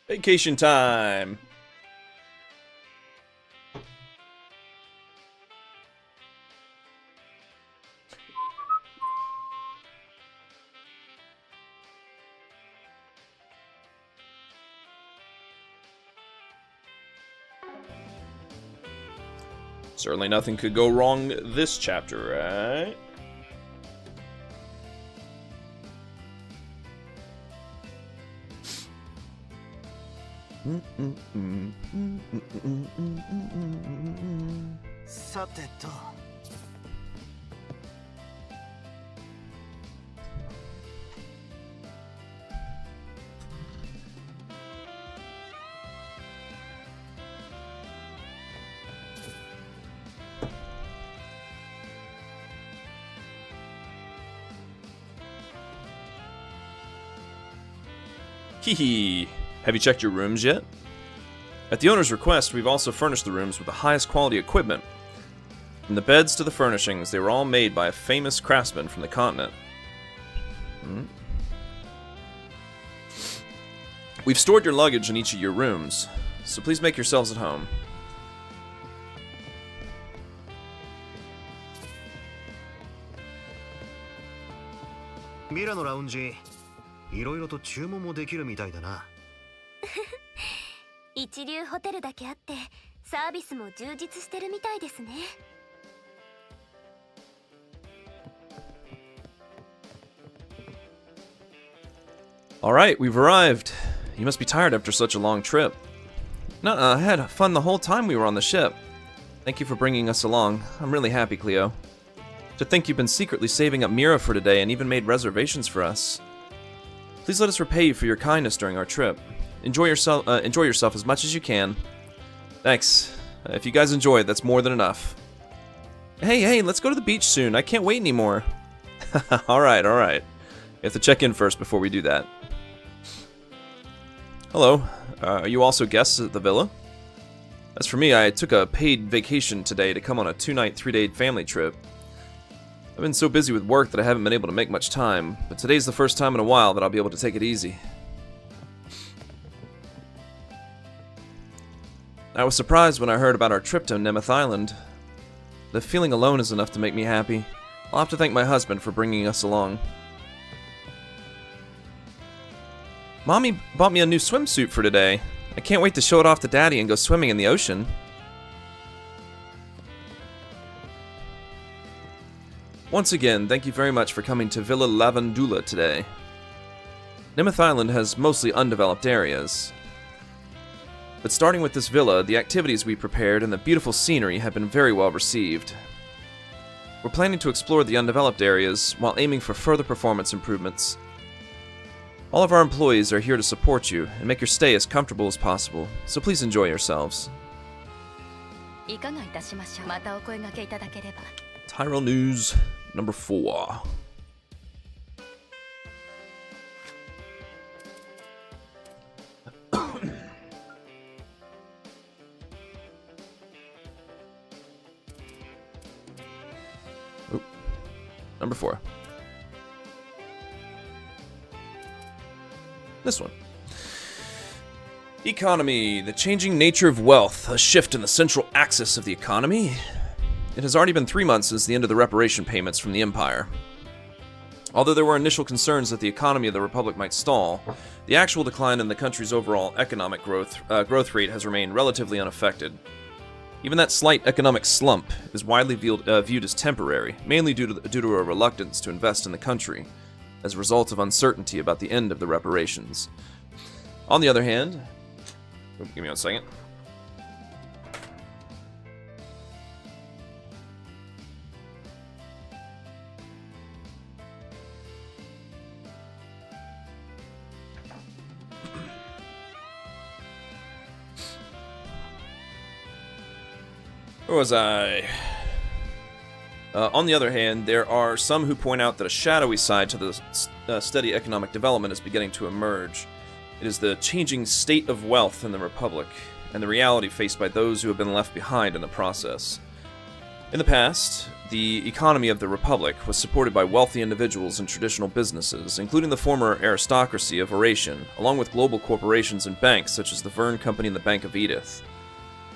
Vacation time! Certainly nothing could go wrong this chapter, right? Hehe. Have you checked your rooms yet? At the owner's request, we've also furnished the rooms with the highest quality equipment. From the beds to the furnishings, they were all made by a famous craftsman from the continent. We've stored your luggage in each of your rooms, so please make yourselves at home. Miraのラウンジ、いろいろと注文もできるみたいだな。一流ホテルだけあってサービスも充実してるみたいですね。Alright, we've arrived. You must be tired after such a long trip. Nuh-uh, I had fun the whole time we were on the ship. Thank you for bringing us along. I'm really happy, Cleo. To think you've been secretly saving up Mira for today and even made reservations for us. Please let us repay you for your kindness during our trip. Enjoy yourself as much as you can. Thanks. If you guys enjoy it, that's more than enough. Hey, let's go to the beach soon. I can't wait anymore. Alright. You have to check in first before we do that. Hello. Are you also guests at the villa? As for me, I took a paid vacation today to come on a 2-night, 3-day family trip. I've been so busy with work that I haven't been able to make much time, but today's the first time in a while that I'll be able to take it easy. I was surprised when I heard about our trip to Nemeth Island. The feeling alone is enough to make me happy. I'll have to thank my husband for bringing us along. Mommy bought me a new swimsuit for today. I can't wait to show it off to Daddy and go swimming in the ocean. Once again, thank you very much for coming to Villa Lavandula today. Nemeth Island has mostly undeveloped areas. But starting with this villa, the activities we prepared and the beautiful scenery have been very well received. We're planning to explore the undeveloped areas while aiming for further performance improvements. All of our employees are here to support you and make your stay as comfortable as possible, so please enjoy yourselves. Tyrell News number 4. Number 4. This one. Economy. The changing nature of wealth. A shift in the central axis of the economy. It has already been 3 months since the end of the reparation payments from the Empire. Although there were initial concerns that the economy of the Republic might stall, the actual decline in the country's overall economic growth rate has remained relatively unaffected. Even that slight economic slump is widely viewed as temporary, mainly due to a reluctance to invest in the country, as a result of uncertainty about the end of the reparations. On the other hand... give me 1 second. Where was I? On the other hand, there are some who point out that a shadowy side to the steady economic development is beginning to emerge. It is the changing state of wealth in the Republic, and the reality faced by those who have been left behind in the process. In the past, the economy of the Republic was supported by wealthy individuals and traditional businesses, including the former aristocracy of Oration, along with global corporations and banks such as the Verne Company and the Bank of Edith.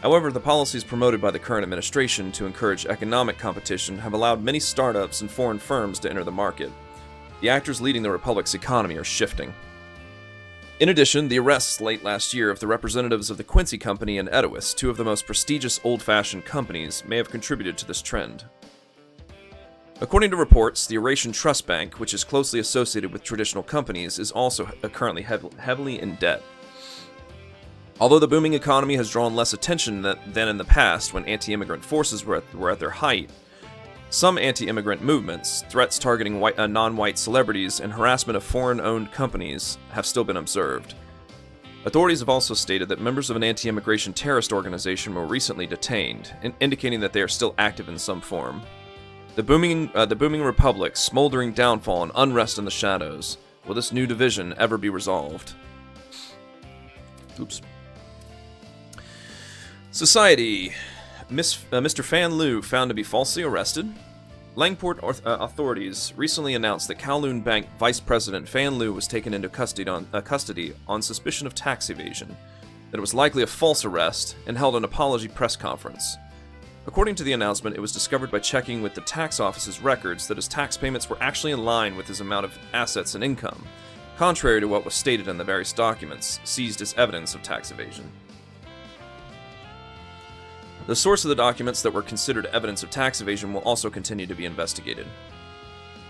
However, the policies promoted by the current administration to encourage economic competition have allowed many startups and foreign firms to enter the market. The actors leading the Republic's economy are shifting. In addition, the arrests late last year of the representatives of the Quincy Company and Edowis, two of the most prestigious old-fashioned companies, may have contributed to this trend. According to reports, the Eurasian Trust Bank, which is closely associated with traditional companies, is also currently heavily in debt. Although the booming economy has drawn less attention than in the past when anti-immigrant forces were at their height, some anti-immigrant movements, threats targeting non-white celebrities, and harassment of foreign-owned companies have still been observed. Authorities have also stated that members of an anti-immigration terrorist organization were recently detained, indicating that they are still active in some form. The booming Republic, smoldering downfall, and unrest in the shadows. Will this new division ever be resolved? Oops. Society. Mr. Fan Lu found to be falsely arrested. Langport authorities recently announced that Kowloon Bank Vice President Fan Lu was taken into custody on suspicion of tax evasion, that it was likely a false arrest, and held an apology press conference. According to the announcement, it was discovered by checking with the tax office's records that his tax payments were actually in line with his amount of assets and income, contrary to what was stated in the various documents seized as evidence of tax evasion. The source of the documents that were considered evidence of tax evasion will also continue to be investigated.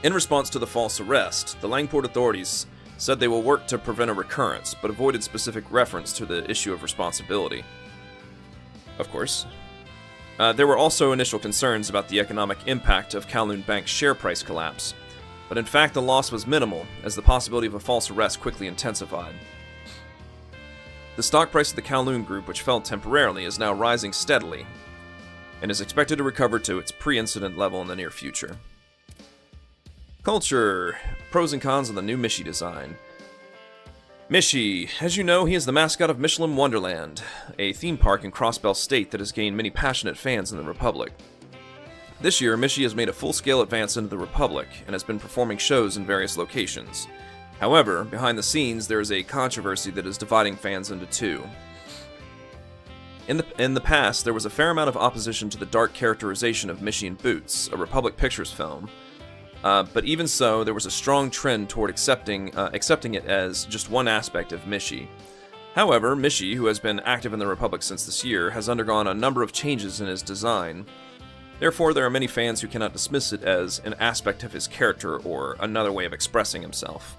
In response to the false arrest, the Langport authorities said they will work to prevent a recurrence, but avoided specific reference to the issue of responsibility. Of course. There were also initial concerns about the economic impact of Kowloon Bank's share price collapse, but in fact the loss was minimal, as the possibility of a false arrest quickly intensified. The stock price of the Kowloon Group, which fell temporarily, is now rising steadily, and is expected to recover to its pre-incident level in the near future. Culture. Pros and cons of the new Mishi design. Mishi. As you know, he is the mascot of Michelin Wonderland, a theme park in Crossbell State that has gained many passionate fans in the Republic. This year, Mishi has made a full-scale advance into the Republic, and has been performing shows in various locations. However, behind the scenes, there is a controversy that is dividing fans into two. In the past, there was a fair amount of opposition to the dark characterization of Mishi in Boots, a Republic Pictures film, but even so, there was a strong trend toward accepting it as just one aspect of Mishi. However, Mishi, who has been active in the Republic since this year, has undergone a number of changes in his design. Therefore, there are many fans who cannot dismiss it as an aspect of his character or another way of expressing himself.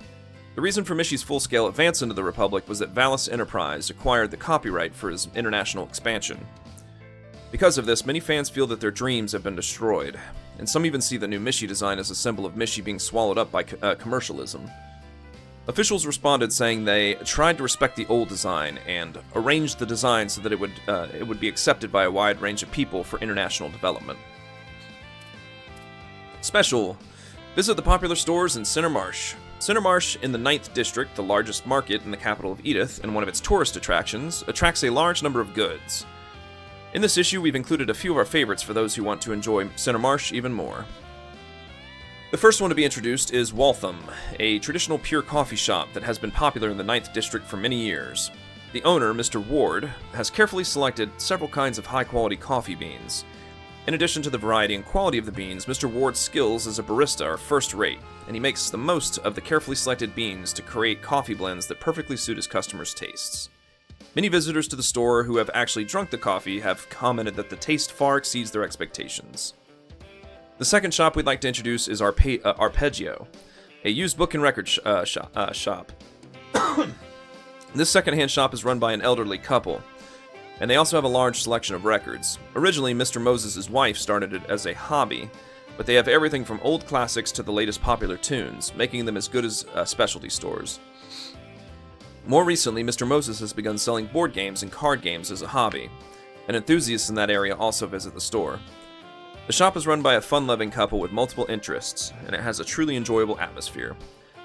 The reason for Mishi's full-scale advance into the Republic was that Valis Enterprise acquired the copyright for his international expansion. Because of this, many fans feel that their dreams have been destroyed, and some even see the new Mishi design as a symbol of Mishi being swallowed up by commercialism. Officials responded saying they tried to respect the old design and arranged the design so that it would be accepted by a wide range of people for international development. Special. Visit the popular stores in Cinnamarsh. Cinnamarsh in the 9th District, the largest market in the capital of Edith and one of its tourist attractions, attracts a large number of goods. In this issue, we've included a few of our favorites for those who want to enjoy Cinnamarsh even more. The first one to be introduced is Waltham, a traditional pure coffee shop that has been popular in the 9th District for many years. The owner, Mr. Ward, has carefully selected several kinds of high-quality coffee beans. In addition to the variety and quality of the beans, Mr. Ward's skills as a barista are first-rate, and he makes the most of the carefully selected beans to create coffee blends that perfectly suit his customers' tastes. Many visitors to the store who have actually drunk the coffee have commented that the taste far exceeds their expectations. The second shop we'd like to introduce is Arpeggio, a used book and record shop. This secondhand shop is run by an elderly couple, and they also have a large selection of records. Originally, Mr. Moses' wife started it as a hobby, but they have everything from old classics to the latest popular tunes, making them as good as specialty stores. More recently, Mr. Moses has begun selling board games and card games as a hobby, and enthusiasts in that area also visit the store. The shop is run by a fun-loving couple with multiple interests, and it has a truly enjoyable atmosphere.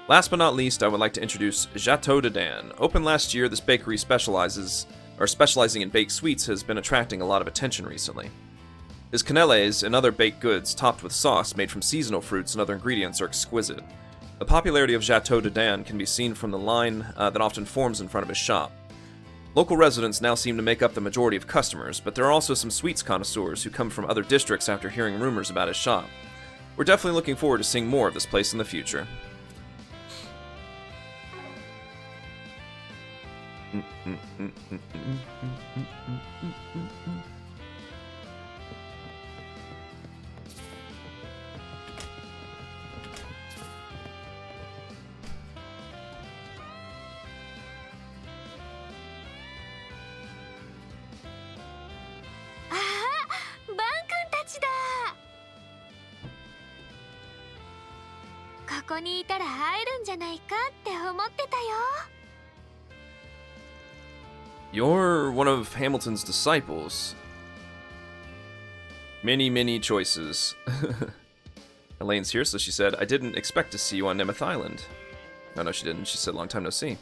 Last but not least, I would like to introduce Chateau de Dan. Opened last year, this bakery specializing in baked sweets has been attracting a lot of attention recently. His canneles and other baked goods, topped with sauce made from seasonal fruits and other ingredients, are exquisite. The popularity of Chateau de Dan can be seen from the line that often forms in front of his shop. Local residents now seem to make up the majority of customers, but there are also some sweets connoisseurs who come from other districts after hearing rumors about his shop. We're definitely looking forward to seeing more of this place in the future. You're one of Hamilton's disciples. Many choices. Elaine's here, so she said, I didn't expect to see you on Nemeth Island. Oh, no, she didn't. She said, long time no see.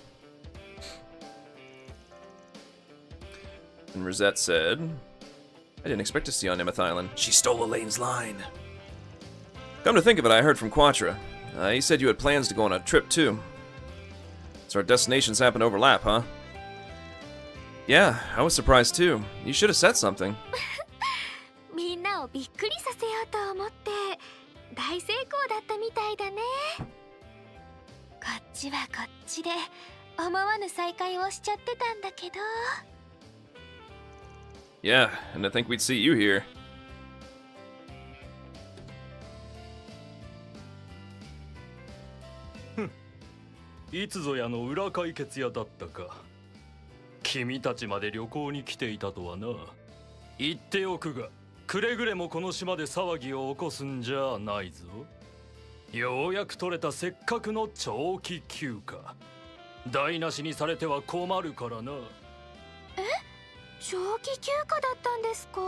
And Rosette said, I didn't expect to see you on Nemeth Island. She stole Elaine's line. Come to think of it, I heard from Quatra. He said you had plans to go on a trip, too. So our destinations happen to overlap, huh? Yeah, I was surprised, too. You should have said something. みんなをびっくりさせようと思って大成功だったみたいだね。こっちはこっちで思わぬ再会をしちゃってたんだけど。Yeah, and I think we'd see you here. Hm. いつぞやの裏解決屋だったか。君たちまで旅行に来ていたとはな。言っておくが、くれぐれもこの島で騒ぎを起こすんじゃないぞ。ようやく取れたせっかくの長期休暇。台無しにされては困るからな。え？長期休暇だったんですか？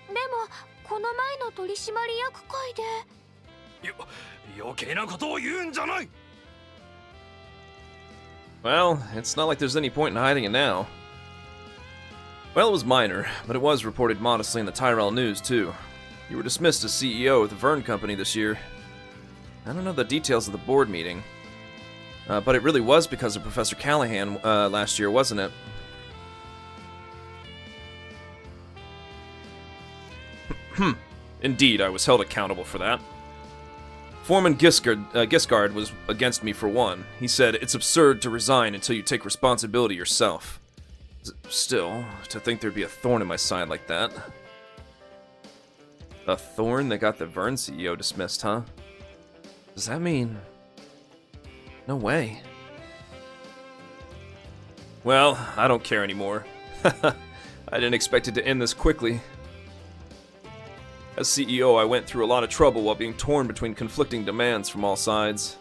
でもこの前の取締役会で。余計なことを言うんじゃない。Well, it's not like there's any point in hiding it now. Well, it was minor, but it was reported modestly in the Tyrell News, too. You were dismissed as CEO of the Vern Company this year. I don't know the details of the board meeting. But it really was because of Professor Callahan last year, wasn't it? Indeed, I was held accountable for that. Foreman Giscard was against me for one. He said, it's absurd to resign until you take responsibility yourself. Still, to think there'd be a thorn in my side like that. A thorn that got the Vern CEO dismissed, huh? Does that mean... No way. Well, I don't care anymore. I didn't expect it to end this quickly. As CEO, I went through a lot of trouble while being torn between conflicting demands from all sides.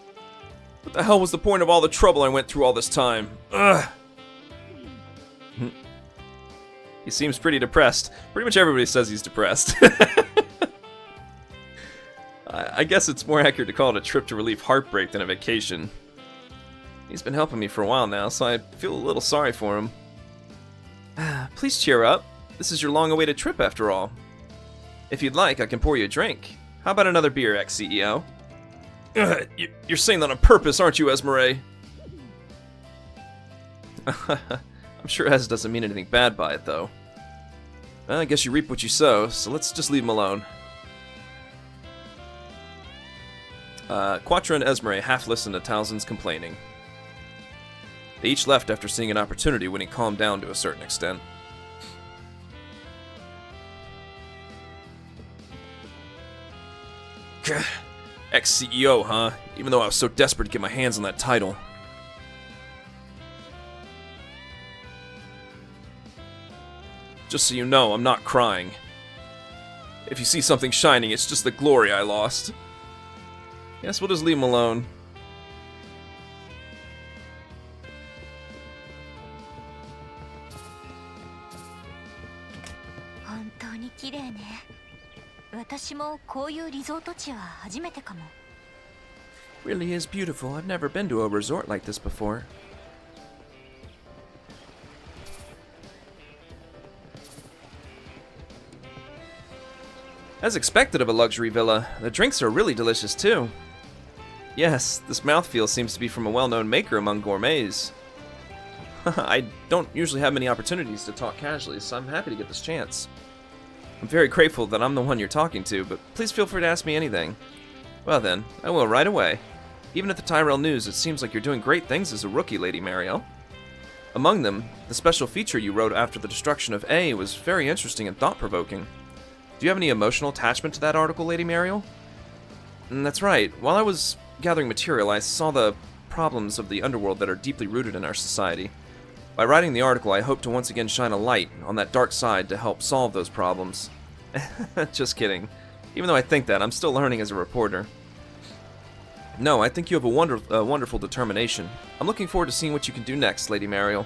What the hell was the point of all the trouble I went through all this time? Ugh! He seems pretty depressed. Pretty much everybody says he's depressed. I guess it's more accurate to call it a trip to relieve heartbreak than a vacation. He's been helping me for a while now, so I feel a little sorry for him. Please cheer up. This is your long-awaited trip, after all. If you'd like, I can pour you a drink. How about another beer, ex-CEO? You're saying that on purpose, aren't you, Esmeralda? I'm sure Ez doesn't mean anything bad by it, though. Well, I guess you reap what you sow, so let's just leave him alone. Quatra and Esmeralda half listened to Townsend's complaining. They each left after seeing an opportunity when he calmed down to a certain extent. Ex-CEO, huh? Even though I was so desperate to get my hands on that title. Just so you know, I'm not crying. If you see something shining, it's just the glory I lost. Guess we'll just leave him alone. Really is beautiful. I've never been to a resort like this before. As expected of a luxury villa, the drinks are really delicious too. Yes, this mouthfeel seems to be from a well-known maker among gourmets. I don't usually have many opportunities to talk casually, so I'm happy to get this chance. I'm very grateful that I'm the one you're talking to, but please feel free to ask me anything. Well then, I will right away. Even at the Tyrell News, it seems like you're doing great things as a rookie, Lady Mariel. Among them, the special feature you wrote after the destruction of A was very interesting and thought-provoking. Do you have any emotional attachment to that article, Lady Mariel? That's right. While I was gathering material, I saw the problems of the underworld that are deeply rooted in our society. By writing the article, I hope to once again shine a light on that dark side to help solve those problems. Just kidding. Even though I think that, I'm still learning as a reporter. No, I think you have a wonderful determination. I'm looking forward to seeing what you can do next, Lady Mariel.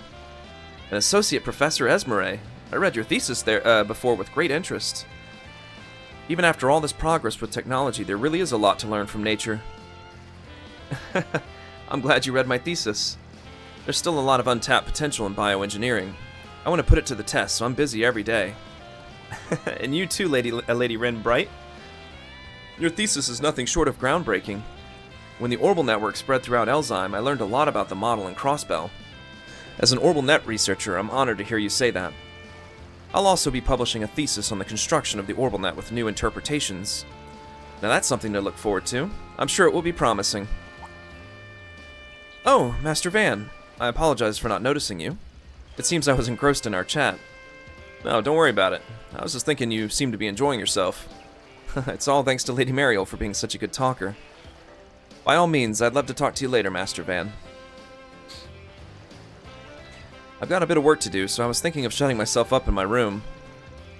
An Associate Professor Esmeralda. I read your thesis there before with great interest. Even after all this progress with technology, there really is a lot to learn from nature. I'm glad you read my thesis. There's still a lot of untapped potential in bioengineering. I want to put it to the test, so I'm busy every day. And you too, Lady Wren Bright. Your thesis is nothing short of groundbreaking. When the Orbital Network spread throughout Elzheim, I learned a lot about the model and Crossbell. As an Orbital Net researcher, I'm honored to hear you say that. I'll also be publishing a thesis on the construction of the Orbital Net with new interpretations. Now that's something to look forward to. I'm sure it will be promising. Oh, Master Van. I apologize for not noticing you. It seems I was engrossed in our chat. No, don't worry about it. I was just thinking you seemed to be enjoying yourself. It's all thanks to Lady Mariel for being such a good talker. By all means, I'd love to talk to you later, Master Van. I've got a bit of work to do, so I was thinking of shutting myself up in my room.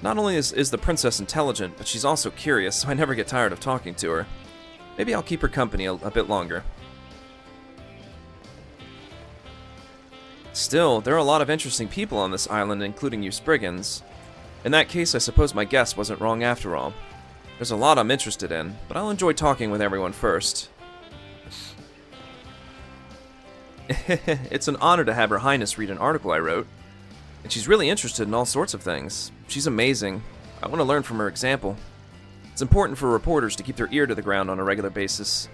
Not only is the princess intelligent, but she's also curious, so I never get tired of talking to her. Maybe I'll keep her company a bit longer. Still, there are a lot of interesting people on this island, including you Spriggans. In that case, I suppose my guess wasn't wrong after all. There's a lot I'm interested in, but I'll enjoy talking with everyone first. It's an honor to have Her Highness read an article I wrote. And she's really interested in all sorts of things. She's amazing. I want to learn from her example. It's important for reporters to keep their ear to the ground on a regular basis.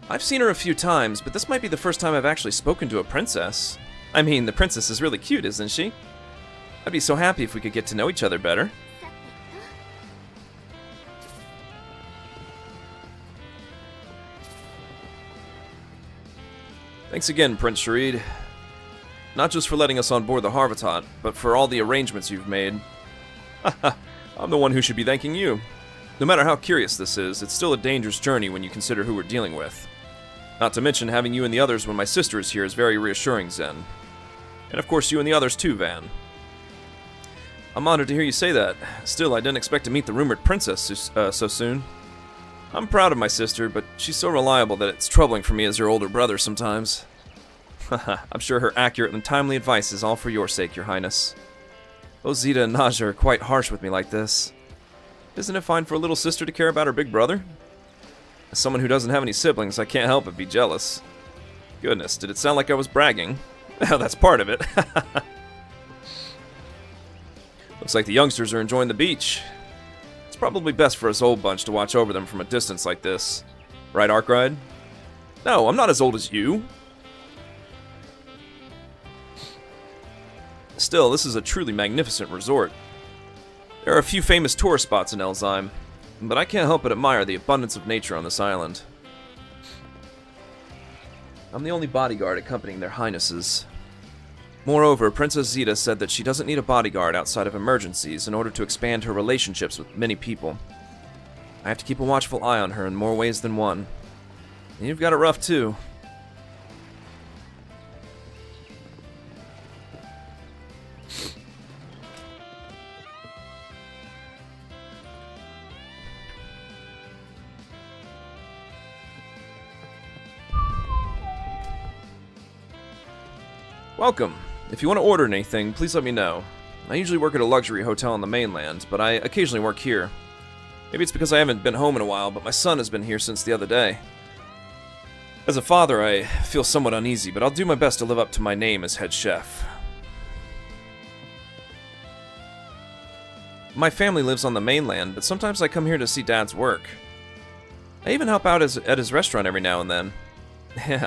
I've seen her a few times, but this might be the first time I've actually spoken to a princess. I mean, the princess is really cute, isn't she? I'd be so happy if we could get to know each other better. Thanks again, Prince Sharid. Not just for letting us on board the Harvatot, but for all the arrangements you've made. I'm the one who should be thanking you. No matter how curious this is, it's still a dangerous journey when you consider who we're dealing with. Not to mention, having you and the others when my sister is here is very reassuring, Zen. And of course, you and the others too, Van. I'm honored to hear you say that. Still, I didn't expect to meet the rumored princess so soon. I'm proud of my sister, but she's so reliable that it's troubling for me as her older brother sometimes. I'm sure her accurate and timely advice is all for your sake, Your Highness. Both Zeta and Naja are quite harsh with me like this. Isn't it fine for a little sister to care about her big brother? As someone who doesn't have any siblings, I can't help but be jealous. Goodness, did it sound like I was bragging? Well, that's part of it. Looks like the youngsters are enjoying the beach. It's probably best for us old bunch to watch over them from a distance like this. Right, Arkride? No, I'm not as old as you. Still, this is a truly magnificent resort. There are a few famous tourist spots in Elzheim, but I can't help but admire the abundance of nature on this island. I'm the only bodyguard accompanying their highnesses. Moreover, Princess Zeta said that she doesn't need a bodyguard outside of emergencies in order to expand her relationships with many people. I have to keep a watchful eye on her in more ways than one. And you've got it rough too. Welcome. If you want to order anything, please let me know. I usually work at a luxury hotel on the mainland, but I occasionally work here. Maybe it's because I haven't been home in a while, but my son has been here since the other day. As a father, I feel somewhat uneasy, but I'll do my best to live up to my name as head chef. My family lives on the mainland, but sometimes I come here to see Dad's work. I even help out at his restaurant every now and then.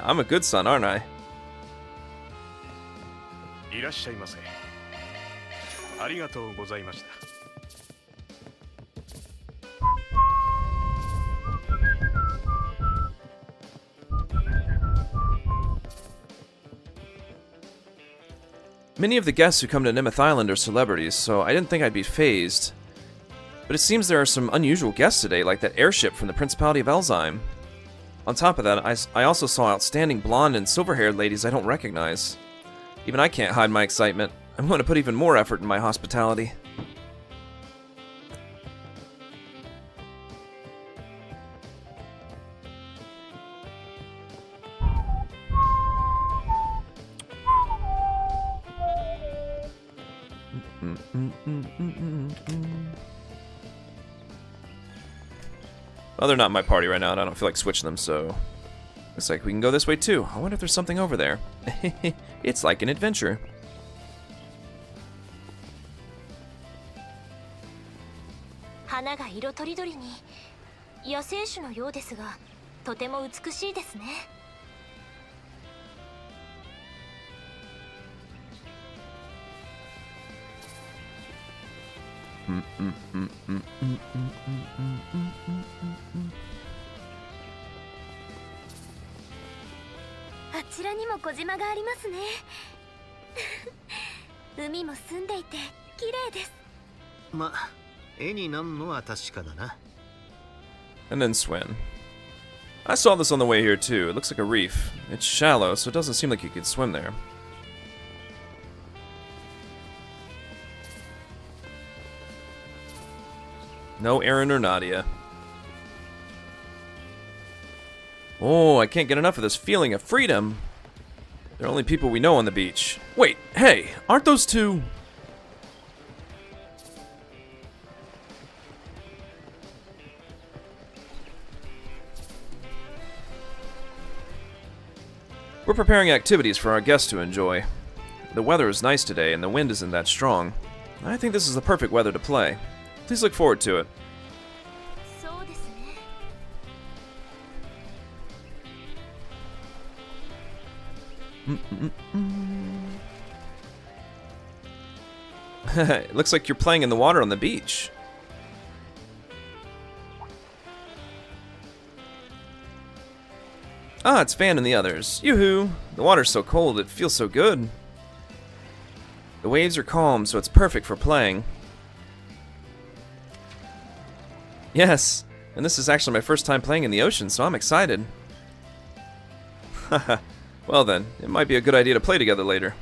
I'm a good son, aren't I? いらっしゃいませ。ありがとうございました。Many of the guests who come to Nimeth Island are celebrities, so I didn't think I'd be fazed. But it seems there are some unusual guests today, like that airship from the Principality of Elzheim. On top of that, I also saw outstanding blonde and silver-haired ladies I don't recognize. Even I can't hide my excitement. I'm going to put even more effort in my hospitality. Well, they're not in my party right now, and I don't feel like switching them, so... Looks like we can go this way, too. I wonder if there's something over there. It's like an adventure. Hana ga iro toridori ni yaseishu no you desu ga, totemo utsukushii desu ne. Achira ni mo kojima ga arimasu ne. Umi mo sunde ite kirei desu. ま、絵になんのは確かだな。 And then swim. I saw this on the way here, too. It looks like a reef. It's shallow, so it doesn't seem like you could swim there. No Aaron or Nadia. Oh, I can't get enough of this feeling of freedom. They're only people we know on the beach. Wait, hey, aren't those two... We're preparing activities for our guests to enjoy. The weather is nice today and the wind isn't that strong. I think this is the perfect weather to play. Please look forward to it. そうですね。 It looks like you're playing in the water on the beach. Ah, it's Van and the others. Yoo-hoo! The water's so cold, it feels so good. The waves are calm, so it's perfect for playing. Yes, and this is actually my first time playing in the ocean, so I'm excited. Haha. Well then, it might be a good idea to play together later.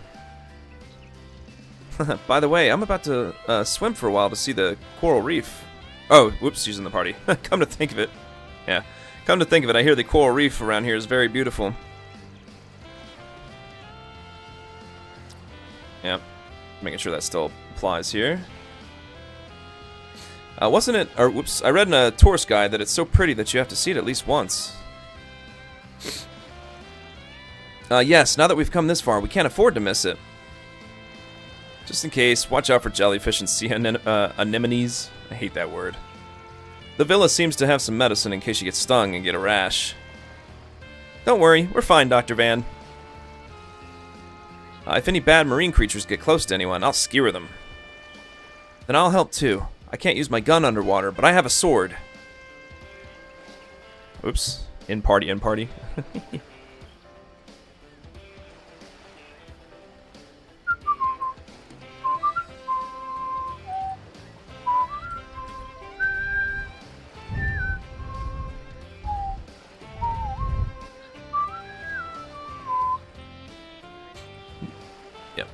By the way, I'm about to swim for a while to see the coral reef. Oh, whoops, she's in the party. Come to think of it. Yeah, come to think of it, I hear the coral reef around here is very beautiful. Yep, making sure that still applies here. Wasn't it, or whoops, I read in a tourist guide that it's so pretty that you have to see it at least once. Yes, now that we've come this far, we can't afford to miss it. Just in case, watch out for jellyfish and sea anemones. I hate that word. The villa seems to have some medicine in case you get stung and get a rash. Don't worry, we're fine, Dr. Van. If any bad marine creatures get close to anyone, I'll skewer them. Then I'll help too. I can't use my gun underwater, but I have a sword. Oops. In party, in party. Yep.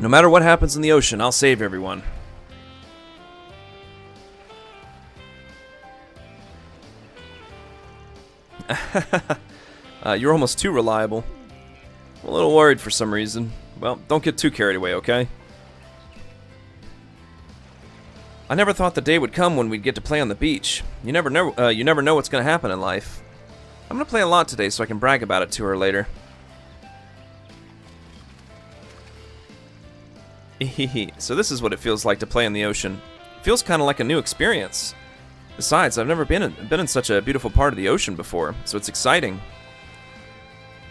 No matter what happens in the ocean, I'll save everyone. You're almost too reliable. I'm a little worried for some reason. Well, don't get too carried away, okay? I never thought the day would come when we'd get to play on the beach. You never know what's gonna happen in life. I'm gonna play a lot today so I can brag about it to her later. So this is what it feels like to play in the ocean. It feels kind of like a new experience. Besides, I've never been in such a beautiful part of the ocean before, so it's exciting.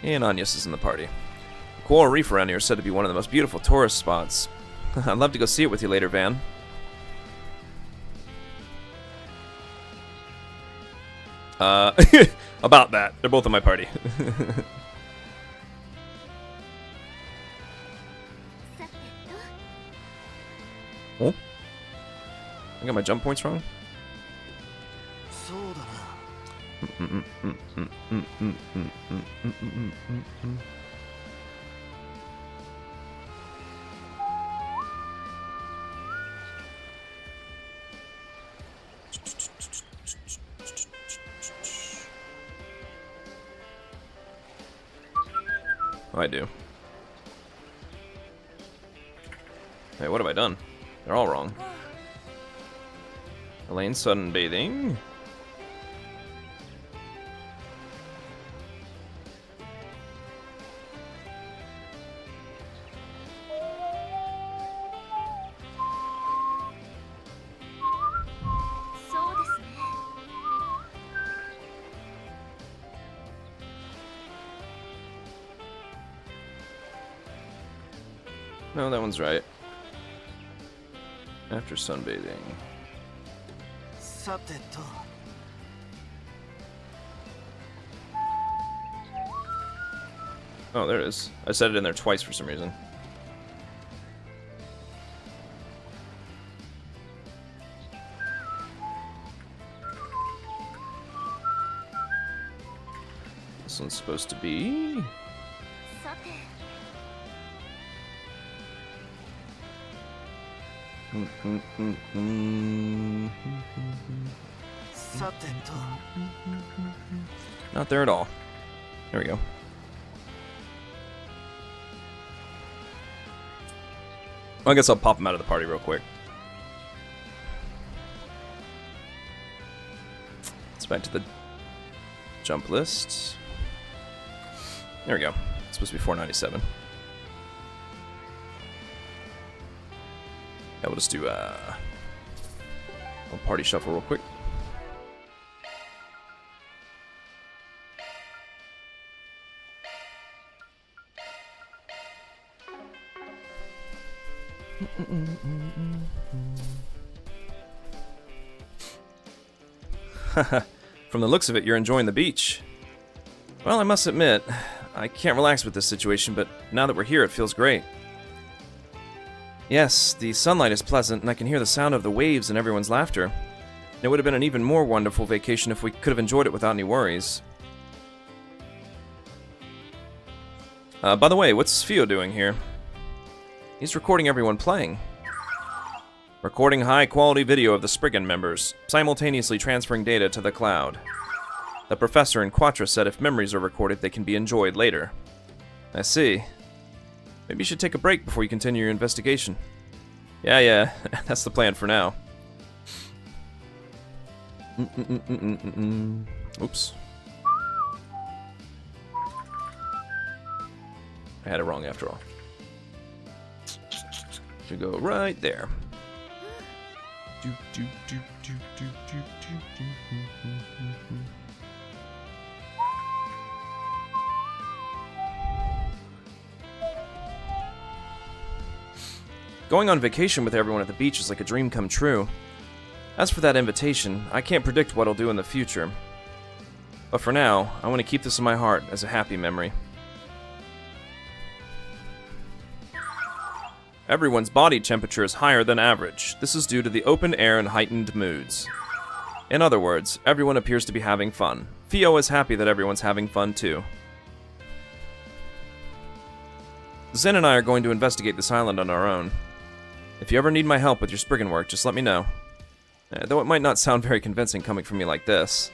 And Agnes is in the party. The coral reef around here is said to be one of the most beautiful tourist spots. I'd love to go see it with you later, Van. About that. They're both in my party. Oh? I got my jump points wrong? そうだな。Oh, I do. Hey, what have I done? They're all wrong. Elaine sunbathing. No, that one's right. After sunbathing. さてと。 Oh, there it is. I said it in there twice for some reason. This one's supposed to be... Not there at all. There we go. Well, I guess I'll pop them out of the party real quick. Let's back to the jump list. There we go. It's supposed to be 497. Yeah, we'll just do a party shuffle real quick. From the looks of it, you're enjoying the beach. Well, I must admit, I can't relax with this situation, but now that we're here, it feels great. Yes, the sunlight is pleasant, and I can hear the sound of the waves and everyone's laughter. It would have been an even more wonderful vacation if we could have enjoyed it without any worries. By the way, what's Fio doing here? He's recording everyone playing. Recording high-quality video of the Spriggan members, simultaneously transferring data to the cloud. The professor and Quattro said if memories are recorded, they can be enjoyed later. I see. Maybe you should take a break before you continue your investigation. Yeah, that's the plan for now. Oops. I had it wrong after all. Should go right there. Going on vacation with everyone at the beach is like a dream come true. As for that invitation, I can't predict what I'll do in the future. But for now, I want to keep this in my heart as a happy memory. Everyone's body temperature is higher than average. This is due to the open air and heightened moods. In other words, everyone appears to be having fun. Fio is happy that everyone's having fun too. Zen and I are going to investigate this island on our own. If you ever need my help with your Spriggan work, just let me know. Though it might not sound very convincing coming from me like this.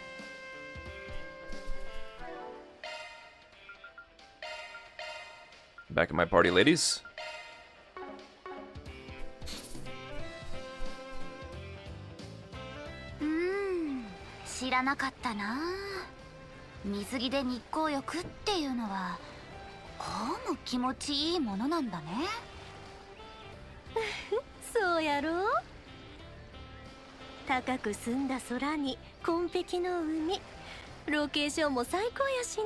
Back at my party, ladies. らなかったな。水着で日光浴っていうのはこうも気持ちいいものなんだね。そうやろ。高く澄んだ空に紺碧の海、ロケーションも最高やしね。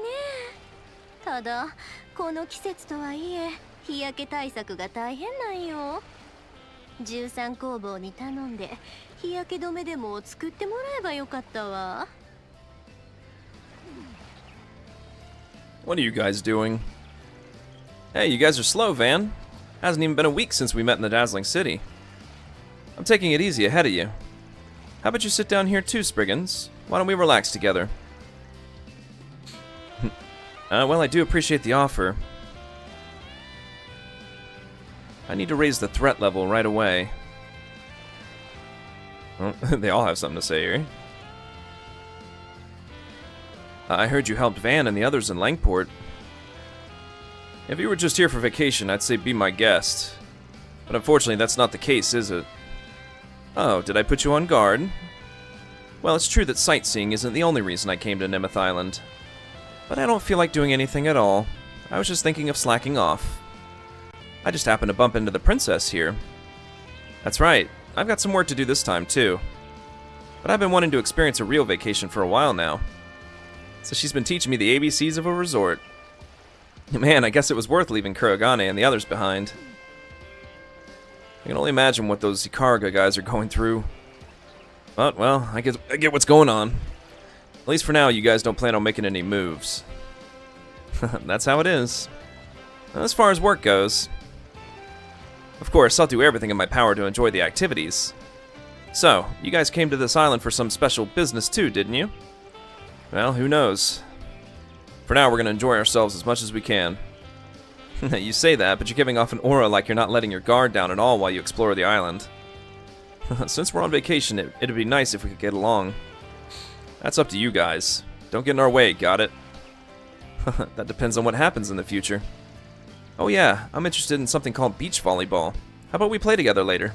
ただこの季節とはいえ日焼け対策が大変なんよ。13工房に頼んで日焼け止めでも作ってもらえばよかったわ。 What are you guys doing? Hey, you guys are slow, Van. Hasn't even been a week since we met in the dazzling city. I'm taking it easy ahead of you. How about you sit down here too, Spriggans? Why don't we relax together? Well, I do appreciate the offer. I need to raise the threat level right away. Well, they all have something to say here. I heard you helped Van and the others in Langport. If you were just here for vacation, I'd say be my guest. But unfortunately, that's not the case, is it? Oh, did I put you on guard? Well, it's true that sightseeing isn't the only reason I came to Nemeth Island. But I don't feel like doing anything at all. I was just thinking of slacking off. I just happened to bump into the princess here. That's right, I've got some work to do this time too. But I've been wanting to experience a real vacation for a while now. So she's been teaching me the ABCs of a resort. Man, I guess it was worth leaving Kurogane and the others behind. I can only imagine what those Ikaruga guys are going through. But, well, I get what's going on. At least for now, you guys don't plan on making any moves. That's how it is. As far as work goes, of course, I'll do everything in my power to enjoy the activities. So, you guys came to this island for some special business too, didn't you? Well, who knows? For now, we're going to enjoy ourselves as much as we can. You say that, but you're giving off an aura like you're not letting your guard down at all while you explore the island. Since we're on vacation, it'd be nice if we could get along. That's up to you guys. Don't get in our way, got it? That depends on what happens in the future. Oh yeah, I'm interested in something called beach volleyball. How about we play together later?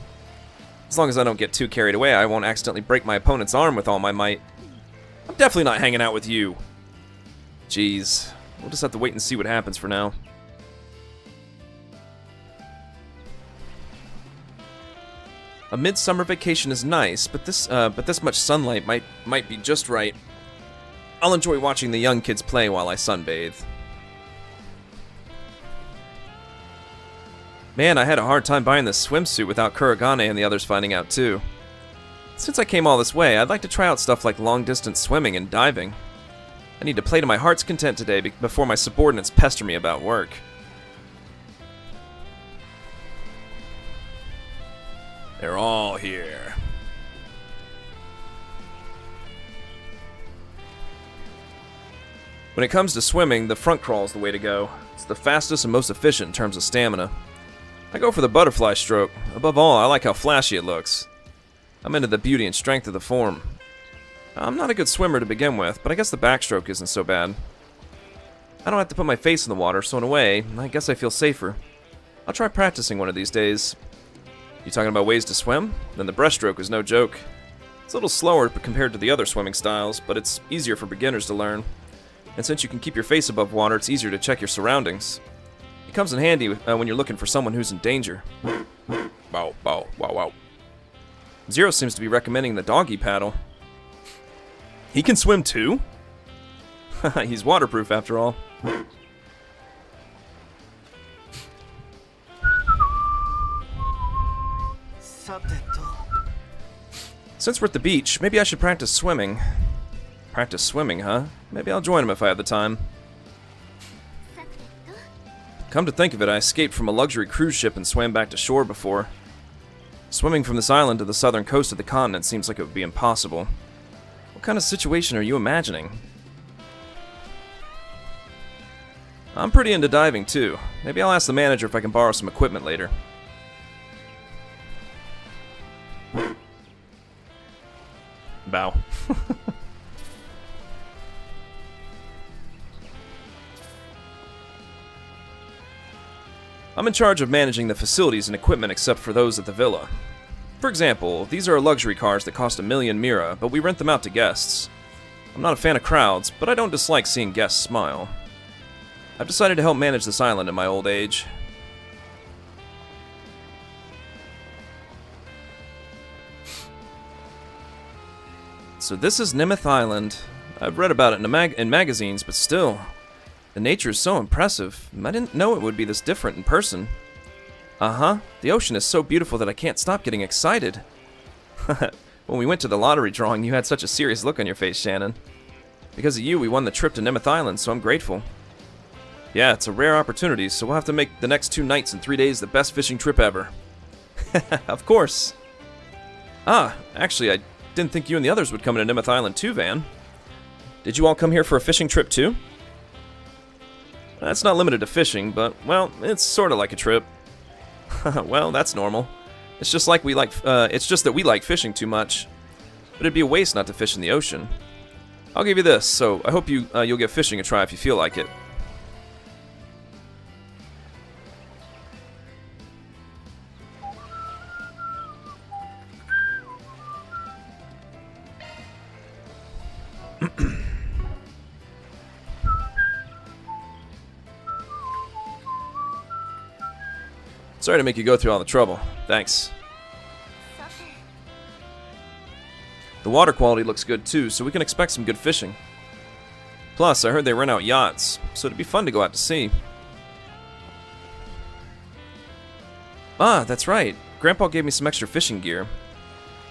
As long as I don't get too carried away, I won't accidentally break my opponent's arm with all my might. I'm definitely not hanging out with you. Jeez, we'll just have to wait and see what happens for now. A midsummer vacation is nice, but this much sunlight might be just right. I'll enjoy watching the young kids play while I sunbathe. Man, I had a hard time buying this swimsuit without Kurogane and the others finding out too. Since I came all this way, I'd like to try out stuff like long-distance swimming and diving. I need to play to my heart's content today before my subordinates pester me about work. They're all here. When it comes to swimming, the front crawl is the way to go. It's the fastest and most efficient in terms of stamina. I go for the butterfly stroke. Above all, I like how flashy it looks. I'm into the beauty and strength of the form. I'm not a good swimmer to begin with, but I guess the backstroke isn't so bad. I don't have to put my face in the water, so in a way, I guess I feel safer. I'll try practicing one of these days. You talking about ways to swim? Then the breaststroke is no joke. It's a little slower compared to the other swimming styles, but it's easier for beginners to learn. And since you can keep your face above water, it's easier to check your surroundings. It comes in handy when you're looking for someone who's in danger. Bow, bow, wow, wow. Zero seems to be recommending the doggy paddle. He can swim too? He's waterproof after all. Since we're at the beach, maybe I should practice swimming. Practice swimming, huh? Maybe I'll join him if I have the time. Come to think of it, I escaped from a luxury cruise ship and swam back to shore before. Swimming from this island to the southern coast of the continent seems like it would be impossible. What kind of situation are you imagining? I'm pretty into diving too. Maybe I'll ask the manager if I can borrow some equipment later. Bow. I'm in charge of managing the facilities and equipment except for those at the villa. For example, these are luxury cars that cost 1,000,000 Mira, but we rent them out to guests. I'm not a fan of crowds, but I don't dislike seeing guests smile. I've decided to help manage this island in my old age. So this is Nimith Island. I've read about it in magazines, but still, the nature is so impressive. I didn't know it would be this different in person. Uh-huh. The ocean is so beautiful that I can't stop getting excited. When we went to the lottery drawing, you had such a serious look on your face, Shannon. Because of you, we won the trip to Nimith Island, so I'm grateful. Yeah, it's a rare opportunity, so we'll have to make the next 2 nights and 3 days the best fishing trip ever. Of course. Ah, actually, I didn't think you and the others would come to Nimith Island too, Van. Did you all come here for a fishing trip too? That's not limited to fishing, but, well, it's sort of like a trip. Well, that's normal. It's just that we like fishing too much. But it'd be a waste not to fish in the ocean. I'll give you this, so I hope you'll give fishing a try if you feel like it. Sorry to make you go through all the trouble. Thanks. The water quality looks good too, so we can expect some good fishing. Plus, I heard they rent out yachts, so it'd be fun to go out to sea. Ah, that's right. Grandpa gave me some extra fishing gear.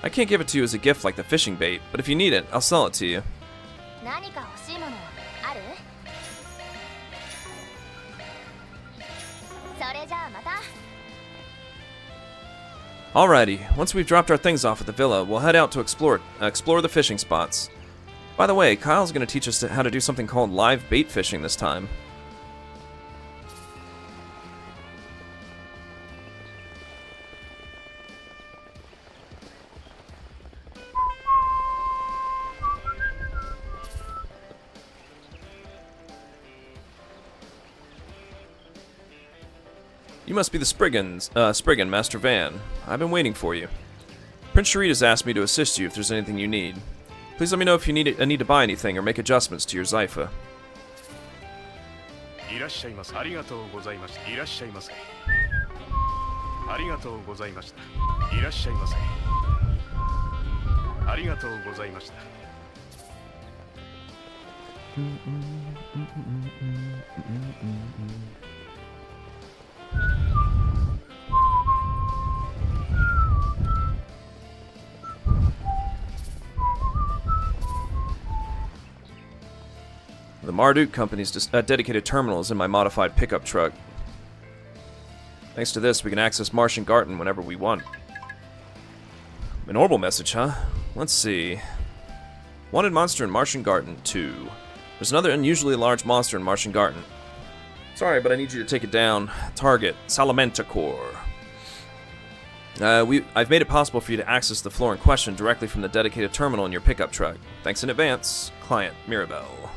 I can't give it to you as a gift like the fishing bait, but if you need it, I'll sell it to you. Alrighty, once we've dropped our things off at the villa, we'll head out to explore the fishing spots. By the way, Kyle's going to teach us how to do something called live bait fishing this time. You must be the Spriggan, Master Van. I've been waiting for you. Prince Sharita's asked me to assist you if there's anything you need. Please let me know if you need to buy anything or make adjustments to your Zypha. The Marduk Company's dedicated terminal is in my modified pickup truck. Thanks to this, we can access Martian Garden whenever we want. An orbital message, huh? Let's see. Wanted monster in Martian Garden 2. There's another unusually large monster in Martian Garden. Sorry, but I need you to take it down. Target, Salamenticore. I've made it possible for you to access the floor in question directly from the dedicated terminal in your pickup truck. Thanks in advance. Client, Mirabelle.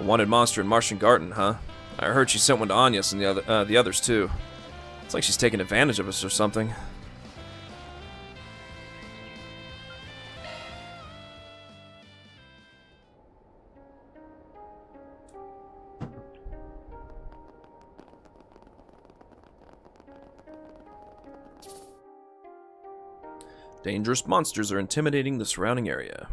A wanted monster in Martian Garden, huh? I heard she sent one to Anyas and the others too. It's like she's taking advantage of us or something. Dangerous monsters are intimidating the surrounding area.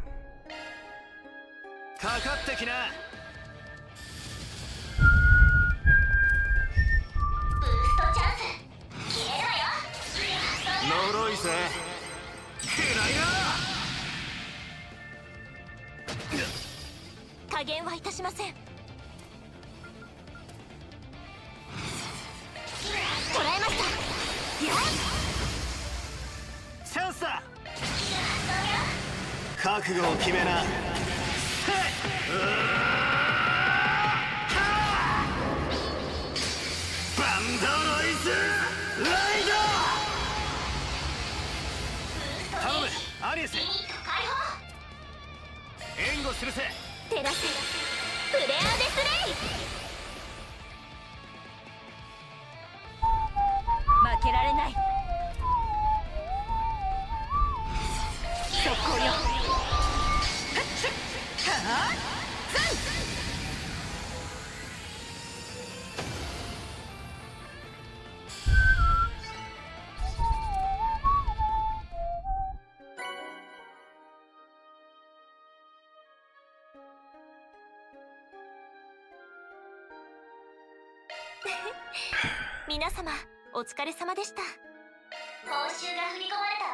皆様お疲れ様でした。報酬が振り込まれた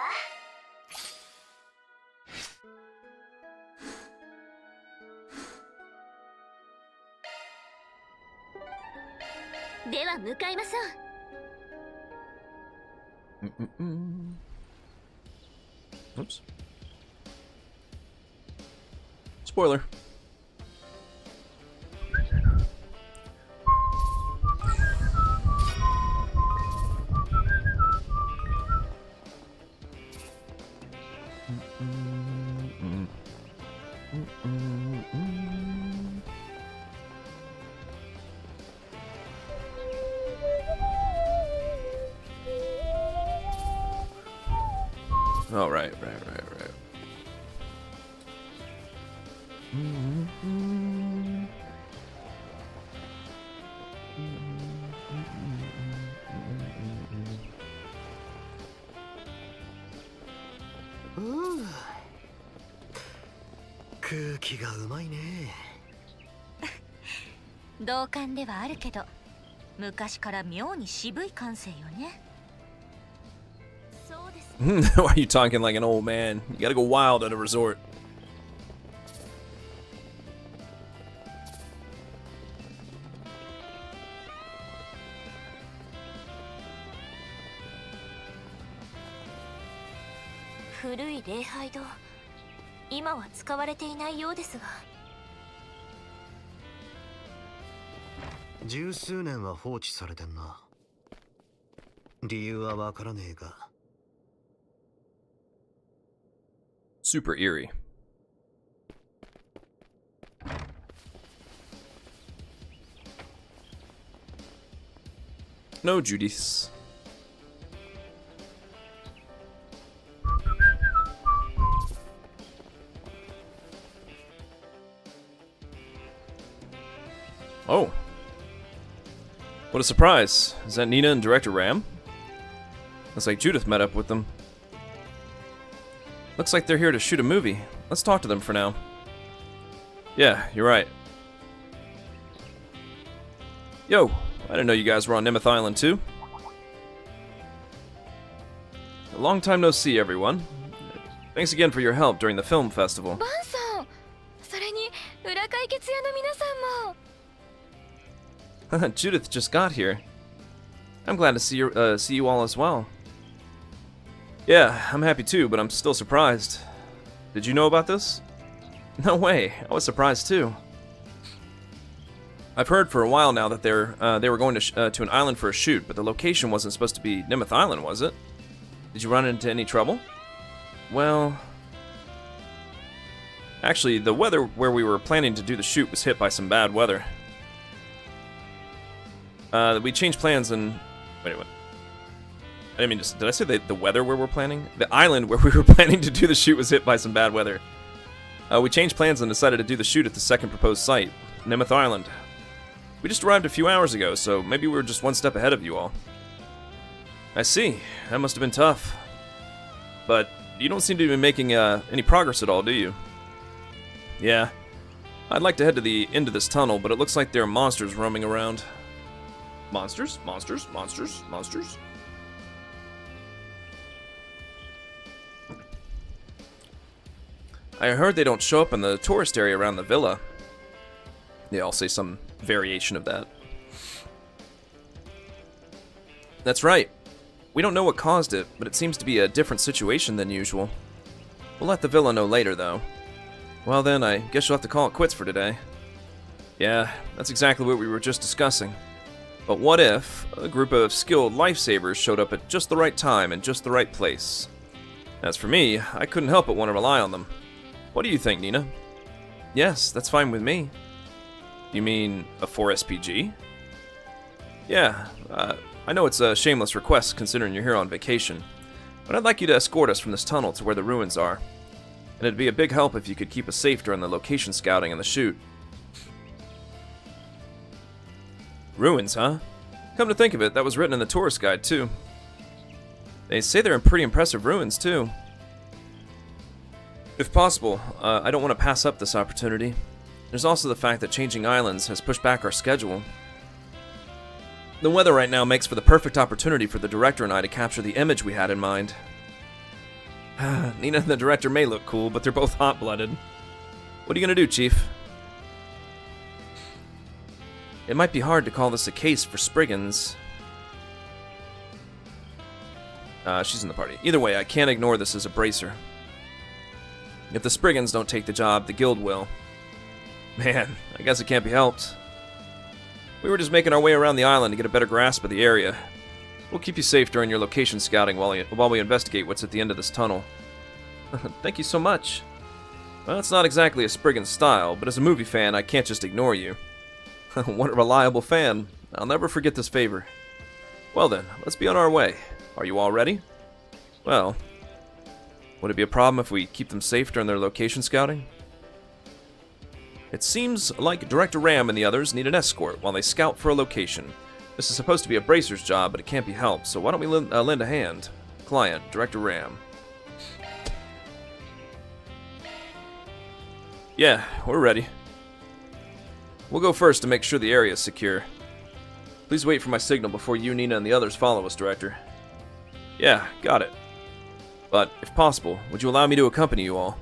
わ。では向かいましょう。Oops. Spoiler. Oh, right. Ooh. 空気がうまいね。同感ではあるけど、昔から妙に渋い感性よね。そうですね。Why are you talking like an old man? You gotta go wild at a resort. 古い礼拝堂、今は使われていないようですが。十数年は放置されてんな。理由はわからねえが。Super eerie. No, Judith. Oh. What a surprise. Is that Nina and Director Ram? Looks like Judith met up with them. Looks like they're here to shoot a movie. Let's talk to them for now. Yeah, you're right. Yo, I didn't know you guys were on Nemeth Island too. A long time no see, everyone. Thanks again for your help during the film festival. バンさん、それに裏解決屋の皆さんも。Judith just got here. I'm glad to see you all as well. Yeah, I'm happy too, but I'm still surprised. Did you know about this? No way. I was surprised too. I've heard for a while now that they were going to an island for a shoot, but the location wasn't supposed to be Nemeth Island, was it? Did you run into any trouble? Well, actually, the weather where we were planning to do the shoot was hit by some bad weather. We changed plans and... Wait. I didn't mean to... Did I say the weather where we're planning? The island where we were planning to do the shoot was hit by some bad weather. We changed plans and decided to do the shoot at the second proposed site, Nemeth Island. We just arrived a few hours ago, so maybe we were just one step ahead of you all. I see. That must have been tough. But you don't seem to be making any progress at all, do you? Yeah. I'd like to head to the end of this tunnel, but it looks like there are monsters roaming around. Monsters? Monsters? Monsters? Monsters? I heard they don't show up in the tourist area around the villa. They all say some variation of that. That's right. We don't know what caused it, but it seems to be a different situation than usual. We'll let the villa know later, though. Well then, I guess you'll have to call it quits for today. Yeah, that's exactly what we were just discussing. But what if a group of skilled lifesavers showed up at just the right time and just the right place? As for me, I couldn't help but want to rely on them. What do you think, Nina? Yes, that's fine with me. You mean a 4SPG? Yeah, I know it's a shameless request considering you're here on vacation, but I'd like you to escort us from this tunnel to where the ruins are. And it'd be a big help if you could keep us safe during the location scouting and the shoot. Ruins, huh? Come to think of it, that was written in the tourist guide, too. They say they're in pretty impressive ruins, too. If possible, I don't want to pass up this opportunity. There's also the fact that changing islands has pushed back our schedule. The weather right now makes for the perfect opportunity for the director and I to capture the image we had in mind. Nina and the director may look cool, but they're both hot-blooded. What are you gonna do, Chief? It might be hard to call this a case for Spriggans. She's in the party. Either way, I can't ignore this as a bracer. If the Spriggans don't take the job, the guild will. Man, I guess it can't be helped. We were just making our way around the island to get a better grasp of the area. We'll keep you safe during your location scouting while we investigate what's at the end of this tunnel. Thank you so much. Well, it's not exactly a Spriggan style, but as a movie fan, I can't just ignore you. What a reliable fan. I'll never forget this favor. Well then, let's be on our way. Are you all ready? Well, would it be a problem if we keep them safe during their location scouting? It seems like Director Ram and the others need an escort while they scout for a location. This is supposed to be a bracer's job, but it can't be helped, so why don't we lend a hand? Client, Director Ram. Yeah, we're ready. We'll go first to make sure the area is secure. Please wait for my signal before you, Nina, and the others follow us, Director. Yeah, got it. But, if possible, would you allow me to accompany you all?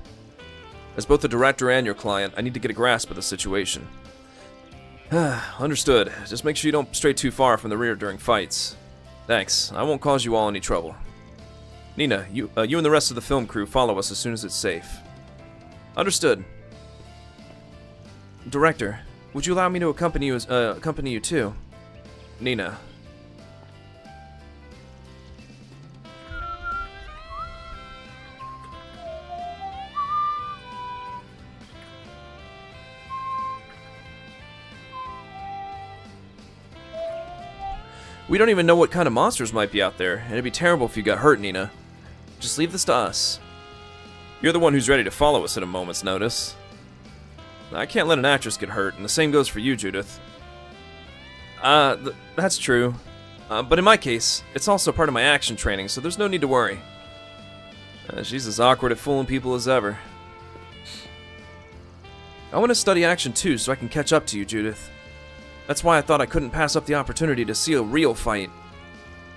As both the director and your client, I need to get a grasp of the situation. Understood. Just make sure you don't stray too far from the rear during fights. Thanks. I won't cause you all any trouble. Nina, you and the rest of the film crew follow us as soon as it's safe. Understood. Director, would you allow me to accompany you too? Nina. We don't even know what kind of monsters might be out there, and it'd be terrible if you got hurt, Nina. Just leave this to us. You're the one who's ready to follow us at a moment's notice. I can't let an actress get hurt, and the same goes for you, Judith. That's true. But in my case, it's also part of my action training, so there's no need to worry. She's as awkward at fooling people as ever. I want to study action too, so I can catch up to you, Judith. That's why I thought I couldn't pass up the opportunity to see a real fight.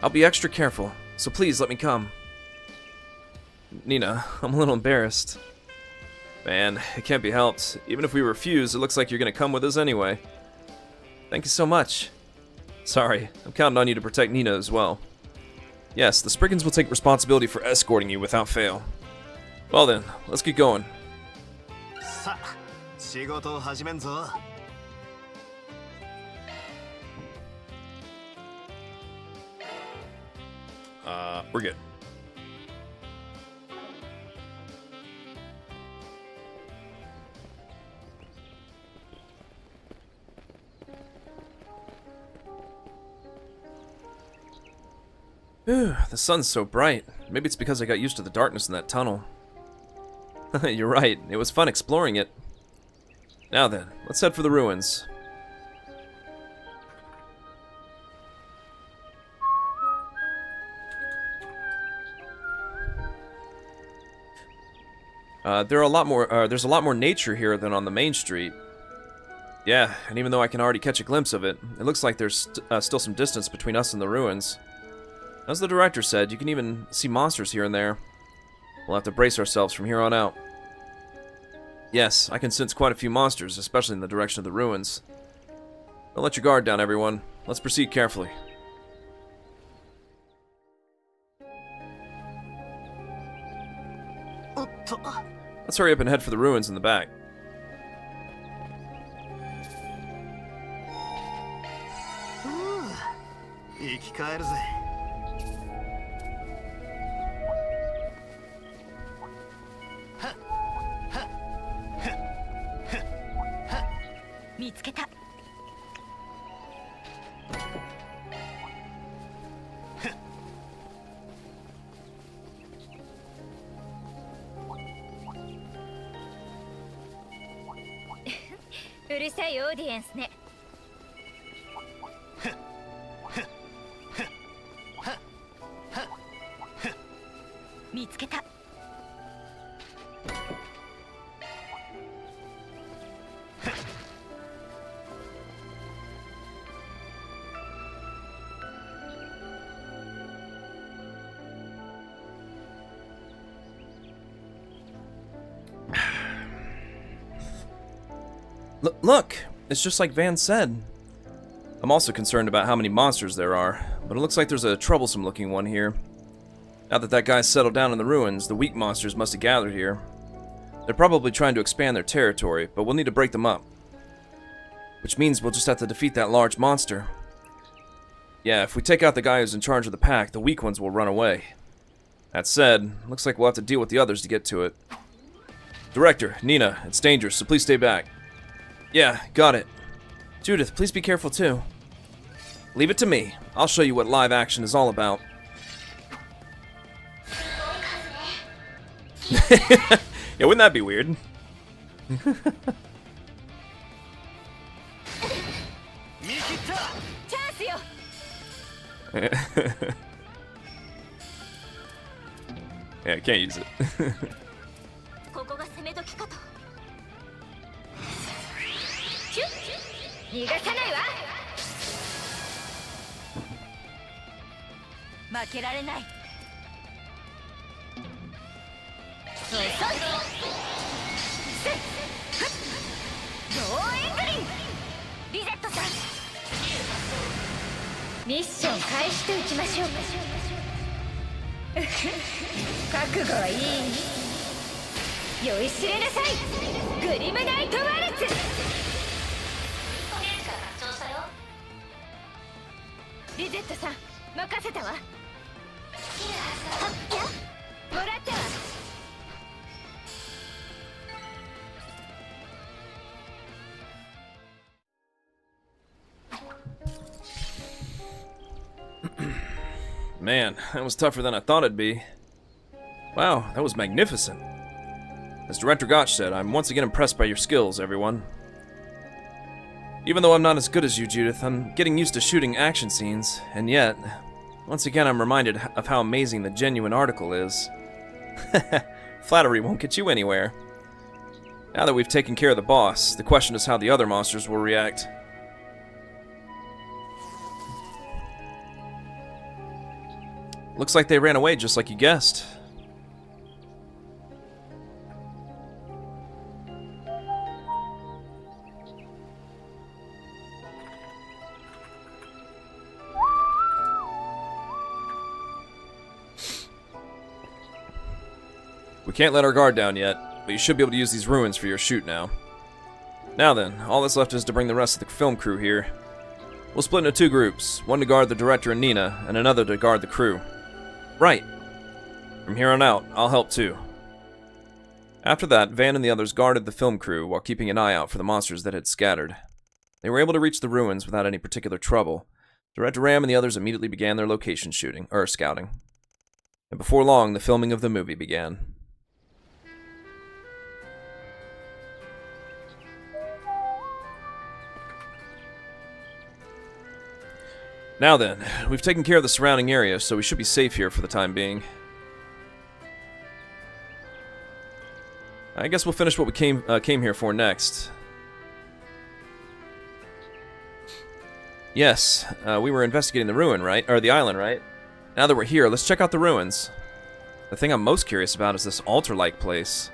I'll be extra careful, so please let me come. Nina, I'm a little embarrassed. Man, it can't be helped. Even if we refuse, it looks like you're gonna come with us anyway. Thank you so much. Sorry, I'm counting on you to protect Nina as well. Yes, the Spriggans will take responsibility for escorting you without fail. Well then, let's get going. さあ、仕事を始めんぞ。We're good. The sun's so bright. Maybe it's because I got used to the darkness in that tunnel. You're right. It was fun exploring it. Now then, let's head for the ruins. There's a lot more nature here than on the main street. Yeah, and even though I can already catch a glimpse of it, it looks like there's still some distance between us and the ruins. As the director said, you can even see monsters here and there. We'll have to brace ourselves from here on out. Yes, I can sense quite a few monsters, especially in the direction of the ruins. Don't let your guard down, everyone. Let's proceed carefully. Let's hurry up and head for the ruins in the back. うるさいオーディエンスね。見つけた。Look! It's just like Van said. I'm also concerned about how many monsters there are, but it looks like there's a troublesome looking one here. Now that guy's settled down in the ruins, the weak monsters must have gathered here. They're probably trying to expand their territory, but we'll need to break them up. Which means we'll just have to defeat that large monster. Yeah, if we take out the guy who's in charge of the pack, the weak ones will run away. That said, looks like we'll have to deal with the others to get to it. Director, Nina, it's dangerous, so please stay back. Yeah, got it. Judith, please be careful too. Leave it to me. I'll show you what live action is all about. Yeah, wouldn't that be weird? Yeah, I can't use it. ここが攻め時かと。逃がさないわ。負けられない。ノーエングリンリゼットさん、ミッション開始といきましょう。覚悟はいい？酔いしれなさい、グリムナイトワルツ。リゼットさん、任せたわ。もらったわ。Man, that was tougher than I thought it'd be. Wow, that was magnificent. As Director Gotch said, I'm once again impressed by your skills, everyone. Even though I'm not as good as you, Judith, I'm getting used to shooting action scenes, and yet, once again I'm reminded of how amazing the genuine article is. Flattery won't get you anywhere. Now that we've taken care of the boss, the question is how the other monsters will react. Looks like they ran away just like you guessed. We can't let our guard down yet, but you should be able to use these ruins for your shoot now. Now then, all that's left is to bring the rest of the film crew here. We'll split into two groups, one to guard the director and Nina, and another to guard the crew. Right. From here on out, I'll help too. After that, Van and the others guarded the film crew while keeping an eye out for the monsters that had scattered. They were able to reach the ruins without any particular trouble. Director Ram and the others immediately began their location scouting. And before long, the filming of the movie began. Now then, we've taken care of the surrounding area, so we should be safe here for the time being. I guess we'll finish what we came here for next. Yes, we were investigating the ruin, right? Or the island, right? Now that we're here, let's check out the ruins. The thing I'm most curious about is this altar-like place.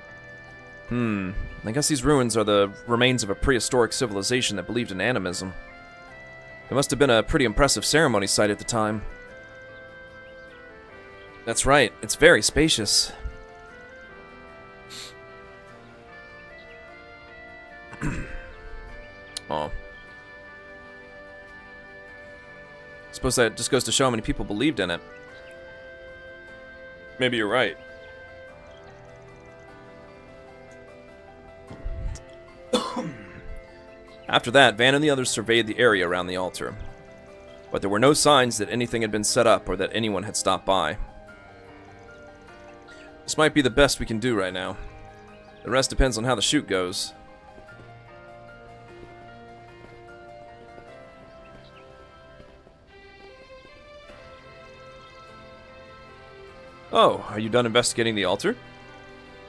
I guess these ruins are the remains of a prehistoric civilization that believed in animism. It must have been a pretty impressive ceremony site at the time. That's right, it's very spacious. Oh. Suppose that just goes to show how many people believed in it. Maybe you're right. After that, Van and the others surveyed the area around the altar. But there were no signs that anything had been set up or that anyone had stopped by. This might be the best we can do right now. The rest depends on how the shoot goes. Oh, are you done investigating the altar?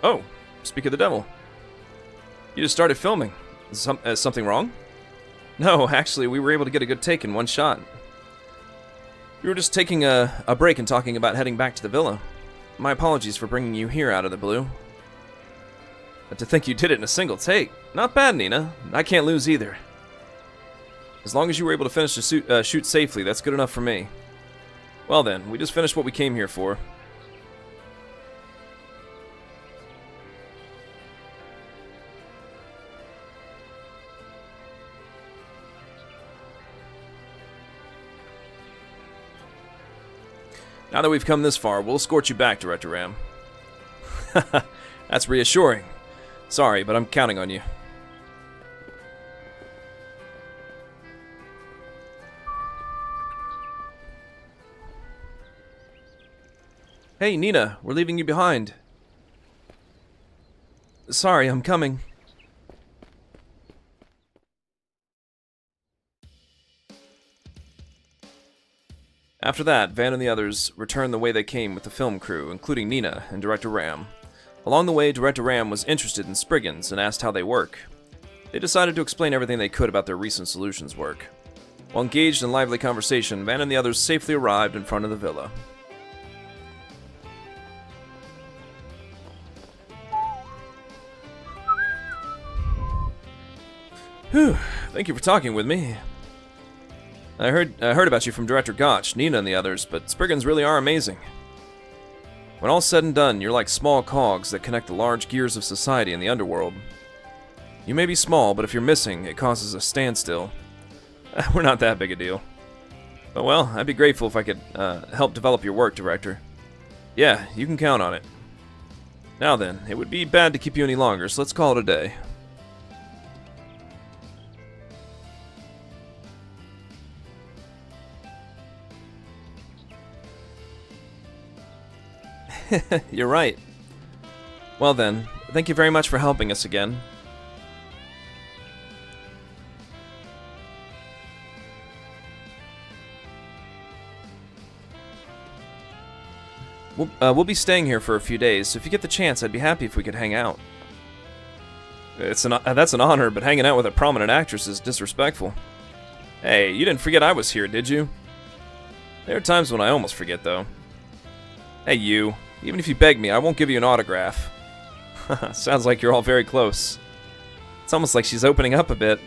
Oh, speak of the devil. You just started filming. Is something wrong? No, actually, we were able to get a good take in one shot. We were just taking a break and talking about heading back to the villa. My apologies for bringing you here out of the blue. But to think you did it in a single take. Not bad, Nina. I can't lose either. As long as you were able to finish the shoot safely, that's good enough for me. Well then, we just finished what we came here for. Now that we've come this far, we'll escort you back, Director Ram. That's reassuring. Sorry, but I'm counting on you. Hey, Nina, we're leaving you behind. Sorry, I'm coming. After that, Van and the others returned the way they came with the film crew, including Nina and Director Ram. Along the way, Director Ram was interested in Spriggans and asked how they work. They decided to explain everything they could about their recent solutions work. While engaged in lively conversation, Van and the others safely arrived in front of the villa. Whew, thank you for talking with me. I heard about you from Director Gotch, Nina and the others, but Spriggans really are amazing. When all's said and done, you're like small cogs that connect the large gears of society in the underworld. You may be small, but if you're missing, it causes a standstill. We're not that big a deal. But well, I'd be grateful if I could help develop your work, Director. Yeah, you can count on it. Now then, it would be bad to keep you any longer, so let's call it a day. You're right. Well then, thank you very much for helping us again. We'll be staying here for a few days, so if you get the chance, I'd be happy if we could hang out. That's an honor, but hanging out with a prominent actress is disrespectful. Hey, you didn't forget I was here, did you? There are times when I almost forget, though. Hey, you. Even if you beg me, I won't give you an autograph. Sounds like you're all very close. It's almost like she's opening up a bit.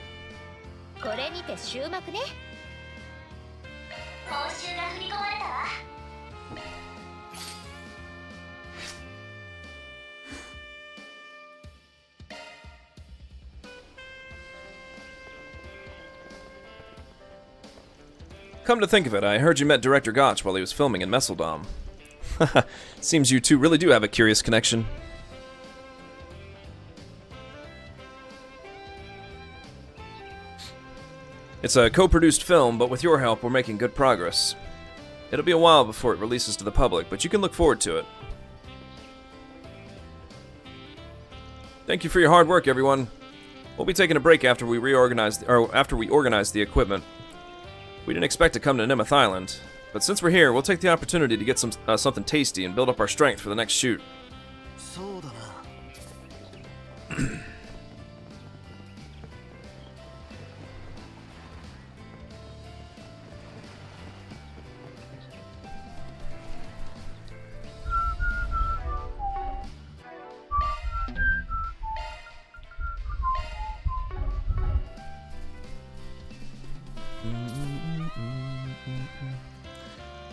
Come to think of it, I heard you met Director Gotch while he was filming in Messeldom. Seems you two really do have a curious connection. It's a co-produced film, but with your help, we're making good progress. It'll be a while before it releases to the public, but you can look forward to it. Thank you for your hard work, everyone. We'll be taking a break after we organize the equipment. We didn't expect to come to Nemeth Island, but since we're here, we'll take the opportunity to get something tasty and build up our strength for the next shoot.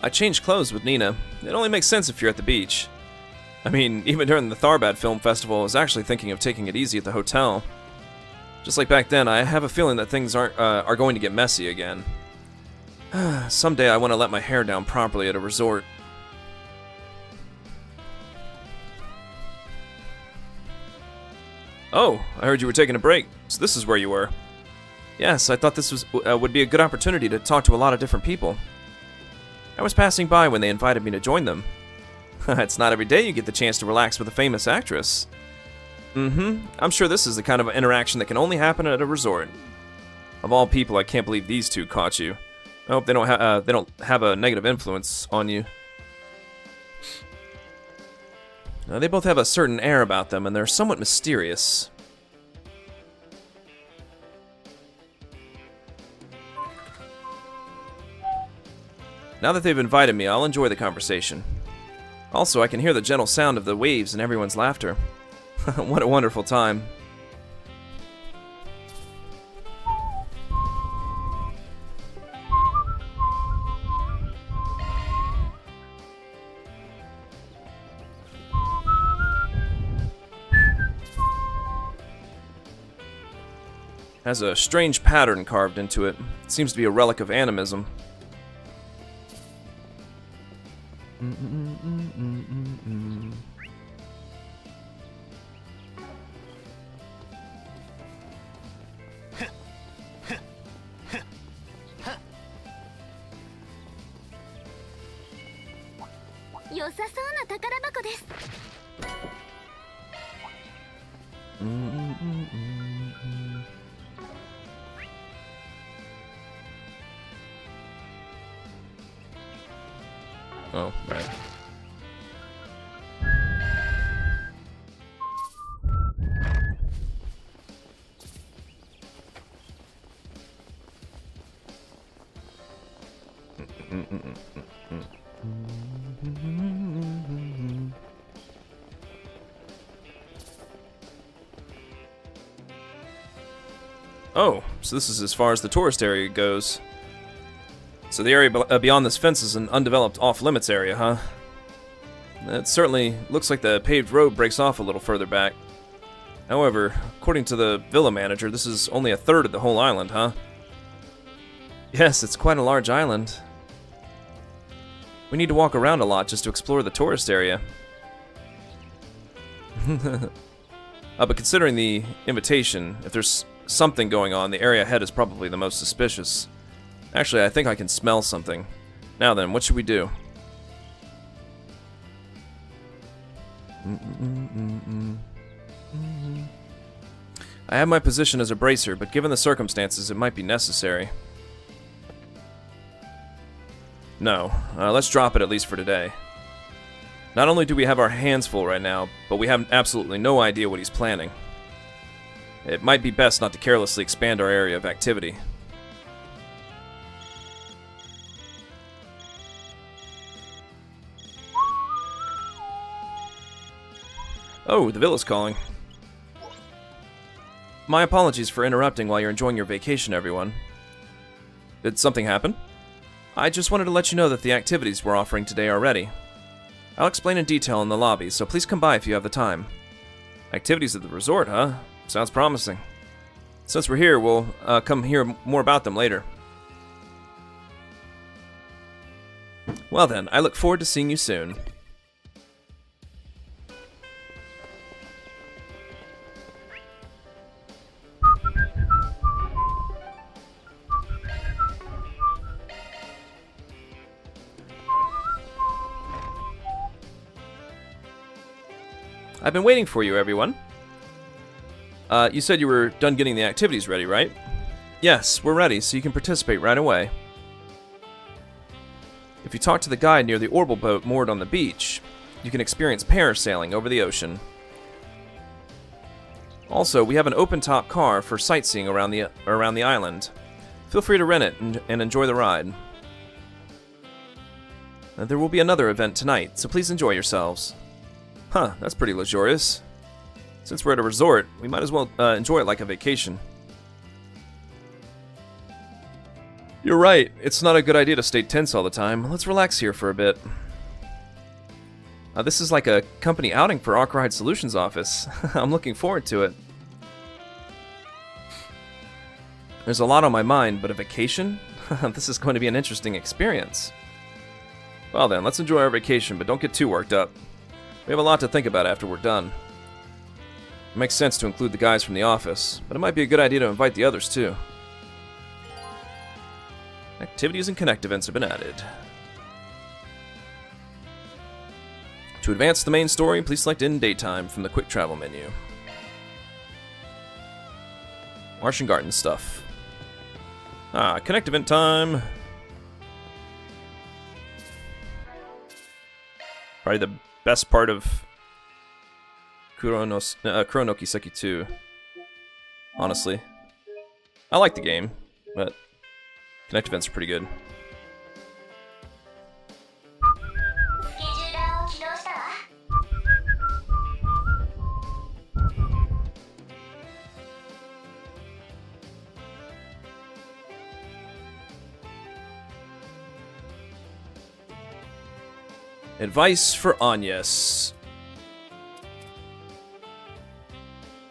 I changed clothes with Nina. It only makes sense if you're at the beach. I mean, even during the Tharbad Film Festival, I was actually thinking of taking it easy at the hotel. Just like back then, I have a feeling that things are going to get messy again. Someday I want to let my hair down properly at a resort. Oh, I heard you were taking a break, so this is where you were. Yes, I thought this would be a good opportunity to talk to a lot of different people. I was passing by when they invited me to join them. It's not every day you get the chance to relax with a famous actress. I'm sure this is the kind of interaction that can only happen at a resort. Of all people, I can't believe these two caught you. I hope they don't have a negative influence on you. They both have a certain air about them, and they're somewhat mysterious. Now that they've invited me, I'll enjoy the conversation. Also, I can hear the gentle sound of the waves and everyone's laughter. What a wonderful time. Has a strange pattern carved into it. It seems to be a relic of animism. Oh, right. Oh, so this is as far as the tourist area goes. So the area beyond this fence is an undeveloped off-limits area, huh? It certainly looks like the paved road breaks off a little further back. However, according to the villa manager, this is only a third of the whole island, huh? Yes, it's quite a large island. We need to walk around a lot just to explore the tourist area. But considering the invitation, if there's something going on, the area ahead is probably the most suspicious. Actually, I think I can smell something. Now then, what should we do? I have my position as a bracer, but given the circumstances, it might be necessary. No, let's drop it at least for today. Not only do we have our hands full right now, but we have absolutely no idea what he's planning. It might be best not to carelessly expand our area of activity. Oh, the villa's calling. My apologies for interrupting while you're enjoying your vacation, everyone. Did something happen? I just wanted to let you know that the activities we're offering today are ready. I'll explain in detail in the lobby, so please come by if you have the time. Activities at the resort, huh? Sounds promising. Since we're here, we'll come hear more about them later. Well then, I look forward to seeing you soon. I've been waiting for you, everyone. You said you were done getting the activities ready, right? Yes, we're ready, so you can participate right away. If you talk to the guide near the orbital boat moored on the beach, you can experience parasailing over the ocean. Also, we have an open-top car for sightseeing around the island. Feel free to rent it and enjoy the ride. There will be another event tonight, so please enjoy yourselves. Huh, that's pretty luxurious. Since we're at a resort, we might as well enjoy it like a vacation. You're right, it's not a good idea to stay tense all the time. Let's relax here for a bit. This is like a company outing for Arkwright Solutions office. I'm looking forward to it. There's a lot on my mind, but a vacation? This is going to be an interesting experience. Well then, let's enjoy our vacation, but don't get too worked up. We have a lot to think about after we're done. It makes sense to include the guys from the office, but it might be a good idea to invite the others too. Activities and Connect events have been added. To advance the main story, please select End Daytime from the Quick Travel menu. Martian Garden stuff. Connect event time! Probably the best part of Kuro no Kiseki II. Honestly. I like the game, but Connect events are pretty good. Advice for Agnes.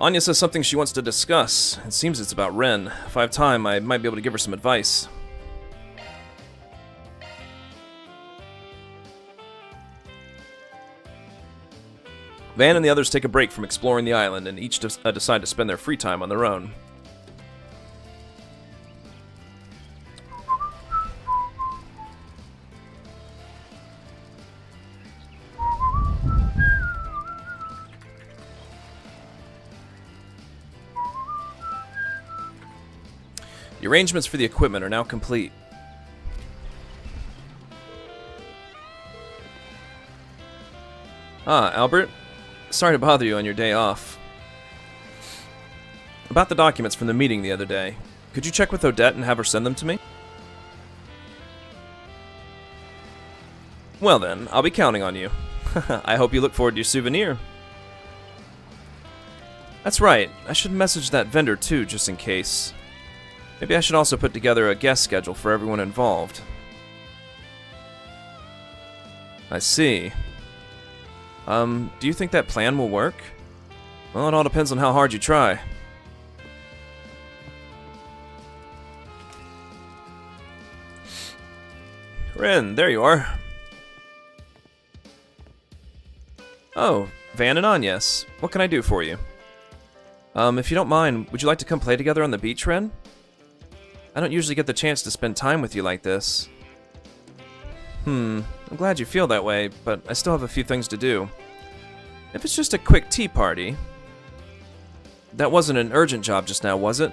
Anya says something she wants to discuss. It seems it's about Ren. If I have time, I might be able to give her some advice. Van and the others take a break from exploring the island and each decide to spend their free time on their own. The arrangements for the equipment are now complete. Ah, Albert. Sorry to bother you on your day off. About the documents from the meeting the other day. Could you check with Odette and have her send them to me? Well then, I'll be counting on you. I hope you look forward to your souvenir. That's right. I should message that vendor too, just in case. Maybe I should also put together a guest schedule for everyone involved. I see. Do you think that plan will work? Well, it all depends on how hard you try. Ren, there you are. Oh, Van and Agnes. What can I do for you? If you don't mind, would you like to come play together on the beach, Ren? I don't usually get the chance to spend time with you like this. I'm glad you feel that way, but I still have a few things to do. If it's just a quick tea party... That wasn't an urgent job just now, was it?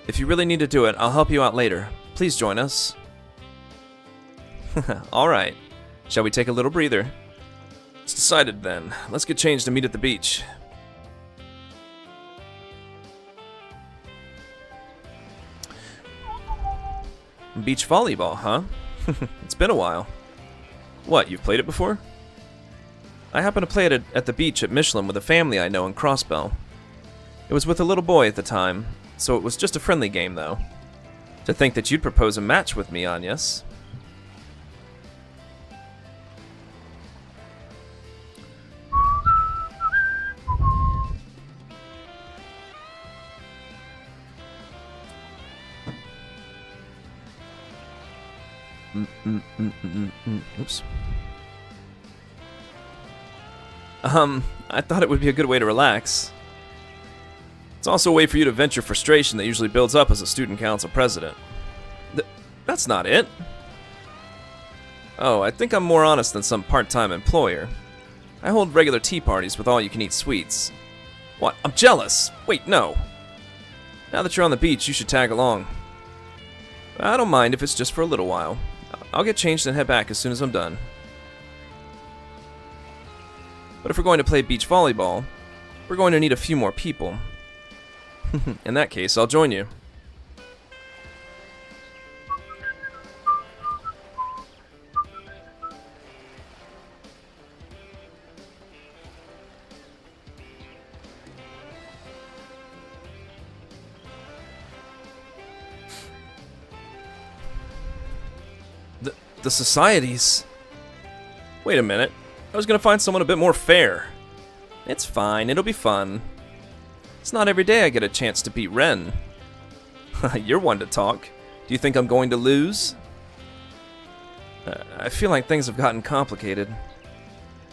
If you really need to do it, I'll help you out later. Please join us. Alright. Shall we take a little breather? It's decided then. Let's get changed and meet at the beach. Beach volleyball, huh? It's been a while. What, you've played it before? I happened to play it at the beach at Michelin with a family I know in Crossbell. It was with a little boy at the time, so it was just a friendly game, though. To think that you'd propose a match with me, Agnes. Oops. I thought it would be a good way to relax. It's also a way for you to vent your frustration that usually builds up as a student council president. That's not it. Oh, I think I'm more honest than some part-time employer. I hold regular tea parties with all-you-can-eat sweets. What? I'm jealous! Wait, no. Now that you're on the beach, you should tag along. I don't mind if it's just for a little while. I'll get changed and head back as soon as I'm done. But if we're going to play beach volleyball, we're going to need a few more people. In that case, I'll join you. The societies? Wait a minute. I was gonna find someone a bit more fair. It's fine, it'll be fun. It's not every day I get a chance to beat Ren. You're one to talk. Do you think I'm going to lose? I feel like things have gotten complicated.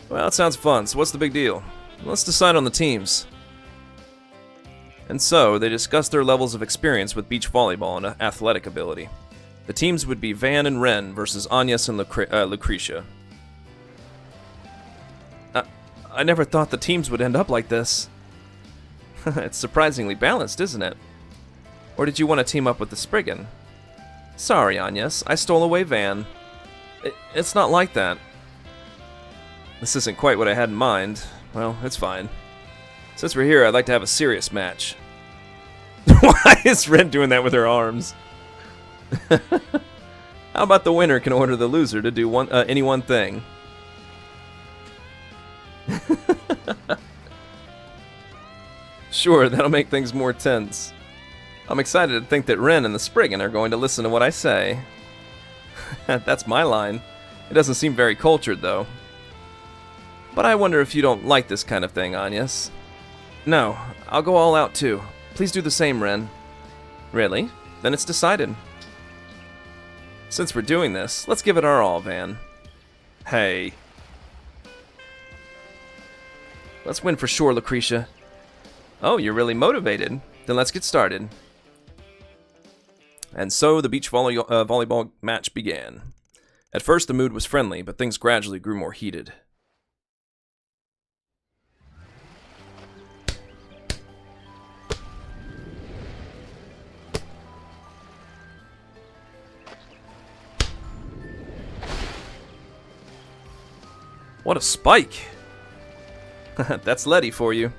Well, it sounds fun, so what's the big deal? Let's decide on the teams. And so, they discussed their levels of experience with beach volleyball and athletic ability. The teams would be Van and Ren versus Agnes and Lucretia. I never thought the teams would end up like this. It's surprisingly balanced, isn't it? Or did you want to team up with the Spriggan? Sorry, Agnes, I stole away Van. It's not like that. This isn't quite what I had in mind. Well, it's fine. Since we're here, I'd like to have a serious match. Why is Ren doing that with her arms? How about the winner can order the loser to do any one thing? Sure, that'll make things more tense. I'm excited to think that Ren and the Spriggan are going to listen to what I say. That's my line. It doesn't seem very cultured, though. But I wonder if you don't like this kind of thing, Agnes. No, I'll go all out too. Please do the same, Ren. Really? Then it's decided. Since we're doing this, let's give it our all, Van. Hey. Let's win for sure, Lucretia. Oh, you're really motivated. Then let's get started. And so the beach volleyball match began. At first the mood was friendly, but things gradually grew more heated. What a spike! That's Letty for you.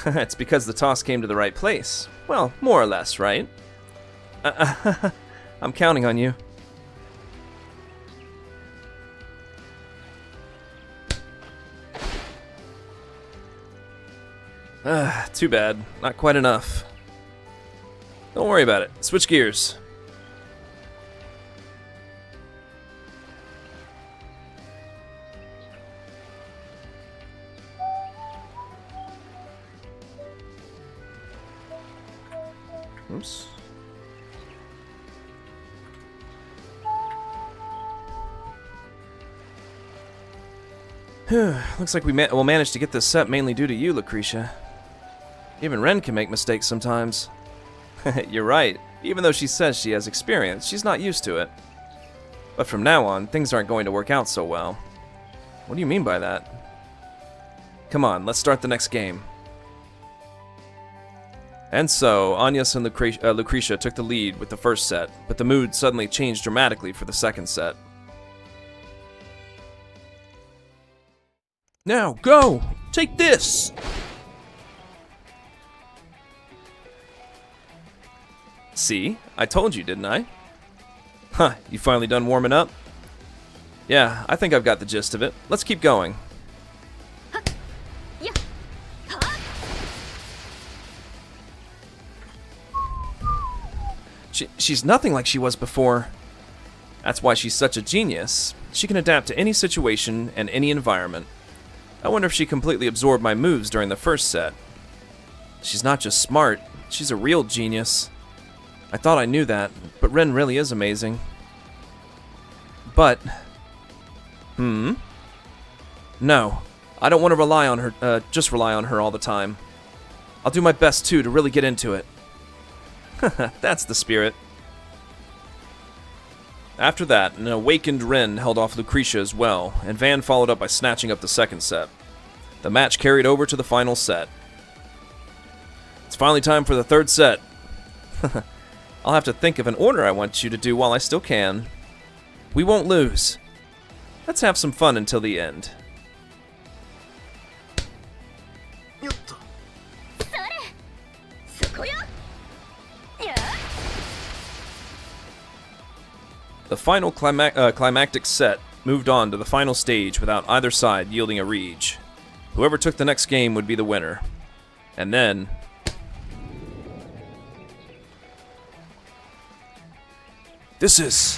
It's because the toss came to the right place. Well, more or less, right? I'm counting on you. Too bad. Not quite enough. Don't worry about it. Switch gears. Oops. Looks like we'll manage to get this set mainly due to you, Lucretia. Even Ren can make mistakes sometimes. You're right. Even though she says she has experience, she's not used to it. But from now on, things aren't going to work out so well. What do you mean by that? Come on, let's start the next game. And so, Agnes and Lucretia took the lead with the first set, but the mood suddenly changed dramatically for the second set. Now, go! Take this! See? I told you, didn't I? Huh, you finally done warming up? Yeah, I think I've got the gist of it. Let's keep going. She's nothing like she was before. That's why she's such a genius. She can adapt to any situation and any environment. I wonder if she completely absorbed my moves during the first set. She's not just smart, she's a real genius. I thought I knew that, but Ren really is amazing. But... No. I don't want to rely on her, just rely on her all the time. I'll do my best too to really get into it. That's the spirit. After that, an awakened Ren held off Lucretia as well, and Van followed up by snatching up the second set. The match carried over to the final set. It's finally time for the third set. I'll have to think of an order I want you to do while I still can. We won't lose. Let's have some fun until the end. The final climactic set moved on to the final stage without either side yielding a reach. Whoever took the next game would be the winner. And then... This is...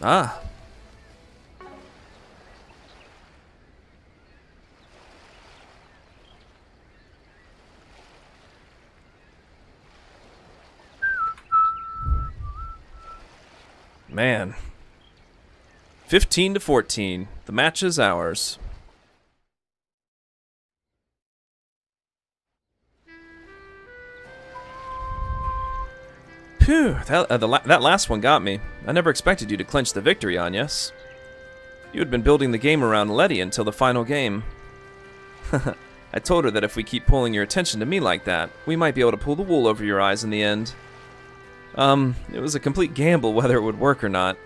Ah. Man. 15-14. The match is ours. Phew, that last one got me. I never expected you to clinch the victory, Agnes. You had been building the game around Letty until the final game. I told her that if we keep pulling your attention to me like that, we might be able to pull the wool over your eyes in the end. It was a complete gamble whether it would work or not.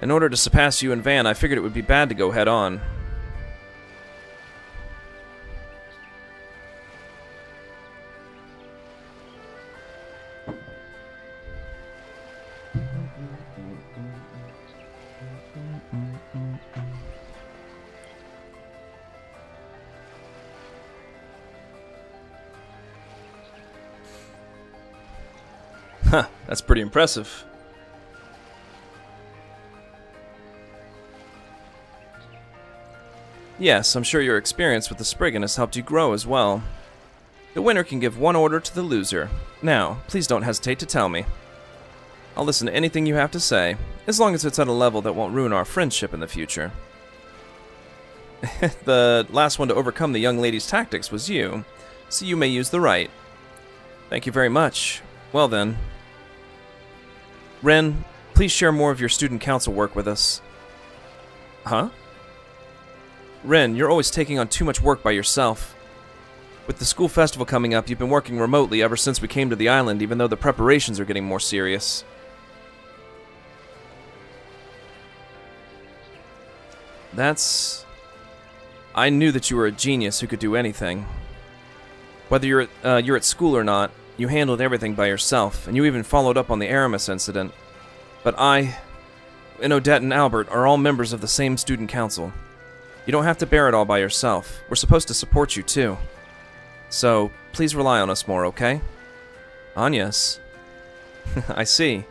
In order to surpass you and Van, I figured it would be bad to go head on. Huh, that's pretty impressive. Yes, I'm sure your experience with the Spriggan has helped you grow as well. The winner can give one order to the loser. Now, please don't hesitate to tell me. I'll listen to anything you have to say, as long as it's at a level that won't ruin our friendship in the future. The last one to overcome the young lady's tactics was you, so you may use the right. Thank you very much. Well then. Ren, please share more of your student council work with us. Huh? Ren, you're always taking on too much work by yourself. With the school festival coming up, you've been working remotely ever since we came to the island, even though the preparations are getting more serious. I knew that you were a genius who could do anything. Whether you're at school or not, you handled everything by yourself, and you even followed up on the Aramis incident. But I, and Odette and Albert are all members of the same student council. You don't have to bear it all by yourself. We're supposed to support you too. So, please rely on us more, okay? Agnes. I see.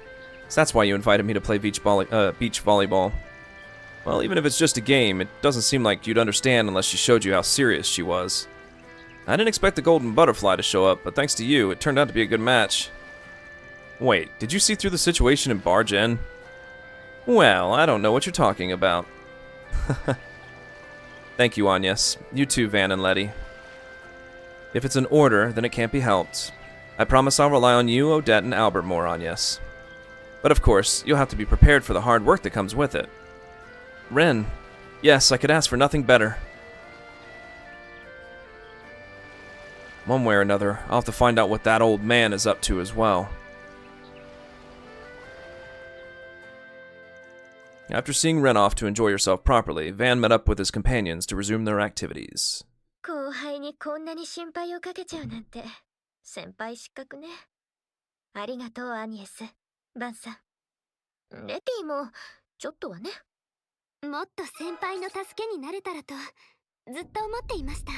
So that's why you invited me to play beach volleyball. Well, even if it's just a game, it doesn't seem like you'd understand unless she showed you how serious she was. I didn't expect the Golden Butterfly to show up, but thanks to you, it turned out to be a good match. Wait, did you see through the situation and barge in? Well, I don't know what you're talking about. Thank you, Agnes. You too, Van and Letty. If it's an order, then it can't be helped. I promise I'll rely on you, Odette, and Albert more, Agnes. But of course, you'll have to be prepared for the hard work that comes with it. Ren. Yes, I could ask for nothing better. One way or another, I'll have to find out what that old man is up to as well. After seeing Ren off to enjoy herself properly, Van met up with his companions to resume their activities. 後輩にこんなに心配をかけちゃうなんて先輩失格ね。ありがとうアニエス、バンさん。レティもちょっとはね。もっと先輩の助けになれたらとずっと思っていました。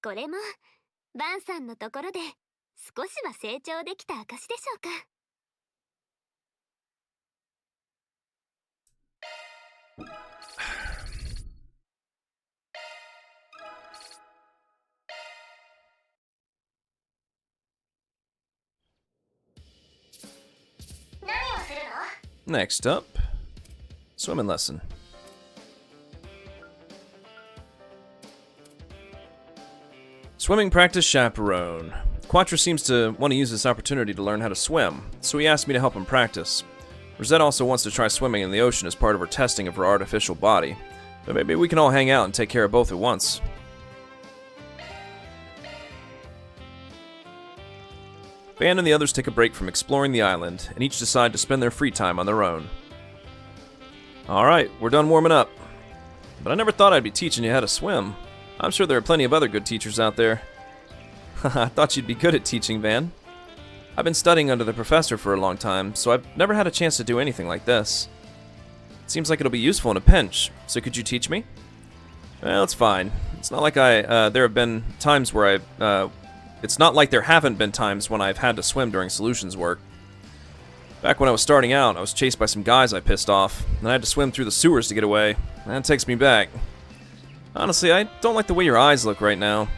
これもバンさんのところで少しは成長できた証でしょうか。Next up, swimming lesson. Swimming practice chaperone. Quattro seems to want to use this opportunity to learn how to swim, so he asked me to help him practice. Rosette also wants to try swimming in the ocean as part of her testing of her artificial body, but maybe we can all hang out and take care of both at once. Van and the others take a break from exploring the island, and each decide to spend their free time on their own. Alright, we're done warming up. But I never thought I'd be teaching you how to swim. I'm sure there are plenty of other good teachers out there. I thought you'd be good at teaching, Van. I've been studying under the professor for a long time, so I've never had a chance to do anything like this. It seems like it'll be useful in a pinch, so could you teach me? Well, it's fine. It's not like there have been times where it's not like there haven't been times when I've had to swim during solutions work. Back when I was starting out, I was chased by some guys I pissed off, and I had to swim through the sewers to get away. That takes me back. Honestly, I don't like the way your eyes look right now.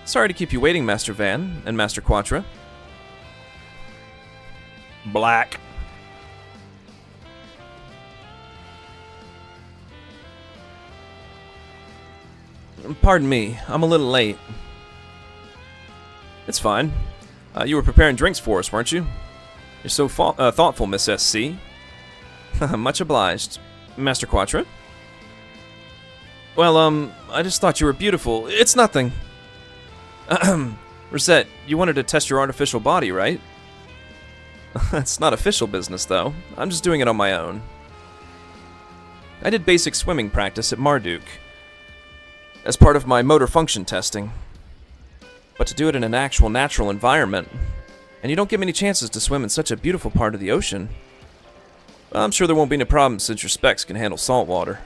Sorry to keep you waiting, Master Van and Master Quattro. Black. Pardon me, I'm a little late. It's fine. You were preparing drinks for us, weren't you? You're so thoughtful, Miss SC. Much obliged. Master Quattro? Well, I just thought you were beautiful. It's nothing. Rosette, you wanted to test your artificial body, right? It's not official business, though. I'm just doing it on my own. I did basic swimming practice at Marduk as part of my motor function testing. But to do it in an actual natural environment, and you don't get many chances to swim in such a beautiful part of the ocean. I'm sure there won't be any problems since your specs can handle salt water.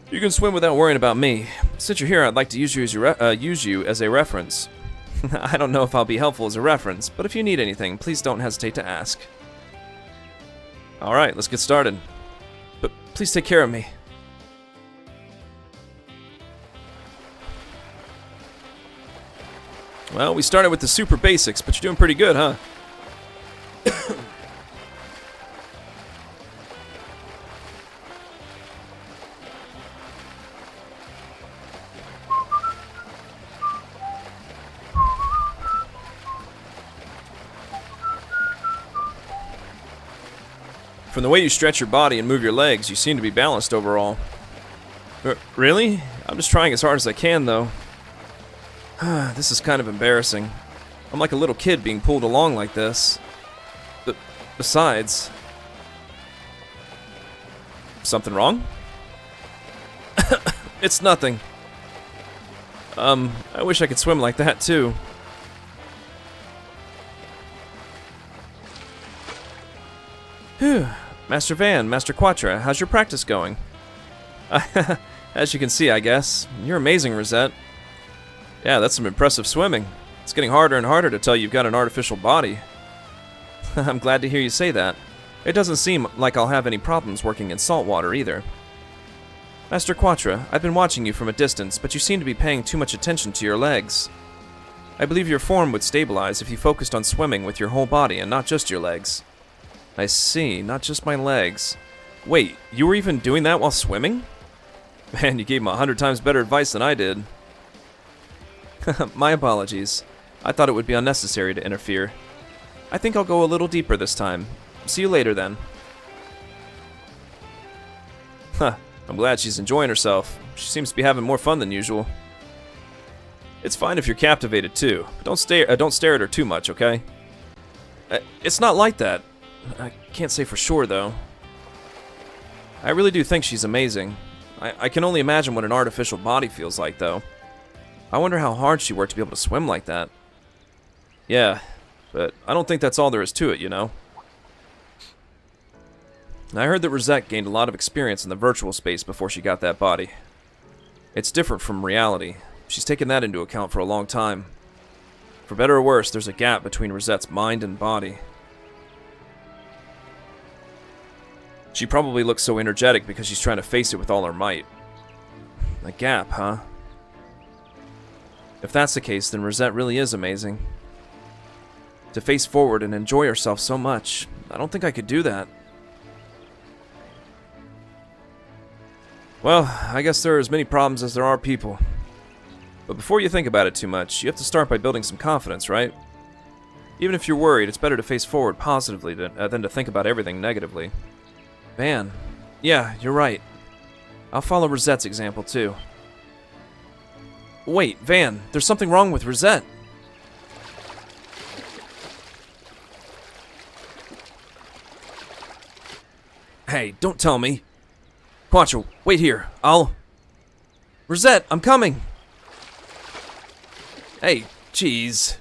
You can swim without worrying about me. Since you're here, I'd like to use you as a reference. I don't know if I'll be helpful as a reference, but if you need anything, please don't hesitate to ask. Alright, let's get started. But please take care of me. Well, we started with the super basics, but you're doing pretty good, huh? From the way you stretch your body and move your legs, you seem to be balanced overall. Really? I'm just trying as hard as I can, though. This is kind of embarrassing. I'm like a little kid being pulled along like this. Besides... Something wrong? It's nothing. I wish I could swim like that, too. Whew. Master Van, Master Quattro, how's your practice going? As you can see, I guess. You're amazing, Rosette. Yeah, that's some impressive swimming. It's getting harder and harder to tell you've got an artificial body. I'm glad to hear you say that. It doesn't seem like I'll have any problems working in salt water either. Master Quattro, I've been watching you from a distance, but you seem to be paying too much attention to your legs. I believe your form would stabilize if you focused on swimming with your whole body and not just your legs. I see, not just my legs. Wait, you were even doing that while swimming? Man, you gave him 100 times better advice than I did. My apologies. I thought it would be unnecessary to interfere. I think I'll go a little deeper this time. See you later, then. Huh, I'm glad she's enjoying herself. She seems to be having more fun than usual. It's fine if you're captivated, too. But don't stare at her too much, okay? It's not like that. I can't say for sure, though. I really do think she's amazing. I can only imagine what an artificial body feels like, though. I wonder how hard she worked to be able to swim like that. Yeah, but I don't think that's all there is to it, you know? I heard that Rosette gained a lot of experience in the virtual space before she got that body. It's different from reality. She's taken that into account for a long time. For better or worse, there's a gap between Rosette's mind and body. She probably looks so energetic because she's trying to face it with all her might. A gap, huh? If that's the case, then Rosette really is amazing. To face forward and enjoy herself so much, I don't think I could do that. Well, I guess there are as many problems as there are people. But before you think about it too much, you have to start by building some confidence, right? Even if you're worried, it's better to face forward positively than to think about everything negatively. Van. Yeah, you're right. I'll follow Rosette's example, too. Wait, Van, there's something wrong with Rosette. Hey, don't tell me. Quattro, wait here. Rosette, I'm coming! Hey, jeez.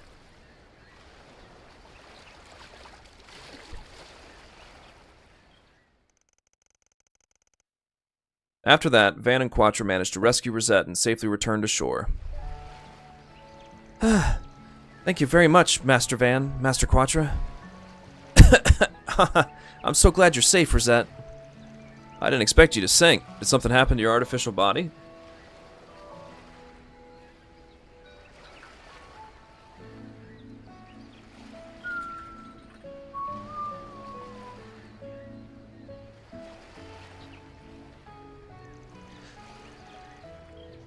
After that, Van and Quattro managed to rescue Rosette and safely return to shore. Thank you very much, Master Van, Master Quattro. I'm so glad you're safe, Rosette. I didn't expect you to sink. Did something happen to your artificial body?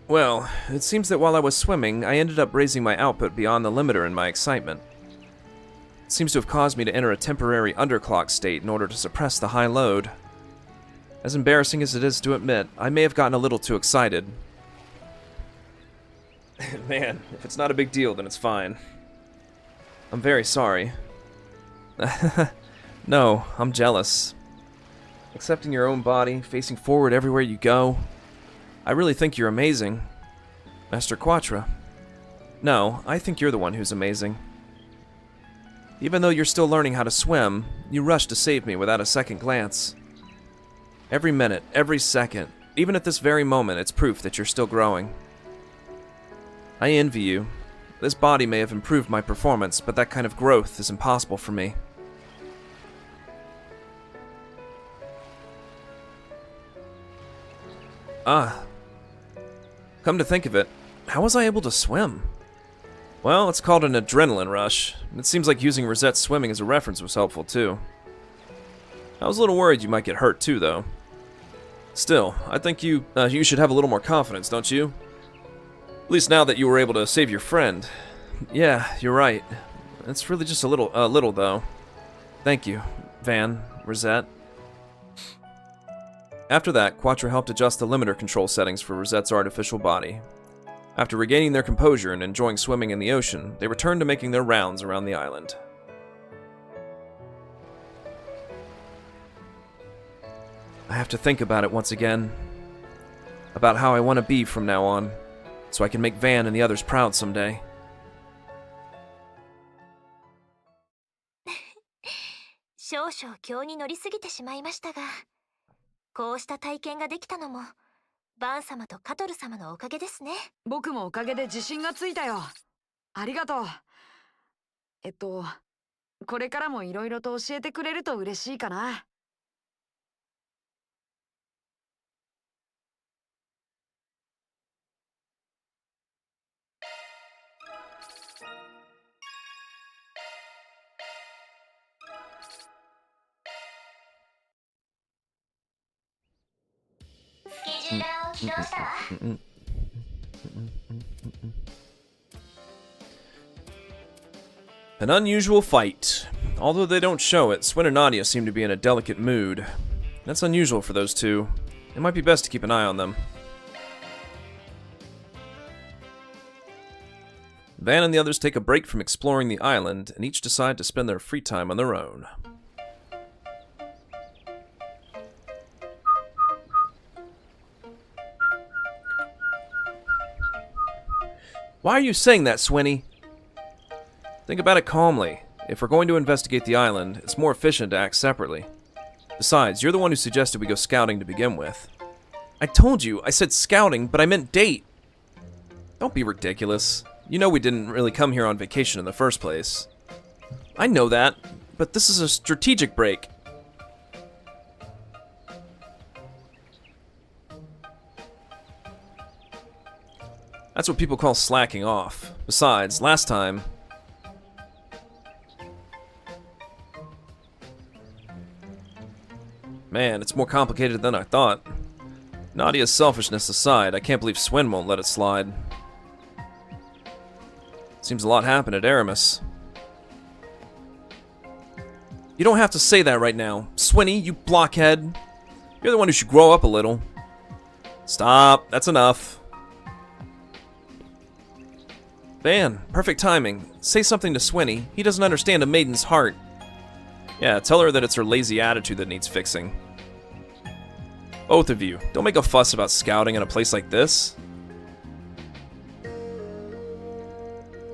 Well, it seems that while I was swimming, I ended up raising my output beyond the limiter in my excitement. It seems to have caused me to enter a temporary underclock state in order to suppress the high load. As embarrassing as it is to admit, I may have gotten a little too excited. Man, if it's not a big deal, then it's fine. I'm very sorry. No, I'm jealous. Accepting your own body, facing forward everywhere you go. I really think you're amazing. Master Quatre. No, I think you're the one who's amazing. Even though you're still learning how to swim, you rushed to save me without a second glance. Every minute, every second, even at this very moment, it's proof that you're still growing. I envy you. This body may have improved my performance, but that kind of growth is impossible for me. Ah. Come to think of it, how was I able to swim? Well, it's called an adrenaline rush. It seems like using Rosette's swimming as a reference was helpful, too. I was a little worried you might get hurt, too, though. Still, I think you should have a little more confidence, don't you? At least now that you were able to save your friend. Yeah, you're right. It's really just a little, though. Thank you, Van, Rosette. After that, Quatre helped adjust the limiter control settings for Rosette's artificial body. After regaining their composure and enjoying swimming in the ocean, they returned to making their rounds around the island. I have to think about it once again. About how I want to be from now on, so I can make Van and the others proud someday. 少々興に乗りすぎてしまいましたが、こうした体験ができたのもバン様とカトル様のおかげですね。僕もおかげで自信がついたよ。ありがとう。これからもいろいろと教えてくれると嬉しいかな。スケジューラーを起動したわ。An unusual fight. Although they don't show it, Swin and Nadia seem to be in a delicate mood. That's unusual for those two. It might be best to keep an eye on them. Van and the others take a break from exploring the island, and each decide to spend their free time on their own. Why are you saying that, Swinny? Think about it calmly. If we're going to investigate the island, it's more efficient to act separately. Besides, you're the one who suggested we go scouting to begin with. I told you, I said scouting, but I meant date. Don't be ridiculous. You know we didn't really come here on vacation in the first place. I know that, but this is a strategic break. That's what people call slacking off. Besides, last time... Man, it's more complicated than I thought. Nadia's selfishness aside, I can't believe Swin won't let it slide. Seems a lot happened at Aramis. You don't have to say that right now. Swinny, you blockhead. You're the one who should grow up a little. Stop, that's enough. Van, perfect timing. Say something to Swinny. He doesn't understand a maiden's heart. Yeah, tell her that it's her lazy attitude that needs fixing. Both of you, don't make a fuss about scouting in a place like this.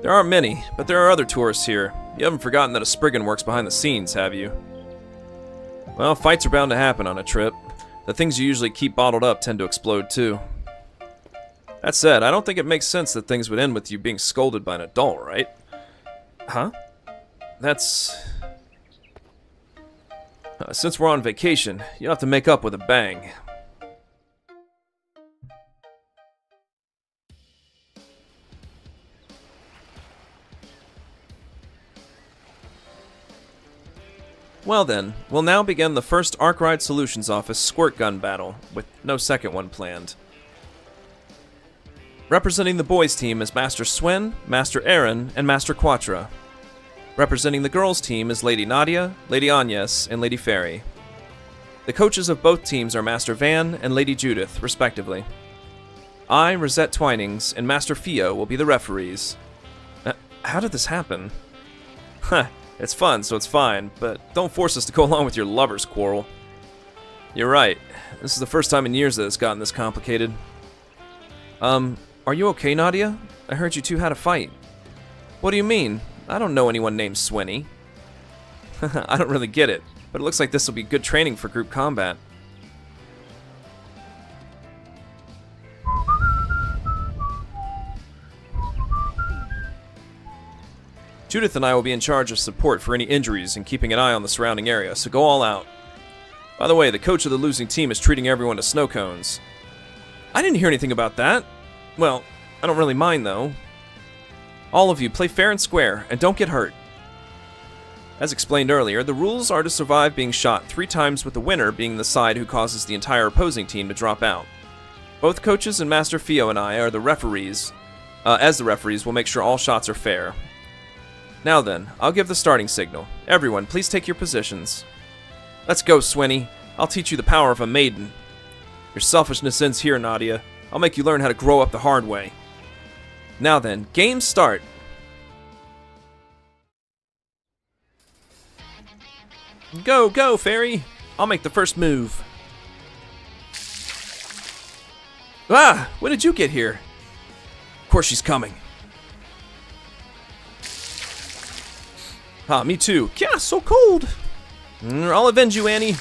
There aren't many, but there are other tourists here. You haven't forgotten that a Spriggan works behind the scenes, have you? Well, fights are bound to happen on a trip. The things you usually keep bottled up tend to explode too. That said, I don't think it makes sense that things would end with you being scolded by an adult, right? Huh? That's... since we're on vacation, you'll have to make up with a bang. Well then, we'll now begin the first Arkwright Solutions Office squirt gun battle, with no second one planned. Representing the boys' team is Master Swen, Master Aaron, and Master Quatra. Representing the girls' team is Lady Nadia, Lady Agnes, and Lady Fairy. The coaches of both teams are Master Van and Lady Judith, respectively. I, Rosette Twinings, and Master Fio will be the referees. How did this happen? Huh, it's fun, so it's fine, but don't force us to go along with your lovers' quarrel. You're right. This is the first time in years that it's gotten this complicated. Are you okay, Nadia? I heard you two had a fight. What do you mean? I don't know anyone named Swenny. I don't really get it, but it looks like this will be good training for group combat. Judith and I will be in charge of support for any injuries and keeping an eye on the surrounding area, so go all out. By the way, the coach of the losing team is treating everyone to snow cones. I didn't hear anything about that. Well, I don't really mind, though. All of you, play fair and square, and don't get hurt. As explained earlier, the rules are to survive being shot 3 times with the winner being the side who causes the entire opposing team to drop out. Both coaches and Master Fio and I are the referees. As the referees, we'll make sure all shots are fair. Now then, I'll give the starting signal. Everyone, please take your positions. Let's go, Swenny. I'll teach you the power of a maiden. Your selfishness ends here, Nadia. I'll make you learn how to grow up the hard way. Now then, game start. Go, go, Fairy. I'll make the first move. Ah, when did you get here? Of course she's coming. Ah, me too. Yeah, so cold. I'll avenge you, Annie.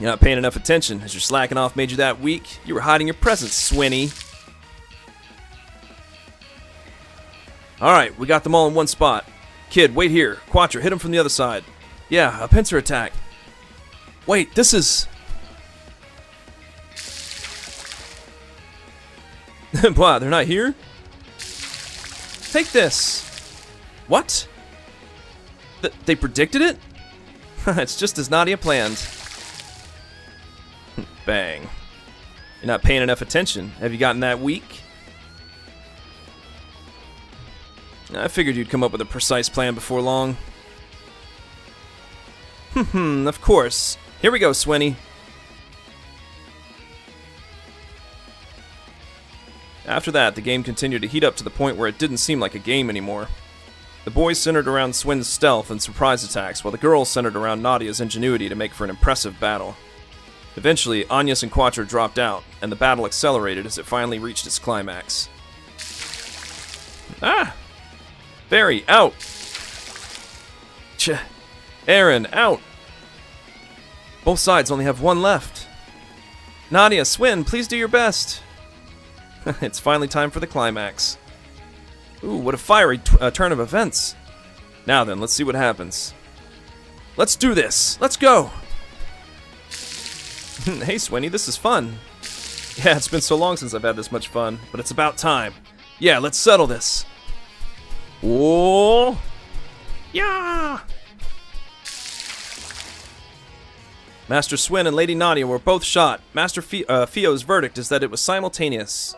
You're not paying enough attention. Has your slacking off made you that weak? You were hiding your presence, Swenny. Alright, we got them all in one spot. Kid, wait here. Quatra, hit him from the other side. Yeah, a pincer attack. Wait, this is... Blah, they're not here? Take this. What? They predicted it? It's just as Nadia planned. Bang. You're not paying enough attention. Have you gotten that weak? I figured you'd come up with a precise plan before long. Of course. Here we go, Swenny. After that, the game continued to heat up to the point where it didn't seem like a game anymore. The boys centered around Swen's stealth and surprise attacks, while the girls centered around Nadia's ingenuity to make for an impressive battle. Eventually, Agnes and Quatra dropped out, and the battle accelerated as it finally reached its climax. Ah! Fairy, out! Aaron, out! Both sides only have one left. Nadia, Swen, please do your best. It's finally time for the climax. Ooh, what a fiery turn of events. Now then, let's see what happens. Let's do this! Let's go! Hey, Swenny, this is fun. Yeah, it's been so long since I've had this much fun, but it's about time. Yeah, let's settle this. Whoa! Yeah! Master Swen and Lady Nadia were both shot. Master Fio's verdict is that it was simultaneous.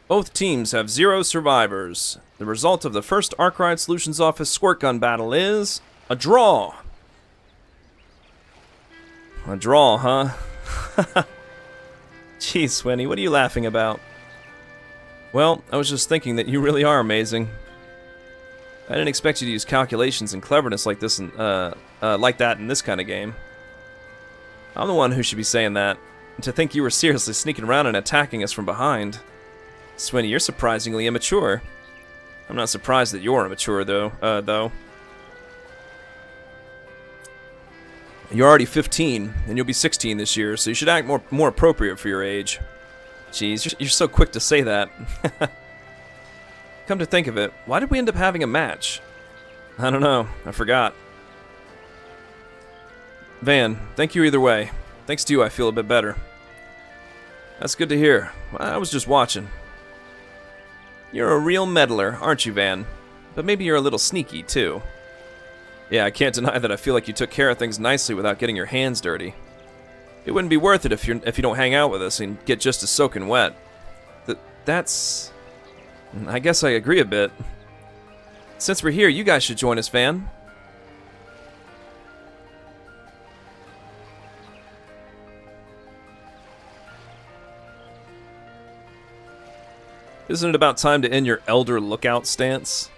Both teams have 0 survivors. The result of the first Arkwright Solutions Office squirt gun battle is a draw. A draw, huh? Jeez, Swinny, what are you laughing about? Well, I was just thinking that you really are amazing. I didn't expect you to use calculations and cleverness like this, like that in this kind of game. I'm the one who should be saying that. And to think you were seriously sneaking around and attacking us from behind. Swinny, you're surprisingly immature. I'm not surprised that you're immature, though. You're already 15, and you'll be 16 this year, so you should act more appropriate for your age. Jeez, you're so quick to say that. Come to think of it, why did we end up having a match? I don't know, I forgot. Van, thank you either way. Thanks to you, I feel a bit better. That's good to hear. I was just watching. You're a real meddler, aren't you, Van? But maybe you're a little sneaky, too. Yeah, I can't deny that I feel like you took care of things nicely without getting your hands dirty. It wouldn't be worth it if you don't hang out with us and get just as soaking wet. That's... I guess I agree a bit. Since we're here, you guys should join us, Van. Isn't it about time to end your elder lookout stance?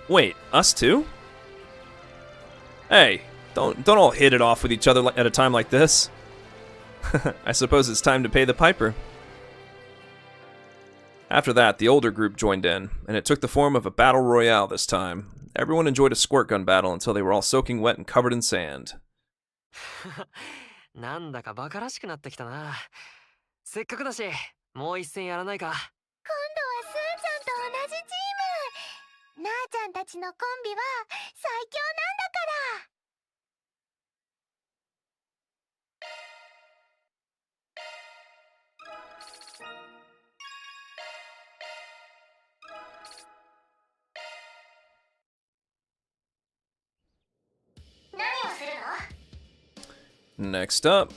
Wait, us too? Hey, don't all hit it off with each other at a time like this. I suppose it's time to pay the piper. After that, the older group joined in, and it took the form of a battle royale this time. Everyone enjoyed a squirt gun battle until they were all soaking wet and covered in sand. なんだかバカらしくなってきたな。せっかくだし、もう一戦やらないか。今度はスーちゃんと同じチーム。なあちゃんたちのコンビは最強なんだから。何をするの？ Next up,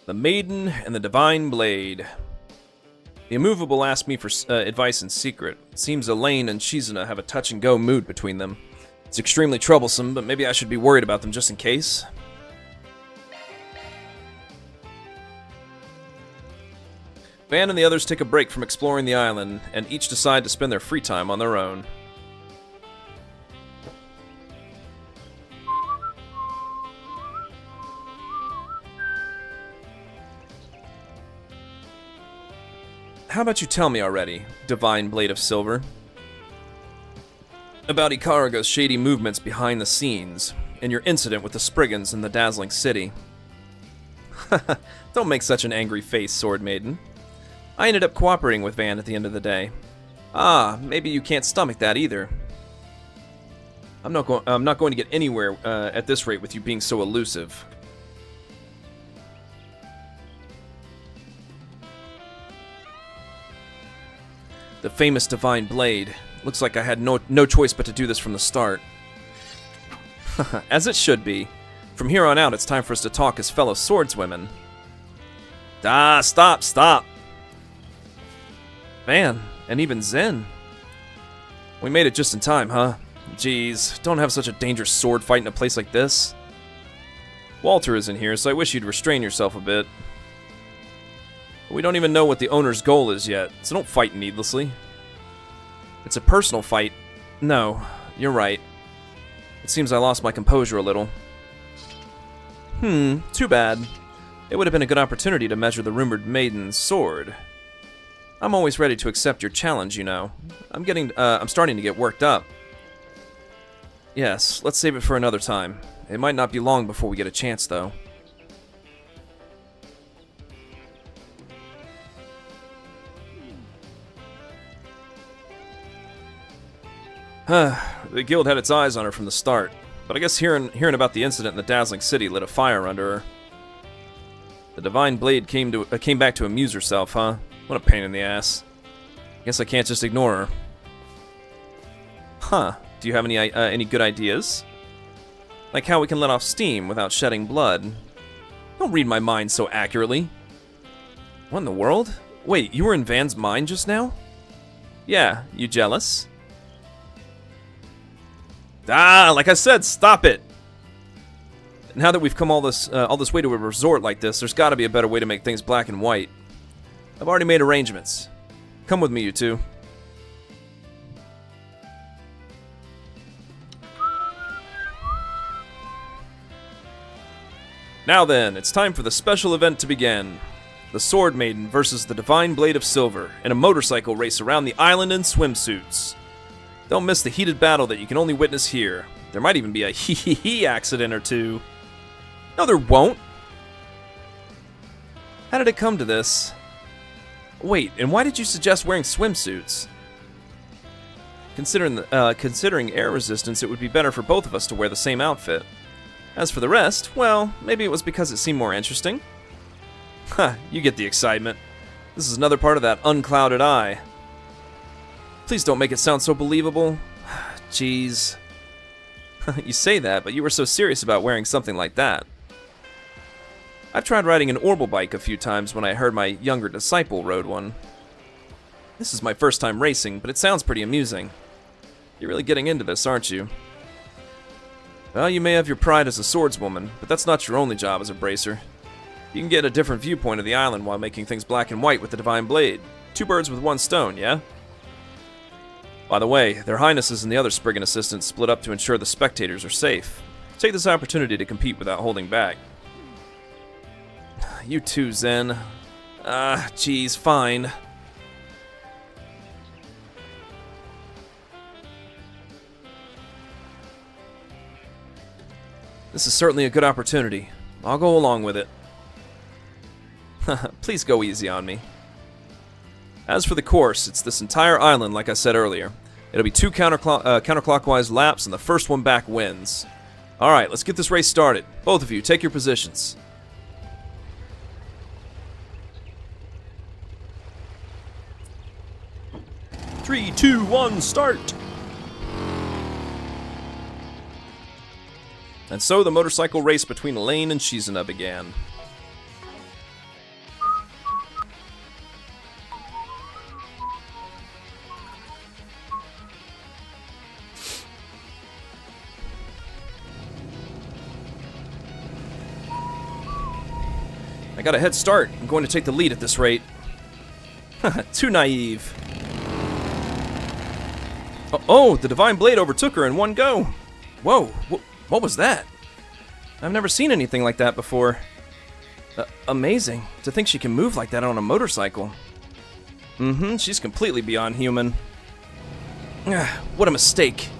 the Maiden and the Divine Blade. The Immovable asked me for advice in secret. It seems Elaine and Shizuna have a touch-and-go mood between them. It's extremely troublesome, but maybe I should be worried about them just in case. Van and the others take a break from exploring the island, and each decide to spend their free time on their own. How about you tell me already, Divine Blade of Silver, about Ikaruga's shady movements behind the scenes, and your incident with the Spriggans in the dazzling city? Don't make such an angry face, Sword Maiden. I ended up cooperating with Van at the end of the day. Ah, maybe you can't stomach that either. I'm not going to get anywhere at this rate with you being so elusive. The famous Divine Blade. Looks like I had no choice but to do this from the start. As it should be. From here on out, it's time for us to talk as fellow swordswomen. Ah, stop! Man, and even Zen. We made it just in time, huh? Jeez, don't have such a dangerous sword fight in a place like this. Walter isn't here, so I wish you'd restrain yourself a bit. We don't even know what the owner's goal is yet, so don't fight needlessly. It's a personal fight. No, you're right. It seems I lost my composure a little. Too bad. It would have been a good opportunity to measure the rumored maiden's sword. I'm always ready to accept your challenge, you know. I'm starting to get worked up. Yes, let's save it for another time. It might not be long before we get a chance, though. The guild had its eyes on her from the start, but I guess hearing about the incident in the dazzling city lit a fire under her. The Divine Blade came back to amuse herself, huh? What a pain in the ass. Guess I can't just ignore her. Huh, Do you have any good ideas? Like how we can let off steam without shedding blood? Don't read my mind so accurately. What in the world? Wait, you were in Van's mind just now? Yeah, you jealous? Ah, like I said, stop it! Now that we've come all this way to a resort like this, there's got to be a better way to make things black and white. I've already made arrangements. Come with me, you two. Now then, it's time for the special event to begin. The Sword Maiden versus the Divine Blade of Silver in a motorcycle race around the island in swimsuits. Don't miss the heated battle that you can only witness here. There might even be a hee-hee-hee accident or two. No, there won't. How did it come to this? Wait, and why did you suggest wearing swimsuits? Considering air resistance, it would be better for both of us to wear the same outfit. As for the rest, well, maybe it was because it seemed more interesting. Ha, you get the excitement. This is another part of that unclouded eye. Please don't make it sound so believable. Jeez. You say that, but you were so serious about wearing something like that. I've tried riding an orbital bike a few times when I heard my younger disciple rode one. This is my first time racing, but it sounds pretty amusing. You're really getting into this, aren't you? Well, you may have your pride as a swordswoman, but that's not your only job as a bracer. You can get a different viewpoint of the island while making things black and white with the Divine Blade. 2 birds with 1 stone, yeah? By the way, their highnesses and the other Spriggan assistants split up to ensure the spectators are safe. Take this opportunity to compete without holding back. You too, Zen. Geez, fine. This is certainly a good opportunity. I'll go along with it. Please go easy on me. As for the course, it's this entire island, like I said earlier. It'll be 2 counterclockwise laps, and the first one back wins. Alright, let's get this race started. Both of you, take your positions. Three, 2, 1, start! And so the motorcycle race between Elaine and Shizuna began. I got a head start. I'm going to take the lead at this rate. Too naive. Oh, the Divine Blade overtook her in one go. Whoa, what was that? I've never seen anything like that before. Amazing. To think she can move like that on a motorcycle. She's completely beyond human. What a mistake.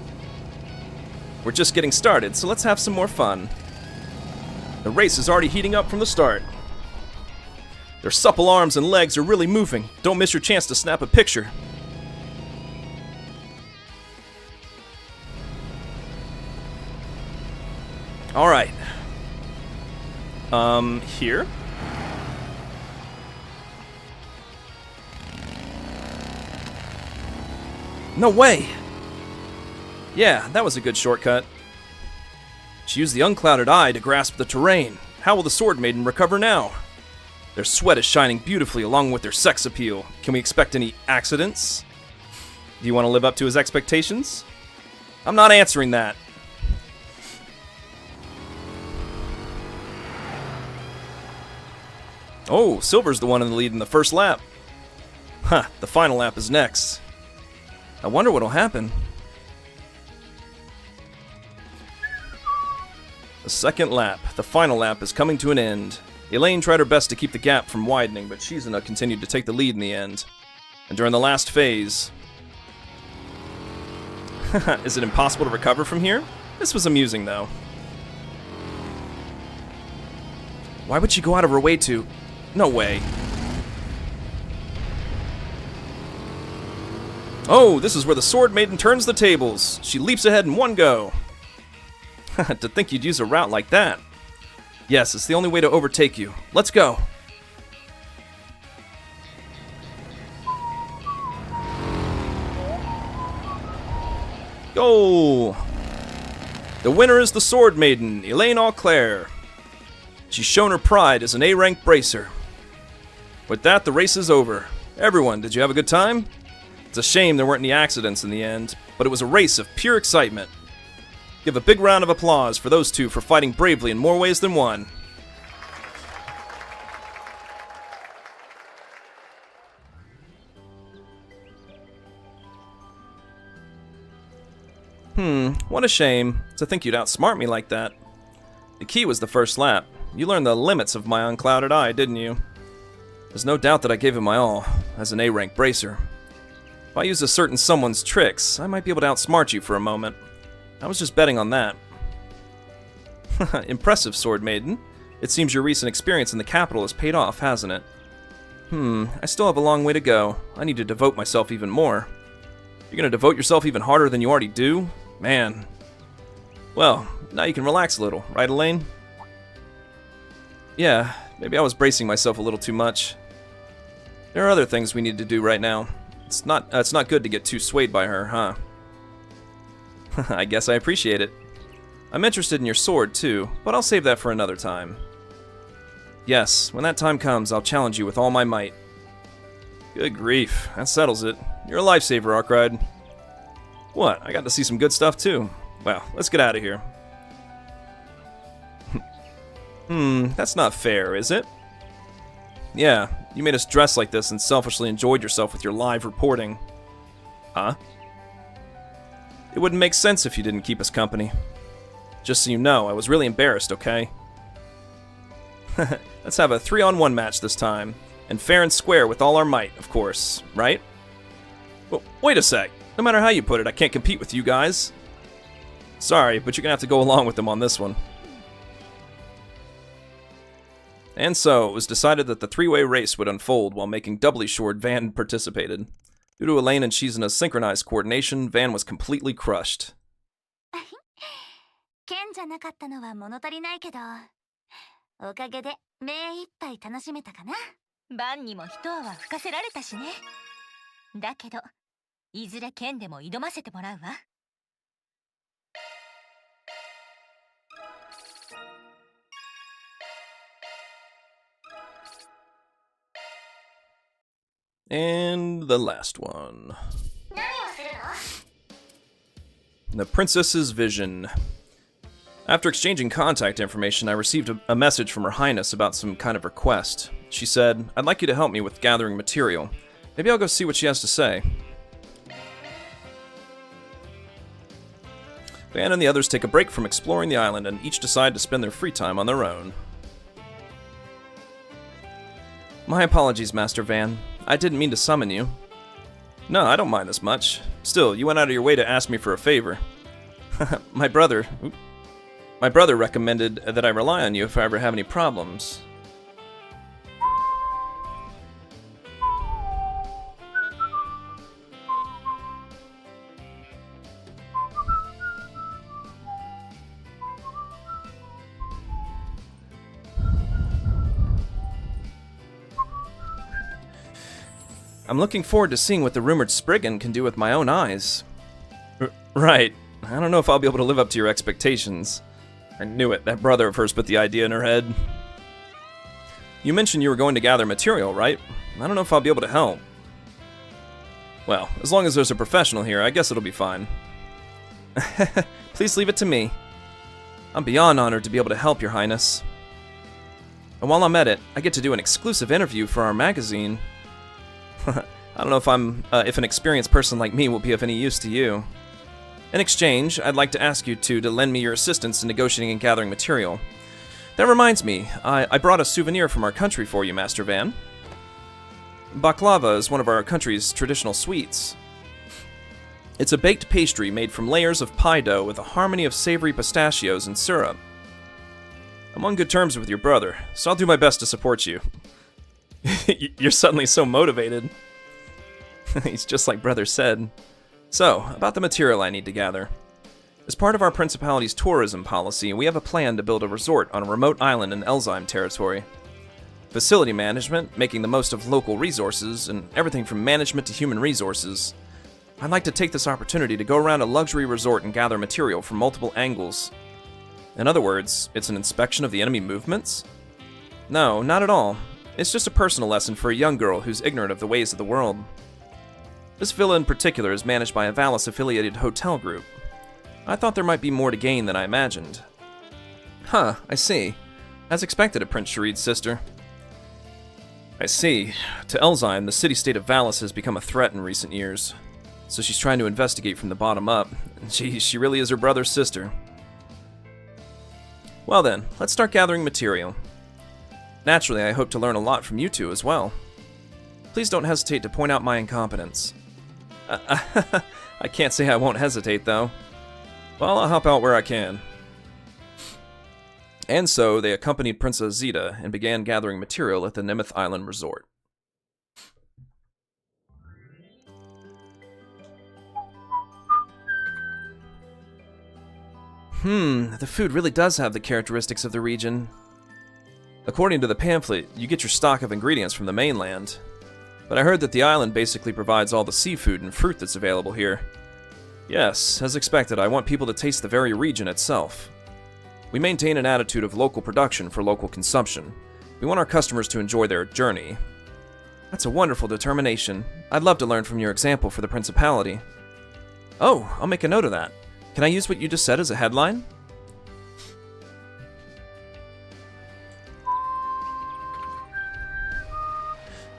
We're just getting started, so let's have some more fun. The race is already heating up from the start. Their supple arms and legs are really moving. Don't miss your chance to snap a picture. Alright. Here? No way! Yeah, that was a good shortcut. She used the unclouded eye to grasp the terrain. How will the Sword Maiden recover now? Their sweat is shining beautifully along with their sex appeal. Can we expect any accidents? Do you want to live up to his expectations? I'm not answering that. Oh, Silver's the one in the lead in the first lap. Huh, the final lap is next. I wonder what'll happen. The second lap, the final lap, is coming to an end. Elaine tried her best to keep the gap from widening, but Shizuna continued to take the lead in the end. And during the last phase... Is it impossible to recover from here? This was amusing, though. Why would she go out of her way to... No way. Oh, this is where the Sword Maiden turns the tables. She leaps ahead in one go. To think you'd use a route like that. Yes, it's the only way to overtake you. Let's go. Go go! The winner is the Sword Maiden, Elaine Claire. She's shown her pride as an A-rank bracer. With that, the race is over. Everyone, did you have a good time? It's a shame there weren't any accidents in the end, but it was a race of pure excitement. Give a big round of applause for those two for fighting bravely in more ways than one. What a shame to think you'd outsmart me like that. The key was the first lap. You learned the limits of my unclouded eye, didn't you? There's no doubt that I gave it my all, as an A-rank bracer. If I use a certain someone's tricks, I might be able to outsmart you for a moment. I was just betting on that. Impressive, Sword Maiden. It seems your recent experience in the capital has paid off, hasn't it? I still have a long way to go. I need to devote myself even more. You're gonna devote yourself even harder than you already do? Man. Well, now you can relax a little, right, Elaine? Yeah, maybe I was bracing myself a little too much. There are other things we need to do right now. It's not good to get too swayed by her, huh? I guess I appreciate it. I'm interested in your sword, too, but I'll save that for another time. Yes, when that time comes, I'll challenge you with all my might. Good grief, that settles it. You're a lifesaver, Arkride. What, I got to see some good stuff, too. Well, let's get out of here. That's not fair, is it? Yeah, you made us dress like this and selfishly enjoyed yourself with your live reporting. Huh? It wouldn't make sense if you didn't keep us company. Just so you know, I was really embarrassed, okay? Let's have a 3-on-1 match this time. And fair and square with all our might, of course, right? Well, wait a sec. No matter how you put it, I can't compete with you guys. Sorry, but you're gonna have to go along with them on this one. And so, it was decided that the three-way race would unfold while making doubly sure Van participated. Due to Elaine and Shizuna's synchronized coordination, Van was completely crushed. 剣じゃなかったのは物足りないけど、おかげで目いっぱい楽しめたかな。バンにも一泡吹かせられたしね。だけど、いずれ剣でも挑ませてもらうわ。And the last one. The Princess's Vision. After exchanging contact information, I received a message from Her Highness about some kind of request. She said, I'd like you to help me with gathering material. Maybe I'll go see what she has to say. Van and the others take a break from exploring the island and each decide to spend their free time on their own. My apologies, Master Van. I didn't mean to summon you. No, I don't mind this much. Still, you went out of your way to ask me for a favor. My brother recommended that I rely on you if I ever have any problems. I'm looking forward to seeing what the rumored Spriggan can do with my own eyes. Right. I don't know if I'll be able to live up to your expectations. I knew it. That brother of hers put the idea in her head. You mentioned you were going to gather material, right? I don't know if I'll be able to help. Well, as long as there's a professional here, I guess it'll be fine. Please leave it to me. I'm beyond honored to be able to help, Your Highness. And while I'm at it, I get to do an exclusive interview for our magazine. I don't know if an experienced person like me will be of any use to you. In exchange, I'd like to ask you two to lend me your assistance in negotiating and gathering material. That reminds me, I brought a souvenir from our country for you, Master Van. Baklava is one of our country's traditional sweets. It's a baked pastry made from layers of pie dough with a harmony of savory pistachios and syrup. I'm on good terms with your brother, so I'll do my best to support you. You're suddenly so motivated. He's just like brother said. So, about the material I need to gather. As part of our Principality's tourism policy, we have a plan to build a resort on a remote island in Elzheim territory. Facility management, making the most of local resources, and everything from management to human resources. I'd like to take this opportunity to go around a luxury resort and gather material from multiple angles. In other words, it's an inspection of the enemy movements? No, not at all. It's just a personal lesson for a young girl who's ignorant of the ways of the world. This villa in particular is managed by a Valis-affiliated hotel group. I thought there might be more to gain than I imagined. Huh, I see. As expected of Prince Sharid's sister. I see. To Elzheim, the city-state of Valis has become a threat in recent years. So she's trying to investigate from the bottom up. Geez, she really is her brother's sister. Well then, let's start gathering material. Naturally, I hope to learn a lot from you two as well. Please don't hesitate to point out my incompetence. I can't say I won't hesitate, though. Well, I'll help out where I can. And so, they accompanied Princess Zita and began gathering material at the Nemeth Island Resort. The food really does have the characteristics of the region. According to the pamphlet, you get your stock of ingredients from the mainland. But I heard that the island basically provides all the seafood and fruit that's available here. Yes, as expected, I want people to taste the very region itself. We maintain an attitude of local production for local consumption. We want our customers to enjoy their journey. That's a wonderful determination. I'd love to learn from your example for the Principality. Oh, I'll make a note of that. Can I use what you just said as a headline?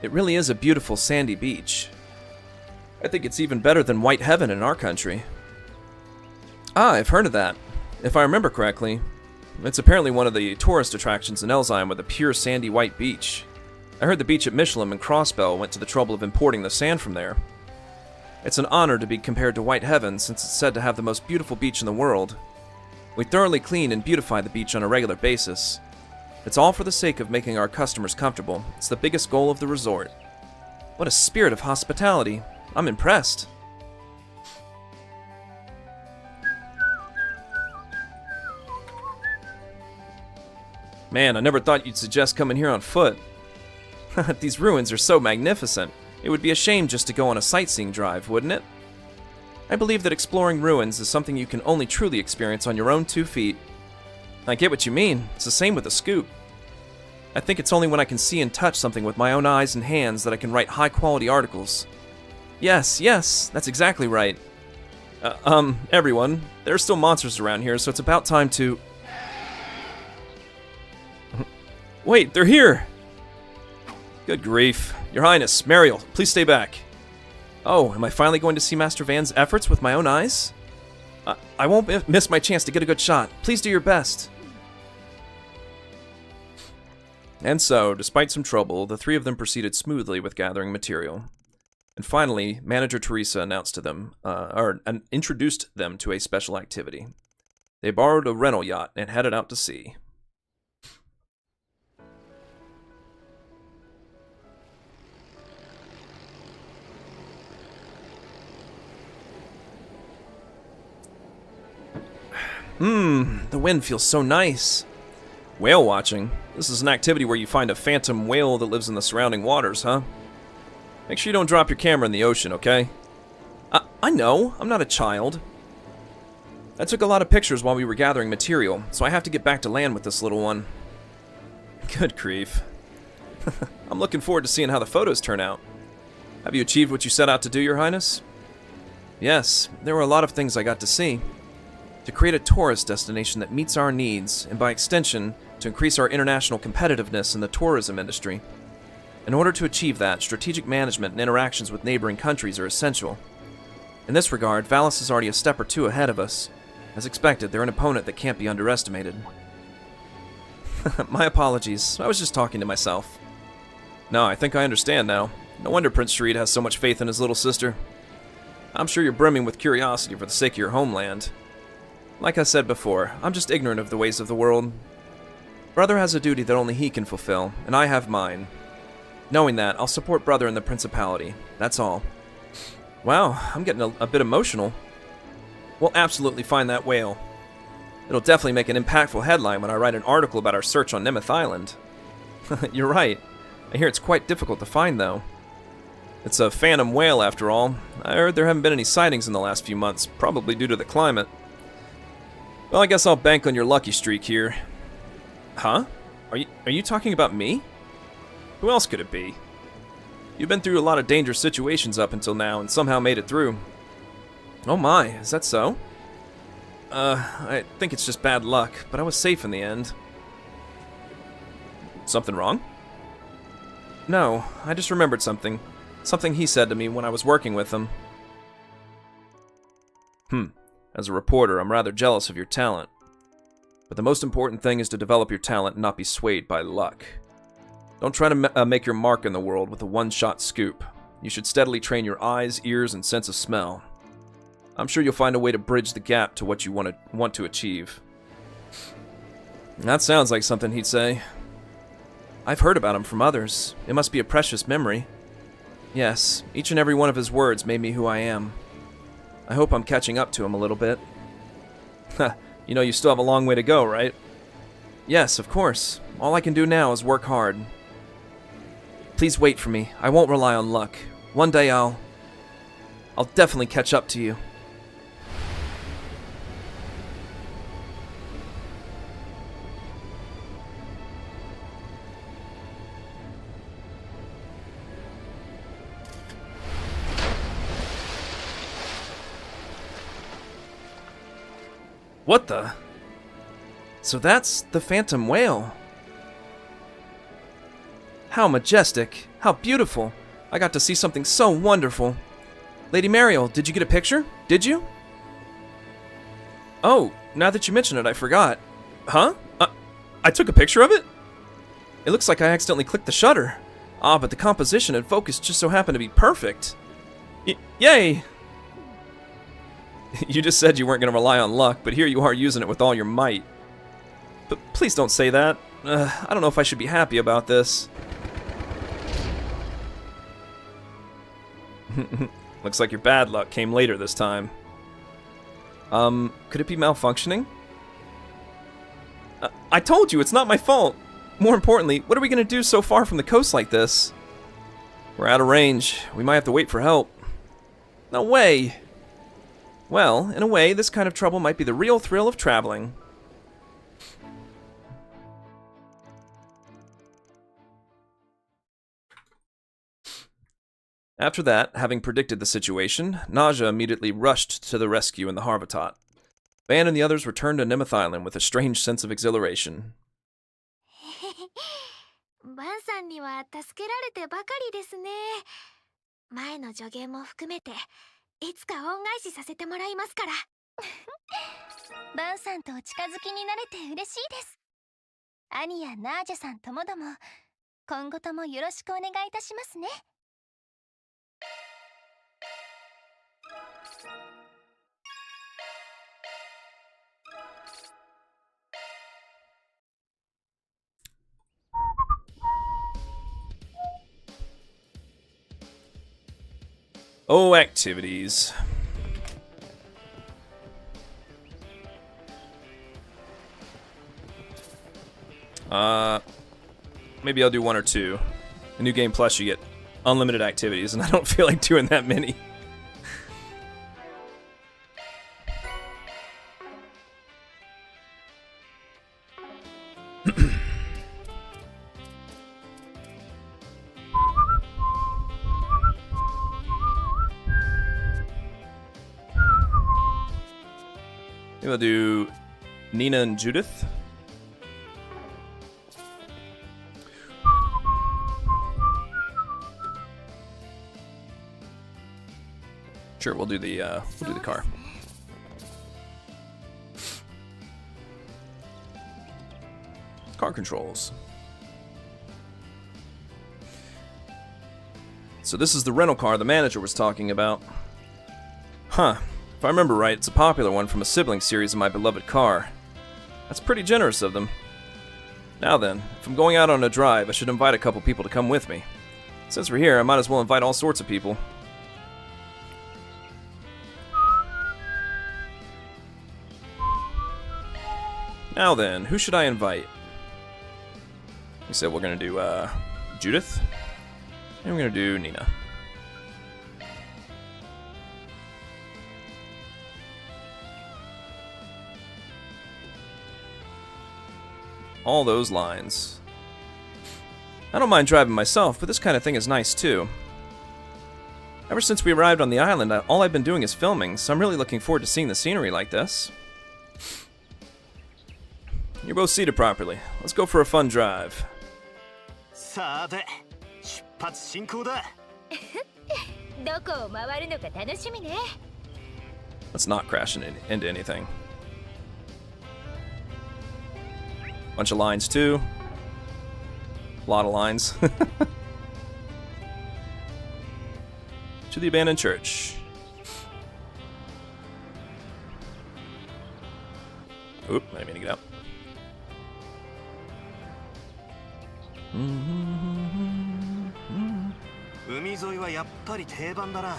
It really is a beautiful sandy beach. I think it's even better than White Heaven in our country. Ah, I've heard of that. If I remember correctly, it's apparently one of the tourist attractions in Elzheim with a pure sandy white beach. I heard the beach at Michelin and Crossbell went to the trouble of importing the sand from there. It's an honor to be compared to White Heaven since it's said to have the most beautiful beach in the world. We thoroughly clean and beautify the beach on a regular basis. It's all for the sake of making our customers comfortable. It's the biggest goal of the resort. What a spirit of hospitality. I'm impressed. Man, I never thought you'd suggest coming here on foot. These ruins are so magnificent. It would be a shame just to go on a sightseeing drive, wouldn't it? I believe that exploring ruins is something you can only truly experience on your own 2 feet. I get what you mean. It's the same with a scoop. I think it's only when I can see and touch something with my own eyes and hands that I can write high-quality articles. Yes, that's exactly right. Everyone, there are still monsters around here, so it's about time to... Wait, they're here! Good grief. Your Highness, Mariel, please stay back. Oh, am I finally going to see Master Van's efforts with my own eyes? I won't miss my chance to get a good shot. Please do your best. And so, despite some trouble, the 3 of them proceeded smoothly with gathering material. And finally, Manager Teresa announced to them, introduced them to a special activity. They borrowed a rental yacht and headed out to sea. The wind feels so nice. Whale watching. This is an activity where you find a phantom whale that lives in the surrounding waters, huh? Make sure you don't drop your camera in the ocean, okay? I know. I'm not a child. I took a lot of pictures while we were gathering material, so I have to get back to land with this little one. Good grief. I'm looking forward to seeing how the photos turn out. Have you achieved what you set out to do, Your Highness? Yes, there were a lot of things I got to see. To create a tourist destination that meets our needs, and by extension, to increase our international competitiveness in the tourism industry. In order to achieve that, strategic management and interactions with neighboring countries are essential. In this regard, Valis is already a step or 2 ahead of us. As expected, they're an opponent that can't be underestimated. My apologies, I was just talking to myself. No, I think I understand now. No wonder Prince Sharid has so much faith in his little sister. I'm sure you're brimming with curiosity for the sake of your homeland. Like I said before, I'm just ignorant of the ways of the world. Brother has a duty that only he can fulfill, and I have mine. Knowing that, I'll support Brother in the Principality. That's all. Wow, I'm getting a bit emotional. We'll absolutely find that whale. It'll definitely make an impactful headline when I write an article about our search on Nemeth Island. You're right. I hear it's quite difficult to find, though. It's a phantom whale after all. I heard there haven't been any sightings in the last few months, probably due to the climate. Well, I guess I'll bank on your lucky streak here. Huh? Are you talking about me? Who else could it be? You've been through a lot of dangerous situations up until now and somehow made it through. Oh my, is that so? I think it's just bad luck, but I was safe in the end. Something wrong? No, I just remembered something. Something he said to me when I was working with him. As a reporter, I'm rather jealous of your talent. But the most important thing is to develop your talent and not be swayed by luck. Don't try to make your mark in the world with a one-shot scoop. You should steadily train your eyes, ears, and sense of smell. I'm sure you'll find a way to bridge the gap to what you want to achieve. That sounds like something he'd say. I've heard about him from others. It must be a precious memory. Yes, each and every one of his words made me who I am. I hope I'm catching up to him a little bit. You know you still have a long way to go, right? Yes, of course. All I can do now is work hard. Please wait for me. I won't rely on luck. One day I'll definitely catch up to you. What the? So that's the phantom whale. How majestic. How beautiful. I got to see something so wonderful. Lady Mariel, did you get a picture? Did you? Oh, now that you mention it, I forgot. Huh? I took a picture of it? It looks like I accidentally clicked the shutter. Ah, but the composition and focus just so happen to be perfect. Yay! You just said you weren't going to rely on luck, but here you are using it with all your might. But please don't say that. I don't know if I should be happy about this. Looks like your bad luck came later this time. Could it be malfunctioning? I told you, it's not my fault. More importantly, what are we going to do so far from the coast like this? We're out of range. We might have to wait for help. No way. Well, in a way, this kind of trouble might be the real thrill of traveling. After that, having predicted the situation, Naja immediately rushed to the rescue in the Harvatot. Van and the others returned to Nimith Island with a strange sense of exhilaration. バンさんには助けられてばかりですね。前の助言も含めていつか恩返しさせてもらいますから。バンさんとお近づきになれて嬉しいです。兄やナージャさんともども今後ともよろしくお願いいたしますね。Oh, activities. Maybe I'll do one or two. In New Game Plus, you get unlimited activities, and I don't feel like doing that many. Maybe I'll do Nina and Judith. Sure, we'll do the car. Car controls. So this is the rental car the manager was talking about. Huh. If I remember right, it's a popular one from a sibling series of my beloved car. That's pretty generous of them. Now then, if I'm going out on a drive, I should invite a couple people to come with me. Since we're here, I might as well invite all sorts of people. Now then, who should I invite? We said we're gonna do Judith, and we're gonna do Nina. All those lines. I don't mind driving myself, but this kind of thing is nice too. Ever since we arrived on the island, all I've been doing is filming, so I'm really looking forward to seeing the scenery like this. You're both seated properly. Let's go for a fun drive. さて、出発進行だ。どこを回るのか楽しみね。 Let's not crash into anything. Bunch of lines too. A lot of lines. To the abandoned church. Oop, I didn't mean to get out. Mm-hmm. 海沿いはやっぱり定番だな。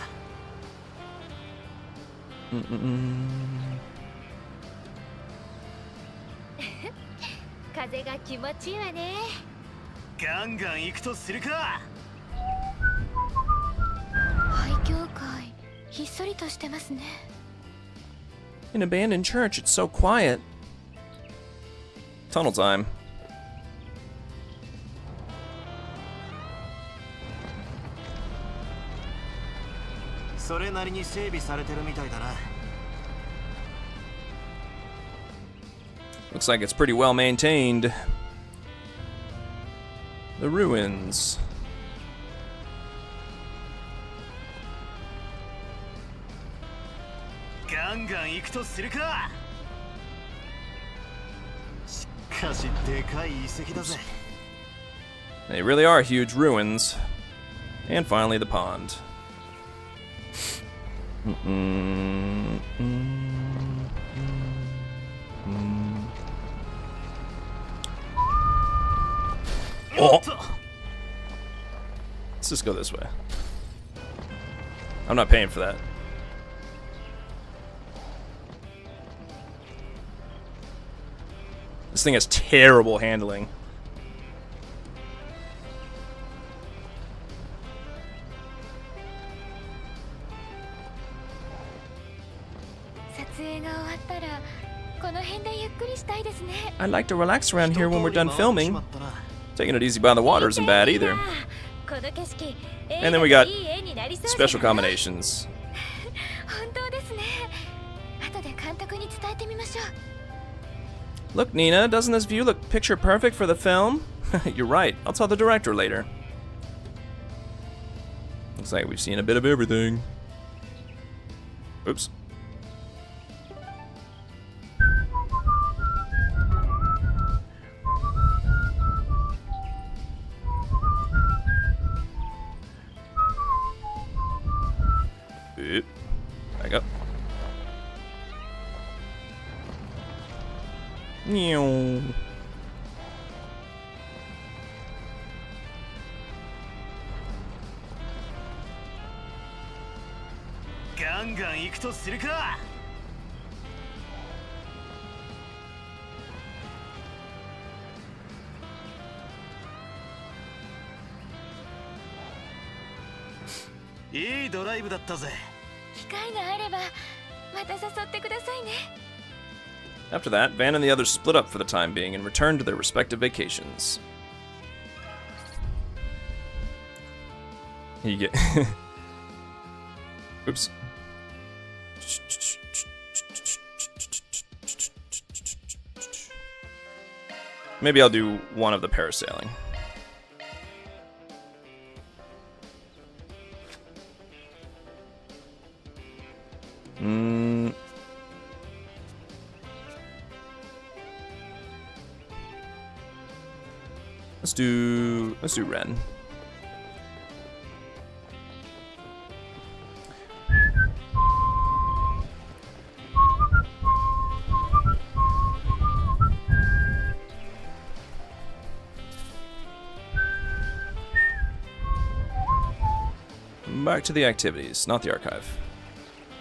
風が気持ちいいわね。ガンガン行くとするか。廃墟界、ひっそりとしてますね。An abandoned church, it's so quiet. Tunnel time. それなりに整備されてるみたいだな。Looks like it's pretty well maintained. The ruins. They really are huge ruins. And finally the pond. Oh. Let's just go this way. I'm not paying for that. This thing has terrible handling. I'd like to relax around here when we're done filming. Taking it easy by the water isn't bad either. And then we got special combinations. Look, Nina, doesn't this view look picture perfect for the film? You're right. I'll tell the director later. Looks like we've seen a bit of everything. Oops. Back up. Meow. After that, Van and the others split up for the time being and returned to their respective vacations. You get... Oops. Maybe I'll do one of the parasailing. Let's do Ren. Back to the activities, not the archive.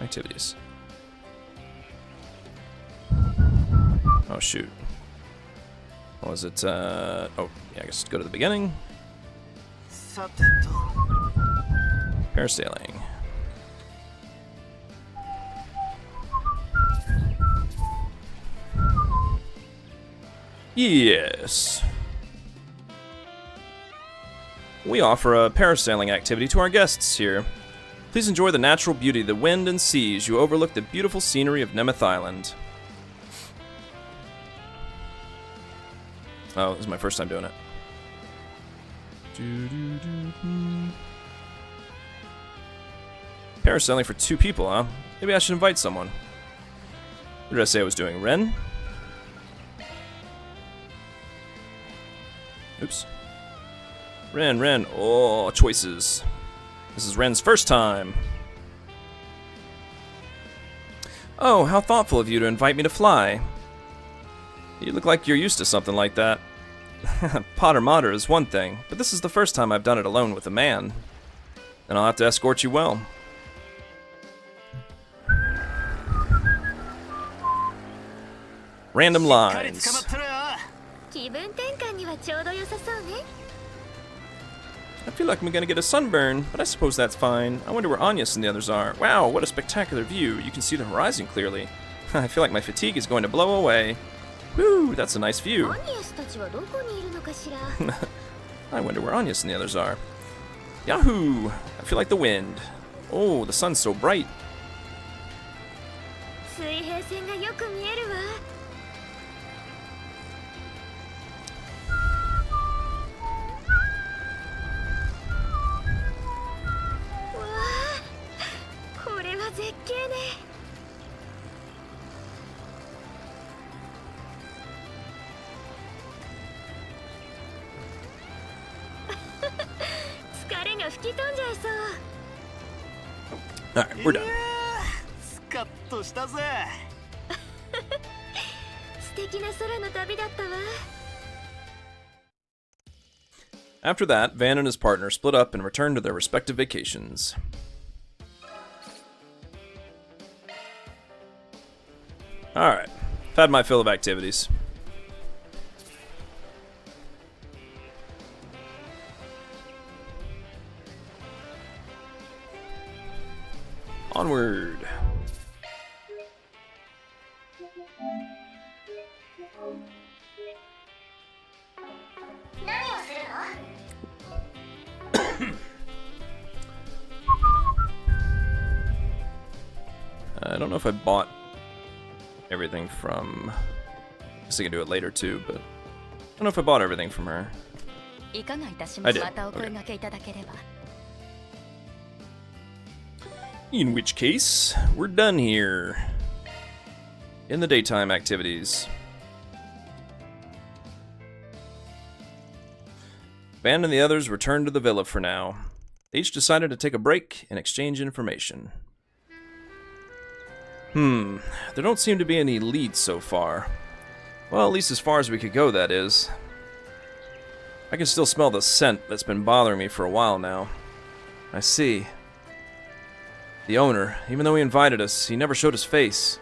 Activities. Oh shoot. What was it? Oh, yeah, I guess go to the beginning. Parasailing. Yes. We offer a parasailing activity to our guests here. Please enjoy the natural beauty of the wind and sea as you overlook the beautiful scenery of Nemeth Island. Oh, this is my first time doing it. Parasailing for 2 people, huh? Maybe I should invite someone. What did I say I was doing? Ren? Oops. Ren. Oh, choices. This is Ren's first time. Oh, how thoughtful of you to invite me to fly. You look like you're used to something like that. Potter Mater is one thing, but this is the first time I've done it alone with a man. And I'll have to escort you well. Random lines. 気分転換にはちょうど良さそうね。 I feel like I'm gonna get a sunburn, but I suppose that's fine. I wonder where Agnes and the others are. Wow, what a spectacular view. You can see the horizon clearly. I feel like my fatigue is going to blow away. Woo, that's a nice view. アニエスたちはどこにいるのかしら。 I wonder where Agnes and the others are. Yahoo! I feel like the wind. Oh, the sun's so bright. 水平線がよく見えるわ。 これは絶景ね。疲れが吹き飛んじゃいそう。 Alright, we're done. スカッとしたぜ。素敵な空の旅だったわ。 After that, Van and his partner split up and returned to their respective vacations. Alright, I've had my fill of activities. Onward. I don't know if I bought everything from... I guess I can do it later too, but... I don't know if I bought everything from her. I did. Okay. In which case, we're done here. In the daytime activities. Van and the others returned to the villa for now. They each decided to take a break and exchange information. There don't seem to be any leads so far. Well, at least as far as we could go, that is. I can still smell the scent that's been bothering me for a while now. I see. The owner, even though he invited us, he never showed his face.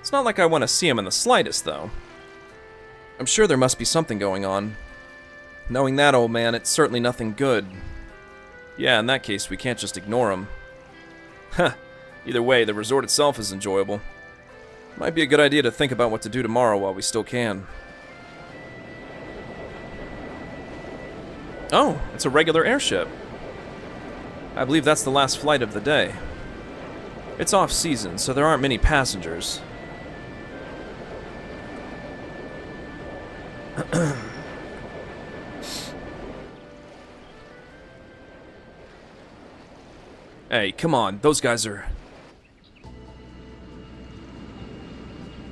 It's not like I want to see him in the slightest, though. I'm sure there must be something going on. Knowing that, old man, it's certainly nothing good. Yeah, in that case, we can't just ignore him. Huh. Either way, the resort itself is enjoyable. Might be a good idea to think about what to do tomorrow while we still can. Oh, it's a regular airship. I believe that's the last flight of the day. It's off-season, so there aren't many passengers. Hey, come on, those guys are...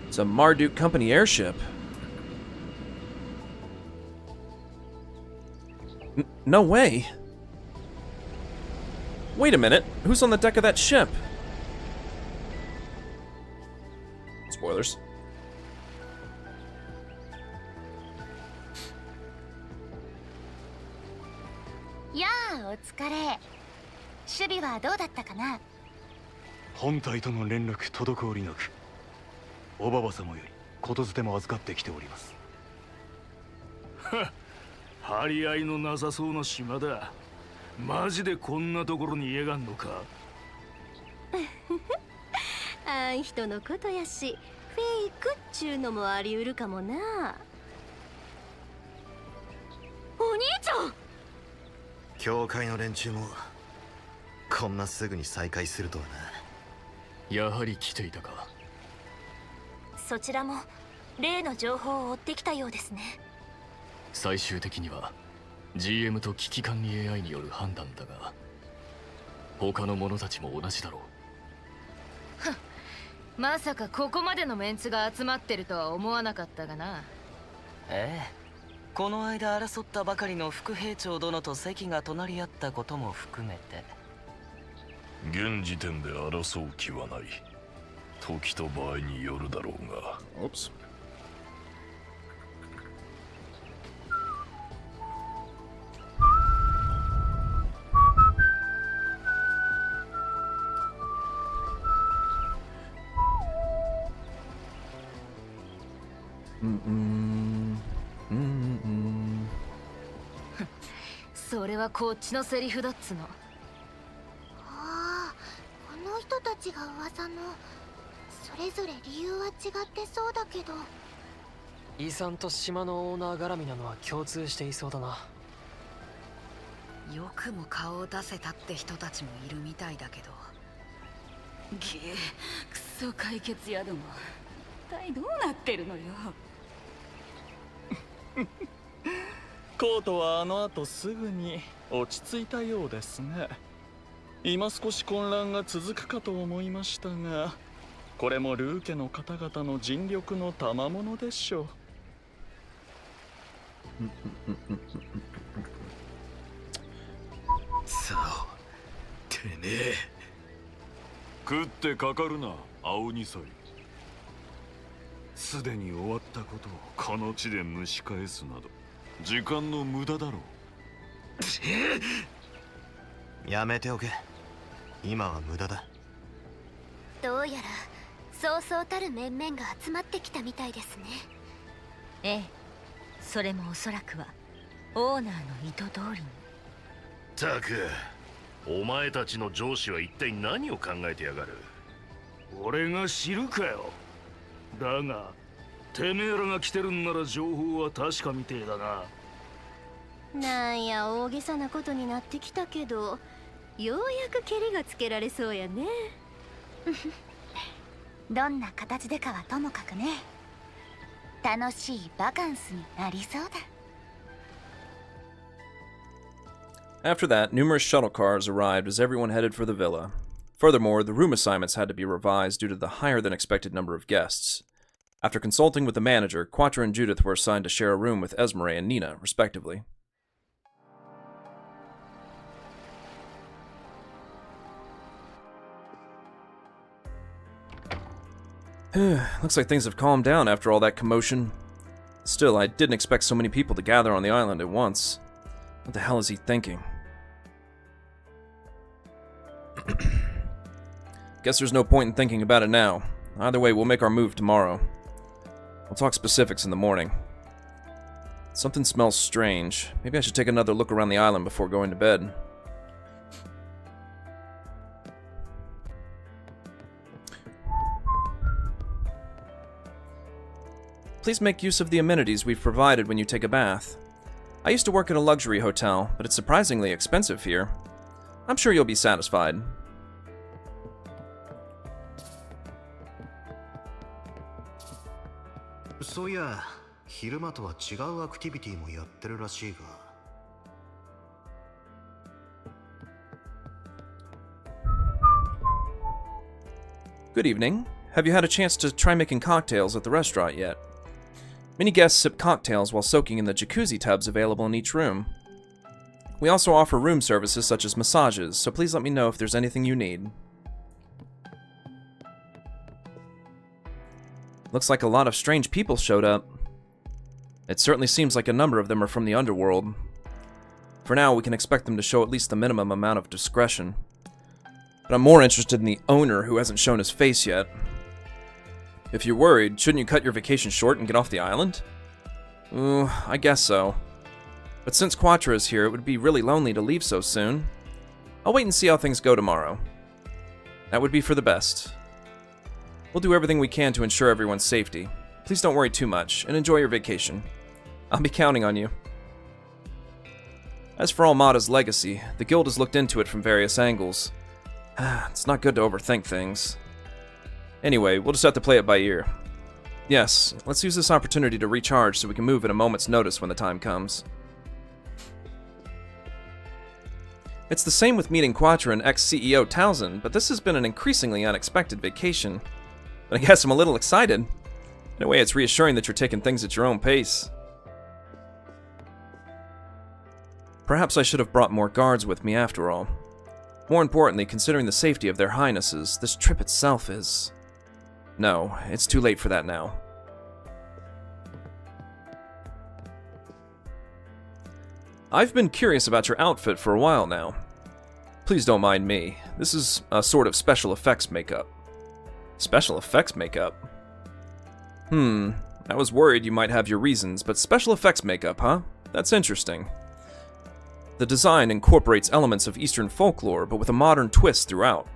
It's a Marduk Company airship. No way. Wait a minute, who's on the deck of that ship? Spoilers.やあ、お疲れ。守備はどうだったかな。本隊との連絡滞りなく、おばば様よりことづても預かってきております。張り合いのなさそうな島だ。マジでこんなところに家がんのか。あん人のことやし、フェイクっちゅうのもあり得るかもな。教会の連中もこんなすぐに再会するとはな。やはり来ていたか。そちらも例の情報を追ってきたようですね。最終的には GM と危機管理 AI による判断だが、他の者たちも同じだろう。まさかここまでのメンツが集まってるとは思わなかったがな。ええ、この間争ったばかりの副兵長殿と席が隣り合ったことも含めて。現時点で争う気はない。時と場合によるだろうが。Oops. Mm-mm. Mm-mm. それはこっちのセリフだっつの。ああ、この人たちが噂の。それぞれ理由は違ってそうだけど。イさんと島のオーナー絡みなのは共通していそうだな。よくも顔を出せたって人たちもいるみたいだけど。くそ解決屋ども、一体どうなってるのよ。コートはあの後すぐに落ち着いたようですね。今少し混乱が続くかと思いましたが、これもルー家の方々の尽力の賜物でしょう。さあ、てめえ。食ってかかるな、青二歳。すでに終わったことをこの地で蒸し返すなど時間の無駄だろう。やめておけ。今は無駄だ。どうやらそうそうたる面々が集まってきたみたいですね。ええ、それもおそらくはオーナーの意図通りに。たく、お前たちの上司は一体何を考えてやがる。俺が知るかよ。だがてめえらが来てるんなら情報は確かみてえだな。なんや大げさなことになってきたけど、ようやくケリがつけられそうやね。どんな形でかはともかくね、楽しいバカンスになりそうだ。 After that, numerous shuttle cars arrived as everyone headed for the villa. Furthermore, the room assignments had to be revised due to the higher-than-expected number of guests. After consulting with the manager, Quattro and Judith were assigned to share a room with Esmeralda and Nina, respectively. Looks like things have calmed down after all that commotion. Still, I didn't expect so many people to gather on the island at once. What the hell is he thinking? Guess there's no point in thinking about it now. Either way, we'll make our move tomorrow. We'll talk specifics in the morning. Something smells strange. Maybe I should take another look around the island before going to bed. Please make use of the amenities we've provided when you take a bath. I used to work at a luxury hotel, but it's surprisingly expensive here. I'm sure you'll be satisfied. So yeah, 昼間とは違うアクティビティもやってるらしいが。Good evening. Have you had a chance to try making cocktails at the restaurant yet? Many guests sip cocktails while soaking in the jacuzzi tubs available in each room. We also offer room services such as massages, so please let me know if there's anything you need. Looks like a lot of strange people showed up. It certainly seems like a number of them are from the underworld. For now, we can expect them to show at least the minimum amount of discretion. But I'm more interested in the owner who hasn't shown his face yet. If you're worried, shouldn't you cut your vacation short and get off the island? I guess so. But since Quattro is here, it would be really lonely to leave so soon. I'll wait and see how things go tomorrow. That would be for the best. We'll do everything we can to ensure everyone's safety. Please don't worry too much, and enjoy your vacation. I'll be counting on you. As for Almada's legacy, the guild has looked into it from various angles. It's not good to overthink things. Anyway, we'll just have to play it by ear. Yes, let's use this opportunity to recharge so we can move at a moment's notice when the time comes. It's the same with meeting Quatra and ex-CEO Towson, but this has been an increasingly unexpected vacation. But I guess I'm a little excited. In a way, it's reassuring that you're taking things at your own pace. Perhaps I should have brought more guards with me after all. More importantly, considering the safety of their highnesses, this trip itself is... No, it's too late for that now. I've been curious about your outfit for a while now. Please don't mind me. This is a sort of special effects makeup. Special effects makeup? I was worried you might have your reasons, but special effects makeup, huh? That's interesting. The design incorporates elements of Eastern folklore, but with a modern twist throughout.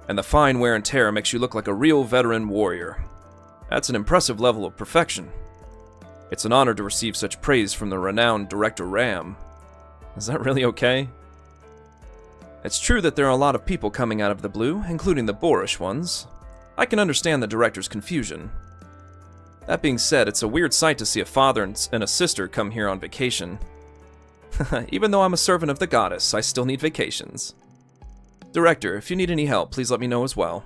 And the fine wear and tear makes you look like a real veteran warrior. That's an impressive level of perfection. It's an honor to receive such praise from the renowned Director Ram. Is that really okay? It's true that there are a lot of people coming out of the blue, including the boorish ones. I can understand the director's confusion. That being said, it's a weird sight to see a father and a sister come here on vacation. Even though I'm a servant of the goddess, I still need vacations. Director, if you need any help, please let me know as well.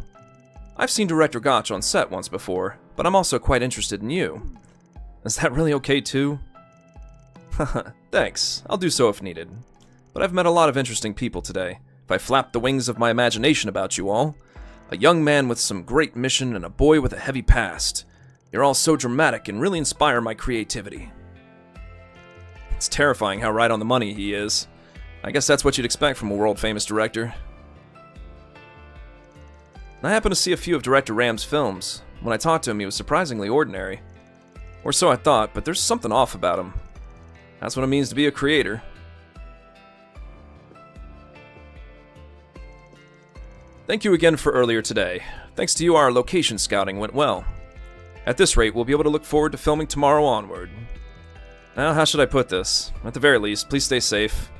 I've seen Director Gotch on set once before, but I'm also quite interested in you. Is that really okay too? Thanks, I'll do so if needed. But I've met a lot of interesting people today. If I flap the wings of my imagination about you all, a young man with some great mission and a boy with a heavy past. You're all so dramatic and really inspire my creativity. It's terrifying how right on the money he is. I guess that's what you'd expect from a world-famous director. I happened to see a few of Director Ram's films. When I talked to him, he was surprisingly ordinary. Or so I thought, but there's something off about him. That's what it means to be a creator. Thank you again for earlier today. Thanks to you, our location scouting went well. At this rate, we'll be able to look forward to filming tomorrow onward. Now, how should I put this? At the very least, please stay safe.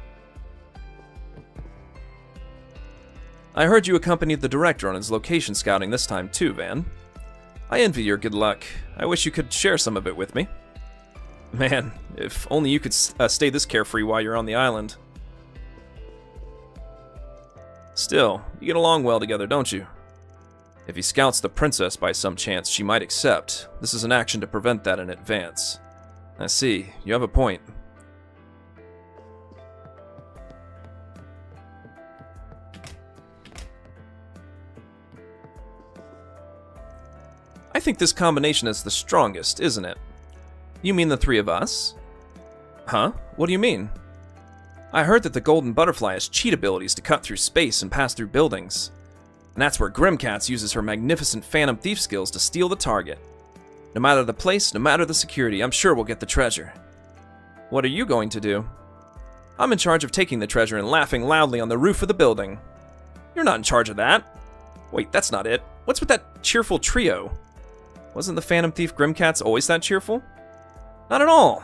I heard you accompanied the director on his location scouting this time too, Van. I envy your good luck. I wish you could share some of it with me. Man, if only you could stay this carefree while you're on the island. Still, you get along well together, don't you? If he scouts the princess by some chance, she might accept. This is an action to prevent that in advance. I see, you have a point. I think this combination is the strongest, isn't it? You mean the three of us? Huh? What do you mean? I heard that the Golden Butterfly has cheat abilities to cut through space and pass through buildings. And that's where Grimcats uses her magnificent Phantom Thief skills to steal the target. No matter the place, no matter the security, I'm sure we'll get the treasure. What are you going to do? I'm in charge of taking the treasure and laughing loudly on the roof of the building. You're not in charge of that. Wait, that's not it. What's with that cheerful trio? Wasn't the Phantom Thief Grimcats always that cheerful? Not at all.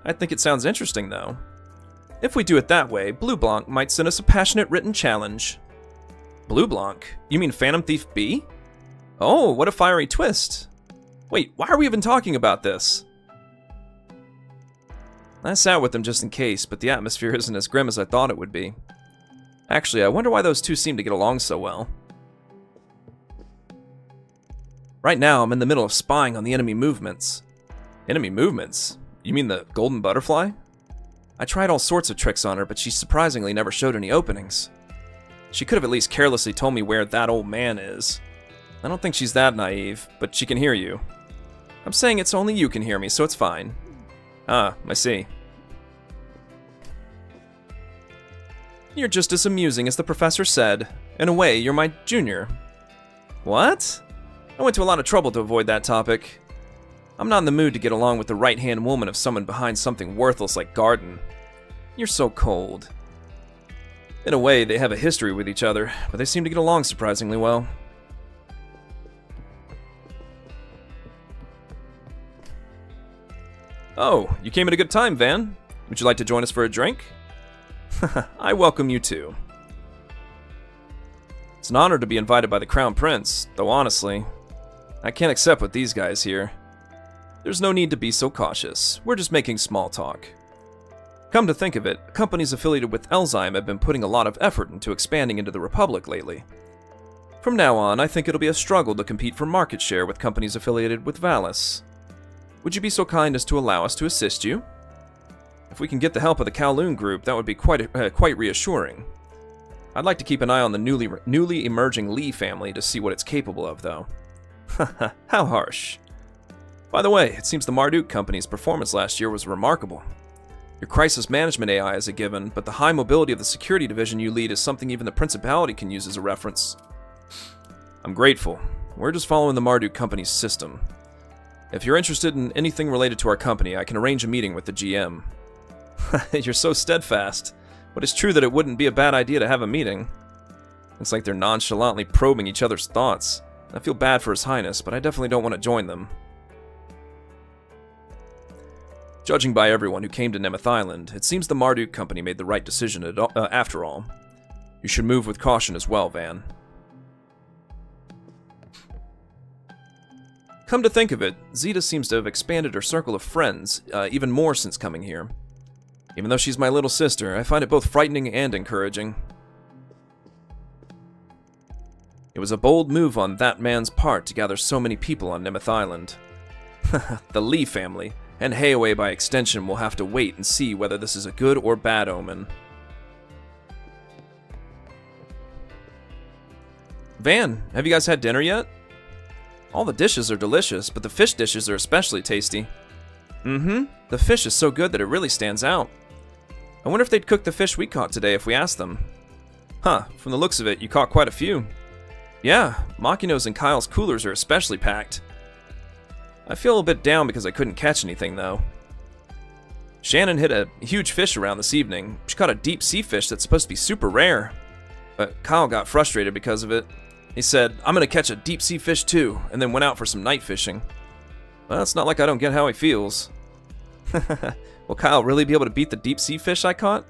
I think it sounds interesting, though. If we do it that way, Blue Blanc might send us a passionate written challenge. Blue Blanc? You mean Phantom Thief B? Oh, what a fiery twist. Wait, why are we even talking about this? I sat with them just in case, but the atmosphere isn't as grim as I thought it would be. Actually, I wonder why those two seem to get along so well. Right now, I'm in the middle of spying on the enemy movements. Enemy movements? You mean the Golden Butterfly? I tried all sorts of tricks on her, but she surprisingly never showed any openings. She could have at least carelessly told me where that old man is. I don't think she's that naive, but she can hear you. I'm saying it's only you can hear me, so it's fine. Ah, I see. You're just as amusing as the professor said. In a way, you're my junior. What? I went to a lot of trouble to avoid that topic. I'm not in the mood to get along with the right-hand woman of someone behind something worthless like Garden. You're so cold. In a way, they have a history with each other, but they seem to get along surprisingly well. Oh, you came at a good time, Van. Would you like to join us for a drink? I welcome you too. It's an honor to be invited by the Crown Prince, though honestly, I can't accept with these guys here. There's no need to be so cautious. We're just making small talk. Come to think of it, companies affiliated with Elzheim have been putting a lot of effort into expanding into the Republic lately. From now on, I think it'll be a struggle to compete for market share with companies affiliated with Valis. Would you be so kind as to allow us to assist you? If we can get the help of the Kowloon group, that would be quite reassuring. I'd like to keep an eye on the newly emerging Lee family to see what it's capable of, though. How harsh. By the way, it seems the Marduk Company's performance last year was remarkable. Your crisis management AI is a given, but the high mobility of the security division you lead is something even the Principality can use as a reference. I'm grateful. We're just following the Marduk Company's system. If you're interested in anything related to our company, I can arrange a meeting with the GM. You're so steadfast, but it's true that it wouldn't be a bad idea to have a meeting. It's like they're nonchalantly probing each other's thoughts. I feel bad for His Highness, but I definitely don't want to join them. Judging by everyone who came to Nemeth Island, it seems the Marduk Company made the right decision after all. You should move with caution as well, Van. Come to think of it, Zeta seems to have expanded her circle of friends even more since coming here. Even though she's my little sister, I find it both frightening and encouraging. It was a bold move on that man's part to gather so many people on Nemeth Island. The Lee family, and Heiawei by extension, will have to wait and see whether this is a good or bad omen. Van, have you guys had dinner yet? All the dishes are delicious, but the fish dishes are especially tasty. The fish is so good that it really stands out. I wonder if they'd cook the fish we caught today if we asked them. Huh, from the looks of it, you caught quite a few. Yeah, Makino's and Kyle's coolers are especially packed. I feel a bit down because I couldn't catch anything, though. Shannon hit a huge fish around this evening. She caught a deep sea fish that's supposed to be super rare. But Kyle got frustrated because of it. He said, I'm gonna catch a deep sea fish too, and then went out for some night fishing. Well, it's not like I don't get how he feels. Will Kyle really be able to beat the deep sea fish I caught?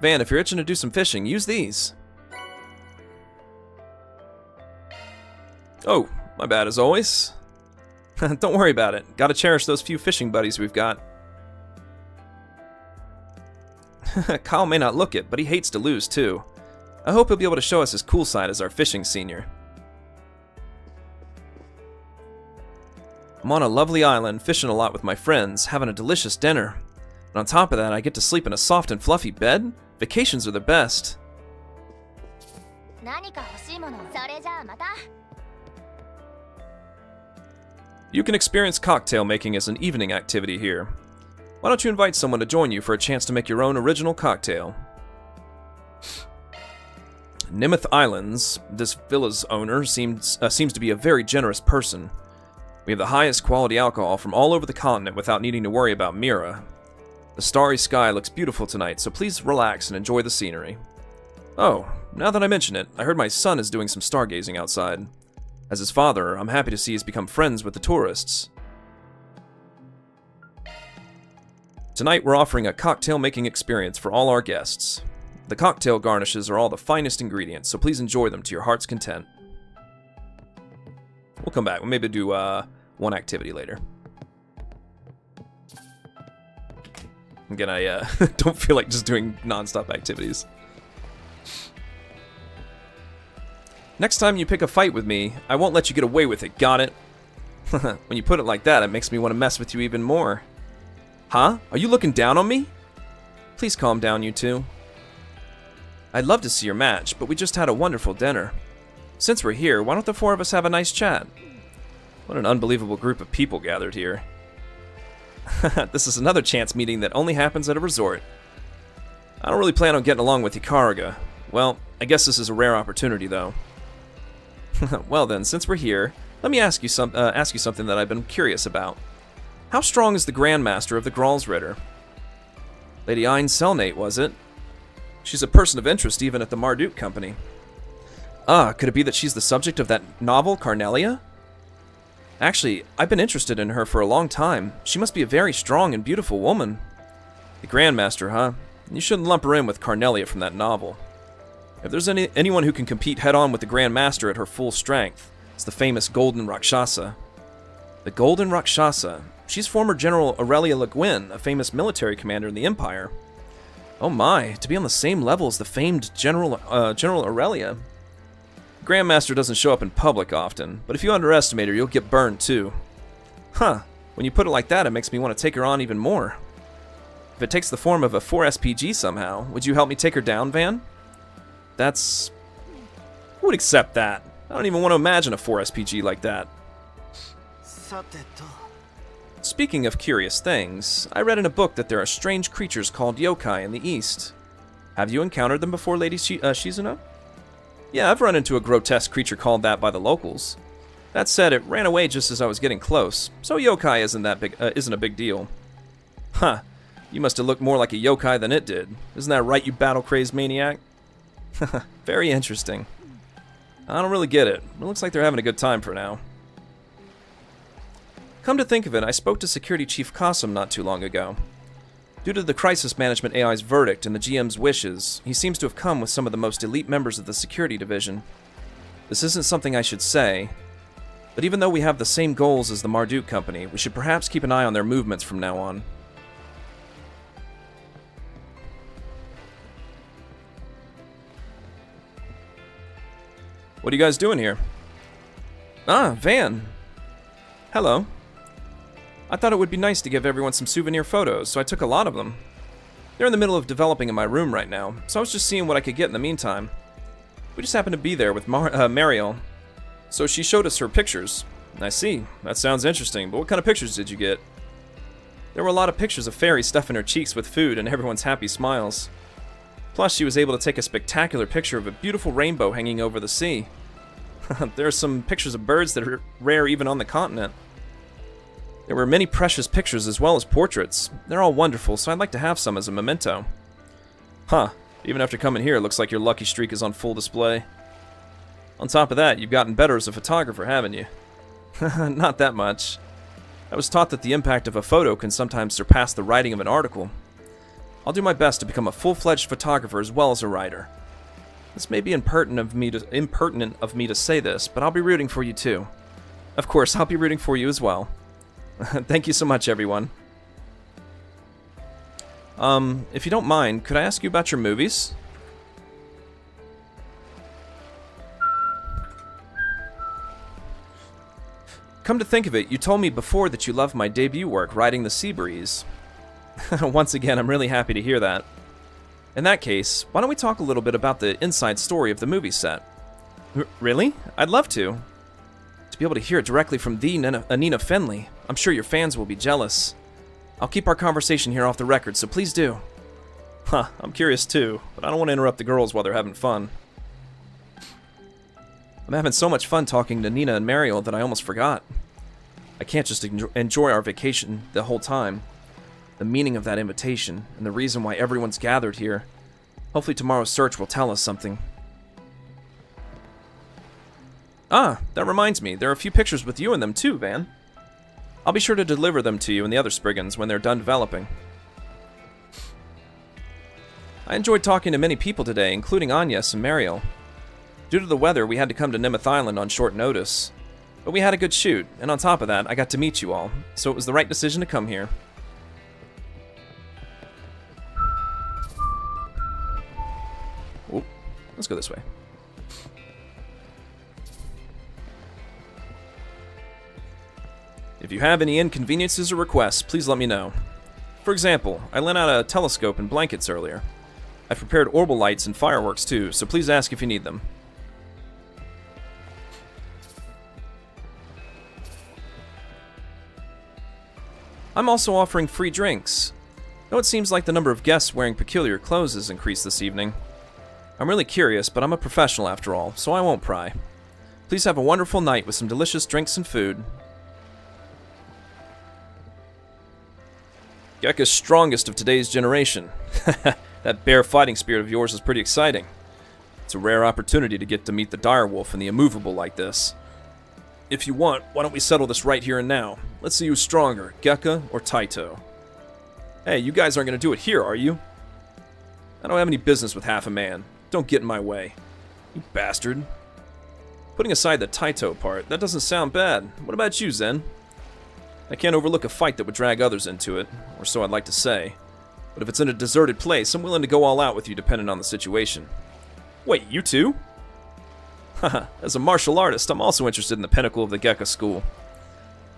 Van, if you're itching to do some fishing, use these. Oh, my bad as always. Don't worry about it. Gotta cherish those few fishing buddies we've got. Kyle may not look it, but he hates to lose too. I hope he'll be able to show us his cool side as our fishing senior. I'm on a lovely island, fishing a lot with my friends, having a delicious dinner. And on top of that, I get to sleep in a soft and fluffy bed? Vacations are the best. You can experience cocktail making as an evening activity here. Why don't you invite someone to join you for a chance to make your own original cocktail? Nemeth Islands, this villa's owner, seems to be a very generous person. We have the highest quality alcohol from all over the continent without needing to worry about Mira. The starry sky looks beautiful tonight, so please relax and enjoy the scenery. Oh, now that I mention it, I heard my son is doing some stargazing outside. As his father, I'm happy to see he's become friends with the tourists. Tonight we're offering a cocktail making experience for all our guests. The cocktail garnishes are all the finest ingredients, so please enjoy them to your heart's content. We'll come back. We'll maybe do one activity later. Again, I don't feel like just doing non-stop activities. Next time you pick a fight with me, I won't let you get away with it, got it? When you put it like that, it makes me want to mess with you even more. Huh? Are you looking down on me? Please calm down, you two. I'd love to see your match, but we just had a wonderful dinner. Since we're here, why don't the four of us have a nice chat? What an unbelievable group of people gathered here. This is another chance meeting that only happens at a resort. I don't really plan on getting along with Hikariga. Well, I guess this is a rare opportunity, though. Well then, since we're here, let me ask you something that I've been curious about. How strong is the Grandmaster of the Gralsritter? Lady Ein Selnate, was it? She's a person of interest even at the Marduk Company. Ah, could it be that she's the subject of that novel, Carnelia? Actually, I've been interested in her for a long time. She must be a very strong and beautiful woman. The Grandmaster, huh? You shouldn't lump her in with Carnelia from that novel. If there's anyone who can compete head-on with the Grandmaster at her full strength, it's the famous Golden Rakshasa. The Golden Rakshasa? She's former General Aurelia Le Guin, a famous military commander in the Empire. Oh my, to be on the same level as the famed General Aurelia. Grandmaster doesn't show up in public often, but if you underestimate her, you'll get burned too. Huh, when you put it like that, it makes me want to take her on even more. If it takes the form of a 4SPG somehow, would you help me take her down, Van? That's... Who would accept that? I don't even want to imagine a 4SPG like that. Speaking of curious things, I read in a book that there are strange creatures called yokai in the East. Have you encountered them before, Lady Shizuno? Yeah, I've run into a grotesque creature called that by the locals. That said, it ran away just as I was getting close, so yokai isn't a big deal. Huh, you must have looked more like a yokai than it did. Isn't that right, you battle-crazed maniac? Very interesting. I don't really get it. It looks like they're having a good time for now. Come to think of it, I spoke to Security Chief Kasum not too long ago. Due to the Crisis Management AI's verdict and the GM's wishes, he seems to have come with some of the most elite members of the Security Division. This isn't something I should say, but even though we have the same goals as the Marduk Company, we should perhaps keep an eye on their movements from now on. What are you guys doing here? Ah, Van. Hello. I thought it would be nice to give everyone some souvenir photos, so I took a lot of them. They're in the middle of developing in my room right now, so I was just seeing what I could get in the meantime. We just happened to be there with Mariel, so she showed us her pictures. I see. That sounds interesting, but what kind of pictures did you get? There were a lot of pictures of fairies stuffing her cheeks with food and everyone's happy smiles. Plus, she was able to take a spectacular picture of a beautiful rainbow hanging over the sea. There are some pictures of birds that are rare even on the continent. There were many precious pictures as well as portraits. They're all wonderful, so I'd like to have some as a memento. Huh, even after coming here, it looks like your lucky streak is on full display. On top of that, you've gotten better as a photographer, haven't you? Not that much. I was taught that the impact of a photo can sometimes surpass the writing of an article. I'll do my best to become a full-fledged photographer as well as a writer. This may be impertinent of me to say this, but I'll be rooting for you too. Of course, I'll be rooting for you as well. Thank you so much, everyone. If you don't mind, could I ask you about your movies? Come to think of it, you told me before that you loved my debut work, Riding the Sea Breeze. Once again, I'm really happy to hear that. In that case, why don't we talk a little bit about the inside story of the movie set? Really? I'd love to. To be able to hear it directly from the Anina Fenley. I'm sure your fans will be jealous. I'll keep our conversation here off the record, so please do. Huh, I'm curious too, but I don't want to interrupt the girls while they're having fun. I'm having so much fun talking to Nina and Mariel that I almost forgot. I can't just enjoy our vacation the whole time. The meaning of that invitation, and the reason why everyone's gathered here. Hopefully tomorrow's search will tell us something. Ah, that reminds me, there are a few pictures with you in them too, Van. I'll be sure to deliver them to you and the other Spriggans when they're done developing. I enjoyed talking to many people today, including Agnes and Mariel. Due to the weather, we had to come to Nimith Island on short notice. But we had a good shoot, and on top of that, I got to meet you all, so it was the right decision to come here. Oh, let's go this way. If you have any inconveniences or requests, please let me know. For example, I lent out a telescope and blankets earlier. I've prepared orbital lights and fireworks too, so please ask if you need them. I'm also offering free drinks. Though it seems like the number of guests wearing peculiar clothes has increased this evening. I'm really curious, but I'm a professional after all, so I won't pry. Please have a wonderful night with some delicious drinks and food. Gekka's strongest of today's generation. That bear fighting spirit of yours is pretty exciting. It's a rare opportunity to get to meet the direwolf and the immovable like this. If you want, why don't we settle this right here and now? Let's see who's stronger, Gekka or Taito. Hey, you guys aren't gonna do it here, are you? I don't have any business with half a man. Don't get in my way. You bastard. Putting aside the Taito part, that doesn't sound bad. What about you, Zen? I can't overlook a fight that would drag others into it, or so I'd like to say. But if it's in a deserted place, I'm willing to go all out with you depending on the situation. Wait, you too? Haha, as a martial artist, I'm also interested in the pinnacle of the Gekka school.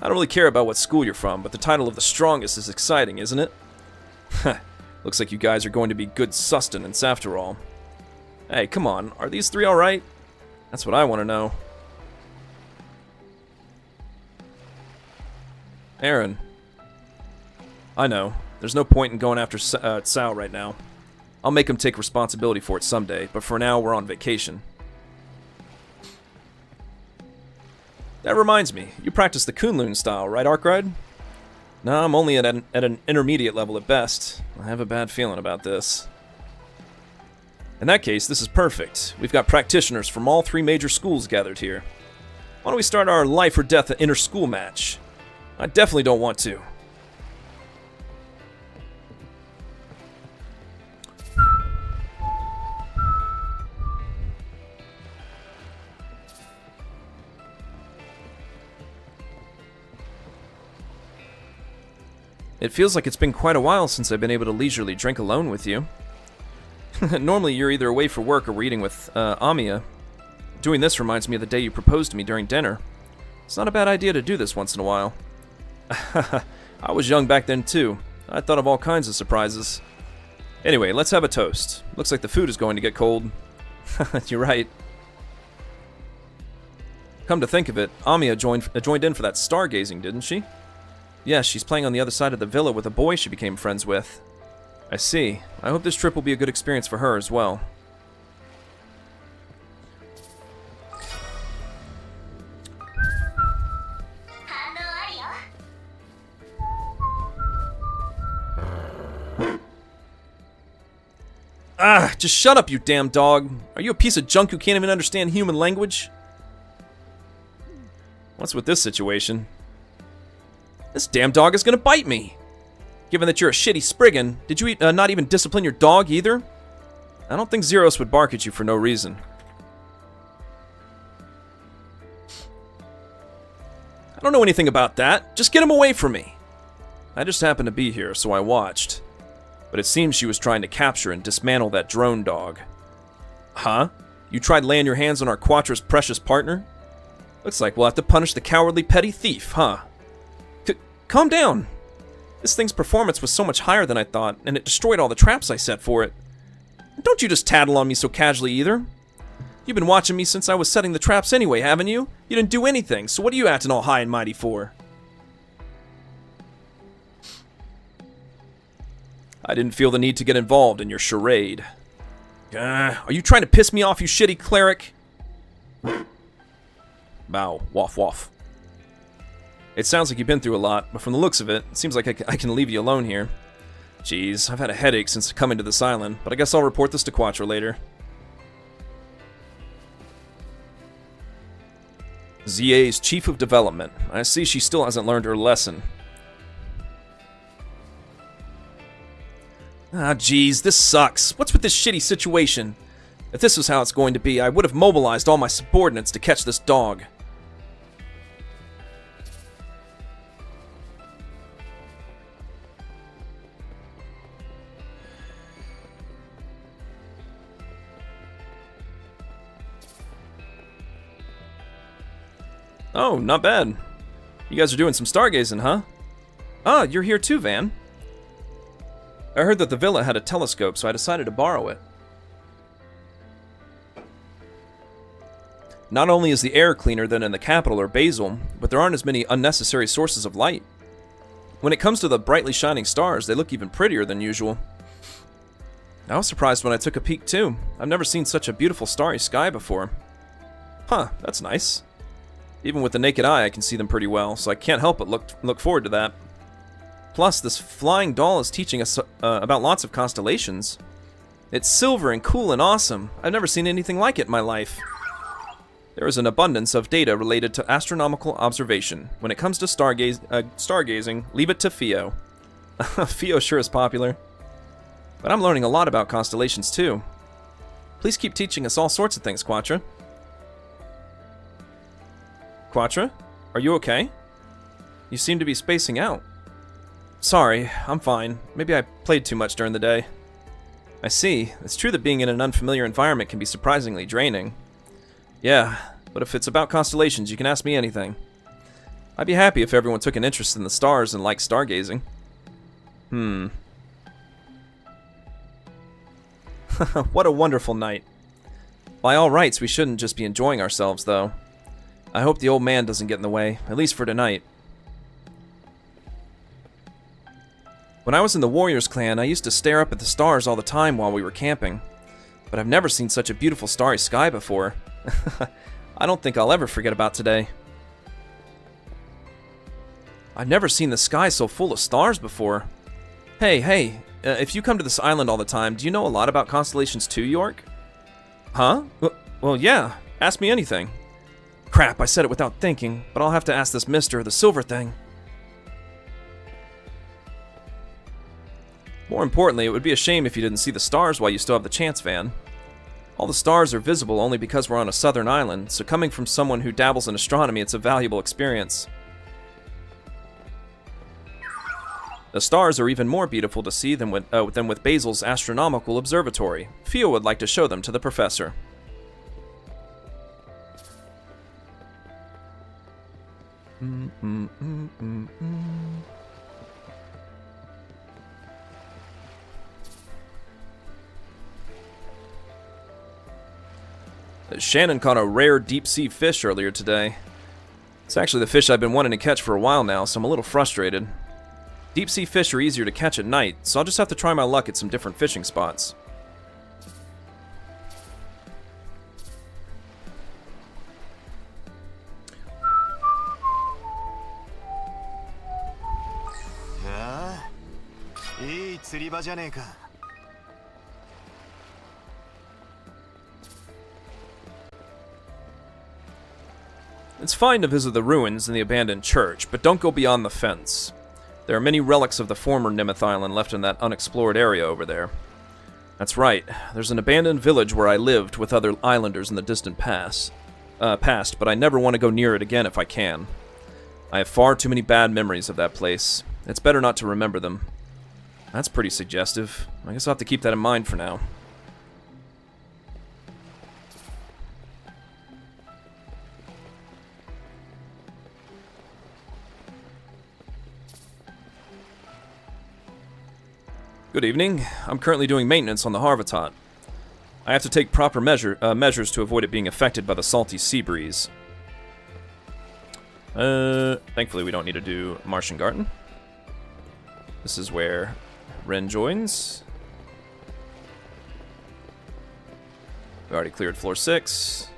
I don't really care about what school you're from, but the title of the strongest is exciting, isn't it? Looks like you guys are going to be good sustenance after all. Hey, come on, are these three alright? That's what I want to know. Aaron. I know. There's no point in going after Sao right now. I'll make him take responsibility for it someday, but for now we're on vacation. That reminds me, you practice the Kunlun style, right, Arkride? No, I'm only at an intermediate level at best. I have a bad feeling about this. In that case, this is perfect. We've got practitioners from all three major schools gathered here. Why don't we start our life or death inter-school match? I definitely don't want to. It feels like it's been quite a while since I've been able to leisurely drink alone with you. Normally you're either away for work or we're eating with Amiya. Doing this reminds me of the day you proposed to me during dinner. It's not a bad idea to do this once in a while. I was young back then too. I thought of all kinds of surprises. Anyway, let's have a toast. Looks like the food is going to get cold. You're right. Come to think of it, Amiya joined in for that stargazing, didn't she? Yes, she's playing on the other side of the villa with a boy she became friends with. I see. I hope this trip will be a good experience for her as well. Ah, just shut up, you damn dog. Are you a piece of junk who can't even understand human language? What's with this situation? This damn dog is gonna bite me. Given that you're a shitty Spriggan, did you not even discipline your dog either? I don't think Zeros would bark at you for no reason. I don't know anything about that. Just get him away from me. I just happened to be here, so I watched. But it seems she was trying to capture and dismantle that drone dog. Huh? You tried laying your hands on our Quattra's precious partner? Looks like we'll have to punish the cowardly petty thief, huh? Calm down. This thing's performance was so much higher than I thought, and it destroyed all the traps I set for it. Don't you just tattle on me so casually either. You've been watching me since I was setting the traps anyway, haven't you? You didn't do anything, so what are you acting all high and mighty for? I didn't feel the need to get involved in your charade. Are you trying to piss me off, you shitty cleric? Bow, waff waff. It sounds like you've been through a lot, but from the looks of it, it seems like I can leave you alone here. Jeez, I've had a headache since coming to this island, but I guess I'll report this to Quattro later. ZA's Chief of Development. I see she still hasn't learned her lesson. Ah, jeez, this sucks. What's with this shitty situation? If this was how it's going to be, I would have mobilized all my subordinates to catch this dog. Oh, not bad. You guys are doing some stargazing, huh? Ah, you're here too, Van. I heard that the villa had a telescope, so I decided to borrow it. Not only is the air cleaner than in the capital or Basel, but there aren't as many unnecessary sources of light. When it comes to the brightly shining stars, they look even prettier than usual. I was surprised when I took a peek too. I've never seen such a beautiful starry sky before. Huh, that's nice. Even with the naked eye, I can see them pretty well, so I can't help but look forward to that. Plus, this flying doll is teaching us about lots of constellations. It's silver and cool and awesome. I've never seen anything like it in my life. There is an abundance of data related to astronomical observation. When it comes to stargazing, leave it to Fio. Theo sure is popular. But I'm learning a lot about constellations too. Please keep teaching us all sorts of things, Quatra. Quatra? Are you okay? You seem to be spacing out. Sorry, I'm fine. Maybe I played too much during the day. I see. It's true that being in an unfamiliar environment can be surprisingly draining. Yeah, but if it's about constellations, you can ask me anything. I'd be happy if everyone took an interest in the stars and liked stargazing. What a wonderful night. By all rights, we shouldn't just be enjoying ourselves, though. I hope the old man doesn't get in the way, at least for tonight. When I was in the Warriors clan, I used to stare up at the stars all the time while we were camping. But I've never seen such a beautiful starry sky before. I don't think I'll ever forget about today. I've never seen the sky so full of stars before. Hey, if you come to this island all the time, do you know a lot about constellations too, York? Huh? Well, yeah. Ask me anything. Crap, I said it without thinking, but I'll have to ask this mister, the silver thing. More importantly, it would be a shame if you didn't see the stars while you still have the chance, Van. All the stars are visible only because we're on a southern island, so coming from someone who dabbles in astronomy, it's a valuable experience. The stars are even more beautiful to see than with Basil's astronomical observatory. Theo would like to show them to the professor. Shannon caught a rare deep-sea fish earlier today. It's actually the fish I've been wanting to catch for a while now, so I'm a little frustrated. Deep-sea fish are easier to catch at night, so I'll just have to try my luck at some different fishing spots. It's fine to visit the ruins and the abandoned church, but don't go beyond the fence. There are many relics of the former Nimith Island left in that unexplored area over there. That's right, there's an abandoned village where I lived with other islanders in the distant past, but I never want to go near it again if I can. I have far too many bad memories of that place. It's better not to remember them. That's pretty suggestive. I guess I'll have to keep that in mind for now. Good evening. I'm currently doing maintenance on the Harvatot. I have to take proper measures to avoid it being affected by the salty sea breeze. Thankfully we don't need to do Martian Garden. This is where Ren joins. We already cleared floor 6.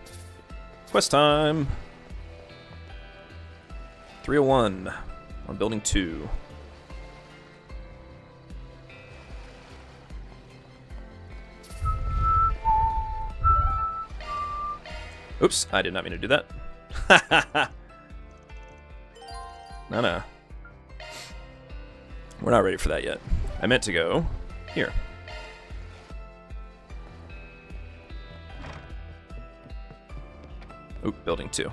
Quest time. 301 on building 2. Oops, I did not mean to do that. No. We're not ready for that yet. I meant to go here. Oop, building 2.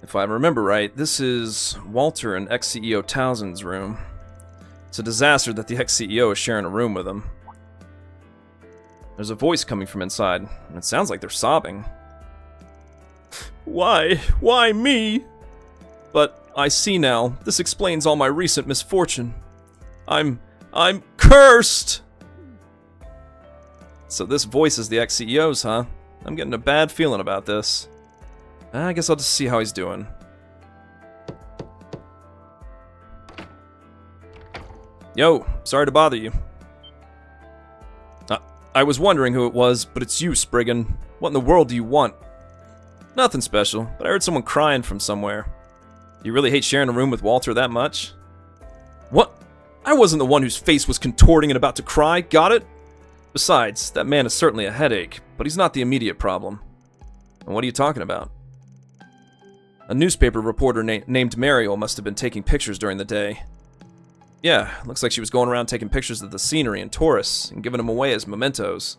If I remember right, this is Walter and ex-CEO Townsend's room. It's a disaster that the ex-CEO is sharing a room with him. There's a voice coming from inside, and it sounds like they're sobbing. Why? Why me? But I see now. This explains all my recent misfortune. I'm cursed! So this voice is the ex-CEO's, huh? I'm getting a bad feeling about this. I guess I'll just see how he's doing. Yo, sorry to bother you. I was wondering who it was, but it's you, Spriggan. What in the world do you want? Nothing special, but I heard someone crying from somewhere. You really hate sharing a room with Walter that much? What? I wasn't the one whose face was contorting and about to cry, got it? Besides, that man is certainly a headache, but he's not the immediate problem. And what are you talking about? A newspaper reporter named Mariel must have been taking pictures during the day. Yeah, looks like she was going around taking pictures of the scenery and tourists and giving them away as mementos.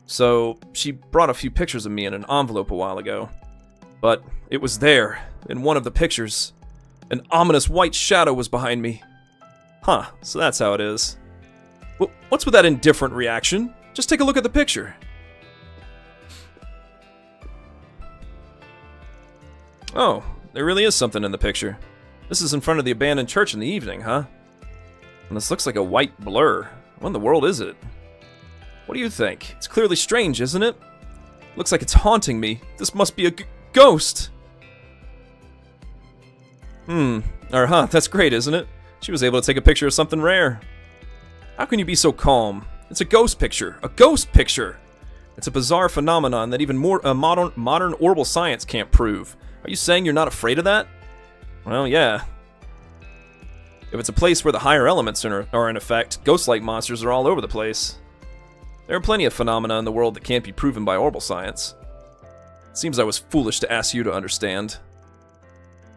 So, she brought a few pictures of me in an envelope a while ago. But it was there, in one of the pictures. An ominous white shadow was behind me. Huh, so that's how it is. What's with that indifferent reaction? Just take a look at the picture. Oh, there really is something in the picture. This is in front of the abandoned church in the evening, huh? And this looks like a white blur. What in the world is it? What do you think? It's clearly strange, isn't it? Looks like it's haunting me. This must be a ghost! That's great, isn't it? She was able to take a picture of something rare. How can you be so calm? It's a ghost picture! A ghost picture! It's a bizarre phenomenon that even more modern orbital science can't prove. Are you saying you're not afraid of that? Well, yeah. If it's a place where the higher elements are in effect, ghost-like monsters are all over the place. There are plenty of phenomena in the world that can't be proven by orbital science. It seems I was foolish to ask you to understand.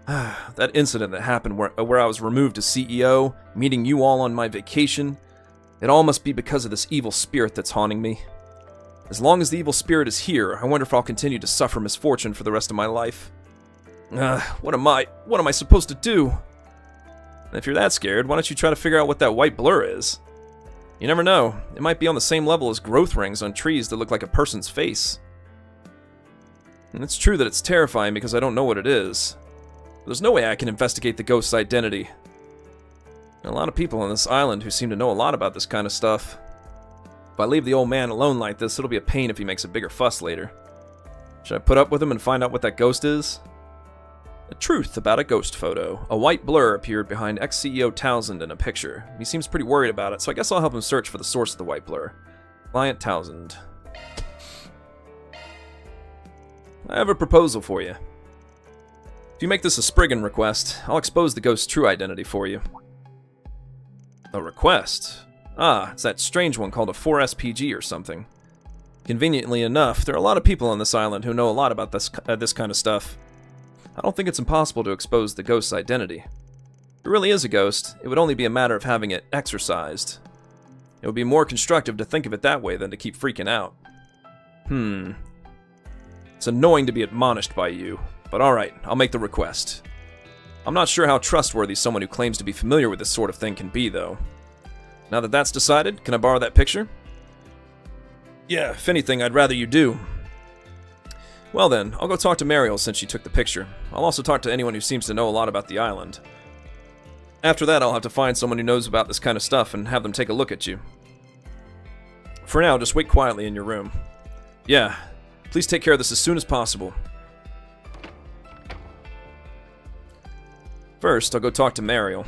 That incident that happened where I was removed as CEO, meeting you all on my vacation, it all must be because of this evil spirit that's haunting me. As long as the evil spirit is here, I wonder if I'll continue to suffer misfortune for the rest of my life. What am I supposed to do? And if you're that scared, why don't you try to figure out what that white blur is? You never know, it might be on the same level as growth rings on trees that look like a person's face. And it's true that it's terrifying because I don't know what it is. There's no way I can investigate the ghost's identity. There are a lot of people on this island who seem to know a lot about this kind of stuff. If I leave the old man alone like this, it'll be a pain if he makes a bigger fuss later. Should I put up with him and find out what that ghost is? The truth about a ghost photo. A white blur appeared behind ex-CEO Townsend in a picture. He seems pretty worried about it, so I guess I'll help him search for the source of the white blur. Client Townsend. I have a proposal for you. If you make this a Spriggan request, I'll expose the ghost's true identity for you. A request? Ah, it's that strange one called a 4SPG or something. Conveniently enough, there are a lot of people on this island who know a lot about this kind of stuff. I don't think it's impossible to expose the ghost's identity. If it really is a ghost, it would only be a matter of having it exorcised. It would be more constructive to think of it that way than to keep freaking out. It's annoying to be admonished by you, but alright, I'll make the request. I'm not sure how trustworthy someone who claims to be familiar with this sort of thing can be, though. Now that that's decided, can I borrow that picture? Yeah, if anything, I'd rather you do. Well then, I'll go talk to Mariel since she took the picture. I'll also talk to anyone who seems to know a lot about the island. After that, I'll have to find someone who knows about this kind of stuff and have them take a look at you. For now, just wait quietly in your room. Yeah, please take care of this as soon as possible. First, I'll go talk to Mariel.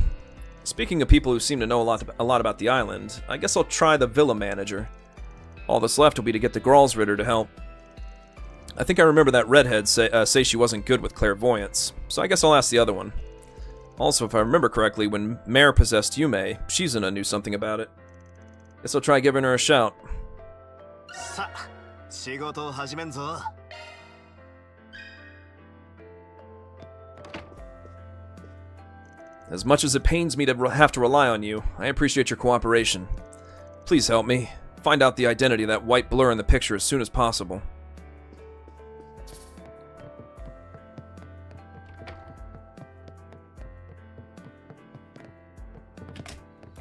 Speaking of people who seem to know a lot about the island, I guess I'll try the villa manager. All that's left will be to get the Gralsritter to help. I think I remember that redhead say she wasn't good with clairvoyance, so I guess I'll ask the other one. Also, if I remember correctly, when Mare possessed Yume, Shizuna knew something about it. Guess I'll try giving her a shout. As much as it pains me to have to rely on you, I appreciate your cooperation. Please help me. Find out the identity of that white blur in the picture as soon as possible.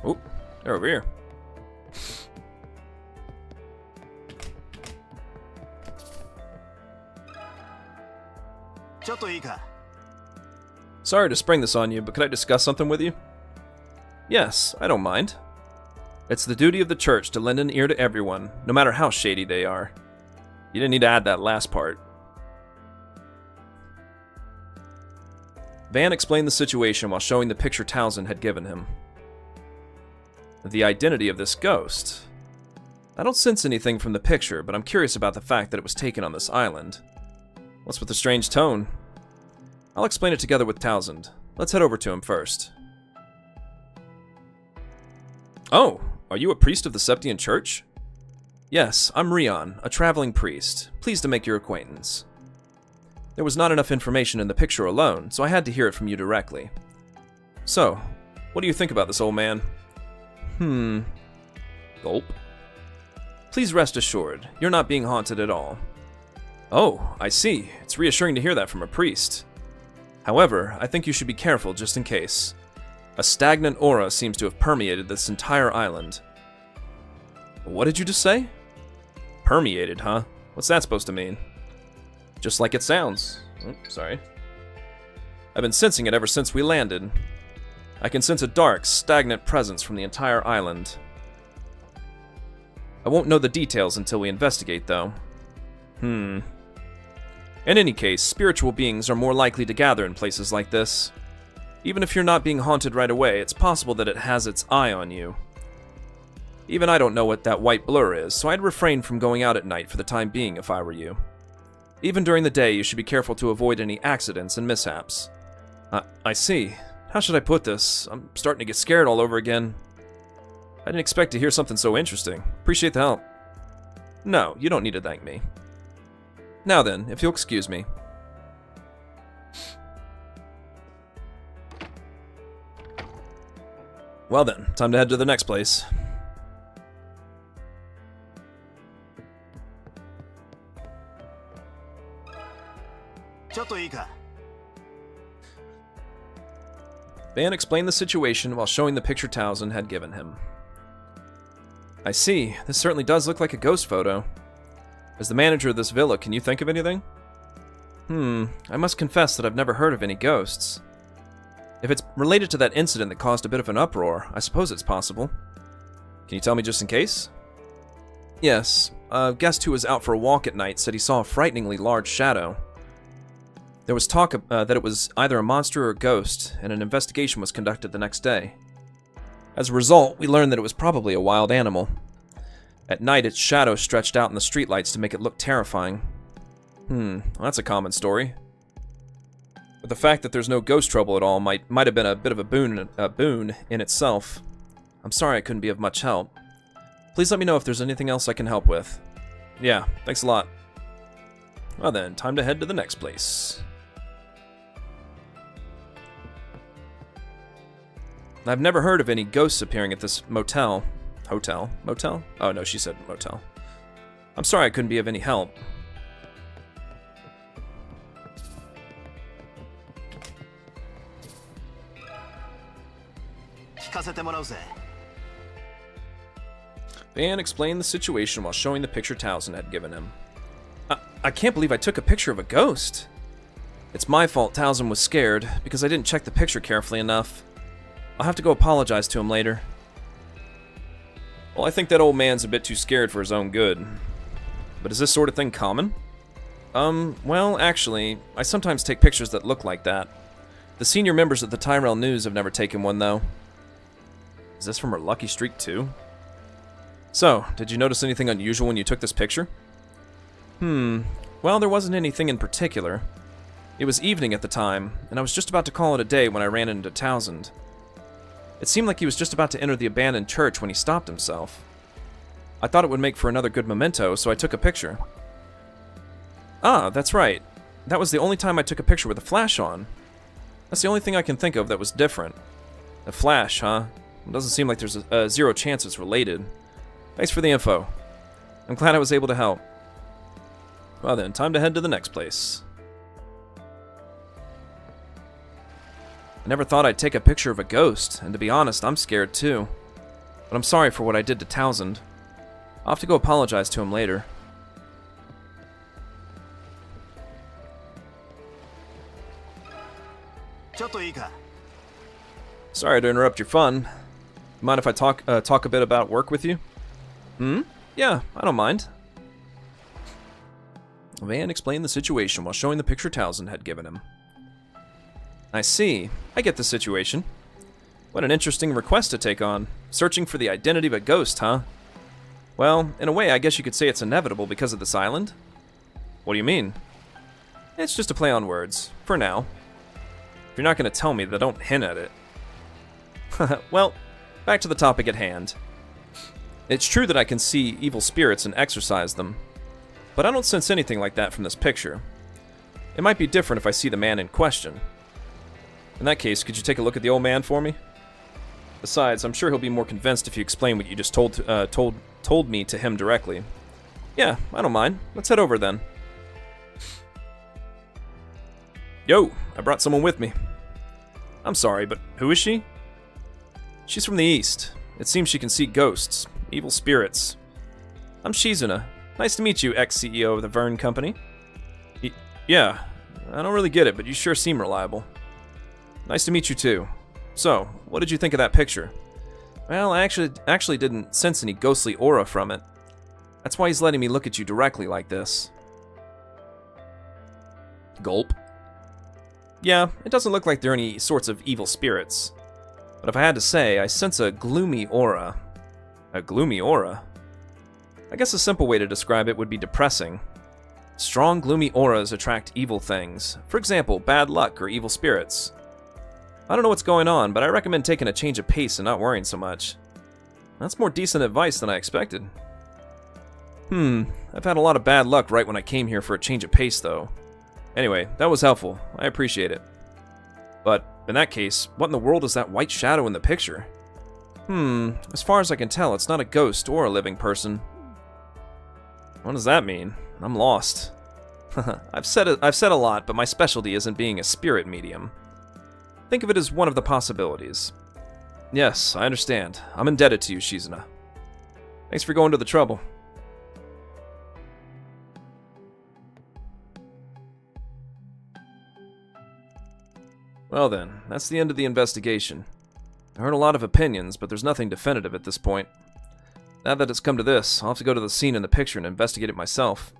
Oh, they're over here. Sorry to spring this on you, but could I discuss something with you? Yes, I don't mind. It's the duty of the church to lend an ear to everyone, no matter how shady they are. You didn't need to add that last part. Van explained the situation while showing the picture Townsend had given him. The identity of this ghost. I don't sense anything from the picture, but I'm curious about the fact that it was taken on this island. What's with the strange tone? I'll explain it together with Townsend. Let's head over to him first. Oh, are you a priest of the Septian Church? Yes, I'm Rion, a traveling priest. Pleased to make your acquaintance. There was not enough information in the picture alone, so I had to hear it from you directly. So, what do you think about this old man? Gulp. Please rest assured, you're not being haunted at all. Oh, I see. It's reassuring to hear that from a priest. However, I think you should be careful just in case. A stagnant aura seems to have permeated this entire island. What did you just say? Permeated, huh? What's that supposed to mean? Just like it sounds. Oh, sorry. I've been sensing it ever since we landed. I can sense a dark, stagnant presence from the entire island. I won't know the details until we investigate, though. In any case, spiritual beings are more likely to gather in places like this. Even if you're not being haunted right away, it's possible that it has its eye on you. Even I don't know what that white blur is, so I'd refrain from going out at night for the time being if I were you. Even during the day, you should be careful to avoid any accidents and mishaps. I see. How should I put this? I'm starting to get scared all over again. I didn't expect to hear something so interesting. Appreciate the help. No, you don't need to thank me. Now then, if you'll excuse me. Well then, time to head to the next place. Van explained the situation while showing the picture Towson had given him. I see. This certainly does look like a ghost photo. As the manager of this villa, can you think of anything? I must confess that I've never heard of any ghosts. If it's related to that incident that caused a bit of an uproar, I suppose it's possible. Can you tell me just in case? Yes, a guest who was out for a walk at night said he saw a frighteningly large shadow. There was talk that it was either a monster or a ghost, and an investigation was conducted the next day. As a result, we learned that it was probably a wild animal. At night, its shadow stretched out in the streetlights to make it look terrifying. Well, that's a common story. But the fact that there's no ghost trouble at all might have been a bit of a boon in itself. I'm sorry I couldn't be of much help. Please let me know if there's anything else I can help with. Yeah, thanks a lot. Well then, time to head to the next place. I've never heard of any ghosts appearing at this motel. Hotel? Motel? Oh no, she said motel. I'm sorry I couldn't be of any help. Van explained the situation while showing the picture Towson had given him. I can't believe I took a picture of a ghost. It's my fault Towson was scared, because I didn't check the picture carefully enough. I'll have to go apologize to him later. Well, I think that old man's a bit too scared for his own good. But is this sort of thing common? Well, actually, I sometimes take pictures that look like that. The senior members of the Tyrell News have never taken one, though. Is this from her lucky streak, too? So, did you notice anything unusual when you took this picture? Well, there wasn't anything in particular. It was evening at the time, and I was just about to call it a day when I ran into Towson. It seemed like he was just about to enter the abandoned church when he stopped himself. I thought it would make for another good memento, so I took a picture. Ah, that's right. That was the only time I took a picture with a flash on. That's the only thing I can think of that was different. A flash, huh? It doesn't seem like there's a zero chance it's related. Thanks for the info. I'm glad I was able to help. Well then, time to head to the next place. I never thought I'd take a picture of a ghost, and to be honest, I'm scared too. But I'm sorry for what I did to Towson. I'll have to go apologize to him later. Sorry to interrupt your fun. Mind if I talk a bit about work with you? Yeah, I don't mind. Van explained the situation while showing the picture Towson had given him. I see. I get the situation. What an interesting request to take on. Searching for the identity of a ghost, huh? Well, in a way, I guess you could say it's inevitable because of this island. What do you mean? It's just a play on words, for now. If you're not going to tell me, then don't hint at it. Well, back to the topic at hand. It's true that I can see evil spirits and exorcise them, but I don't sense anything like that from this picture. It might be different if I see the man in question. In that case, could you take a look at the old man for me? Besides, I'm sure he'll be more convinced if you explain what you just told me to him directly. Yeah, I don't mind. Let's head over then. Yo, I brought someone with me. I'm sorry, but who is she? She's from the east. It seems she can see ghosts, evil spirits. I'm Shizuna. Nice to meet you, ex-CEO of the Vern Company. Yeah, I don't really get it, but you sure seem reliable. Nice to meet you too. So, what did you think of that picture? Well, I actually didn't sense any ghostly aura from it. That's why he's letting me look at you directly like this. Gulp. Yeah, it doesn't look like there are any sorts of evil spirits. But if I had to say, I sense a gloomy aura. A gloomy aura? I guess a simple way to describe it would be depressing. Strong, gloomy auras attract evil things. For example, bad luck or evil spirits. I don't know what's going on, but I recommend taking a change of pace and not worrying so much. That's more decent advice than I expected. I've had a lot of bad luck right when I came here for a change of pace, though. Anyway, that was helpful. I appreciate it. But, in that case, what in the world is that white shadow in the picture? As far as I can tell, it's not a ghost or a living person. What does that mean? I'm lost. I've said a lot, but my specialty isn't being a spirit medium. Think of it as one of the possibilities. Yes, I understand. I'm indebted to you, Shizuna. Thanks for going to the trouble. Well then, that's the end of the investigation. I heard a lot of opinions, but there's nothing definitive at this point. Now that it's come to this, I'll have to go to the scene in the picture and investigate it myself.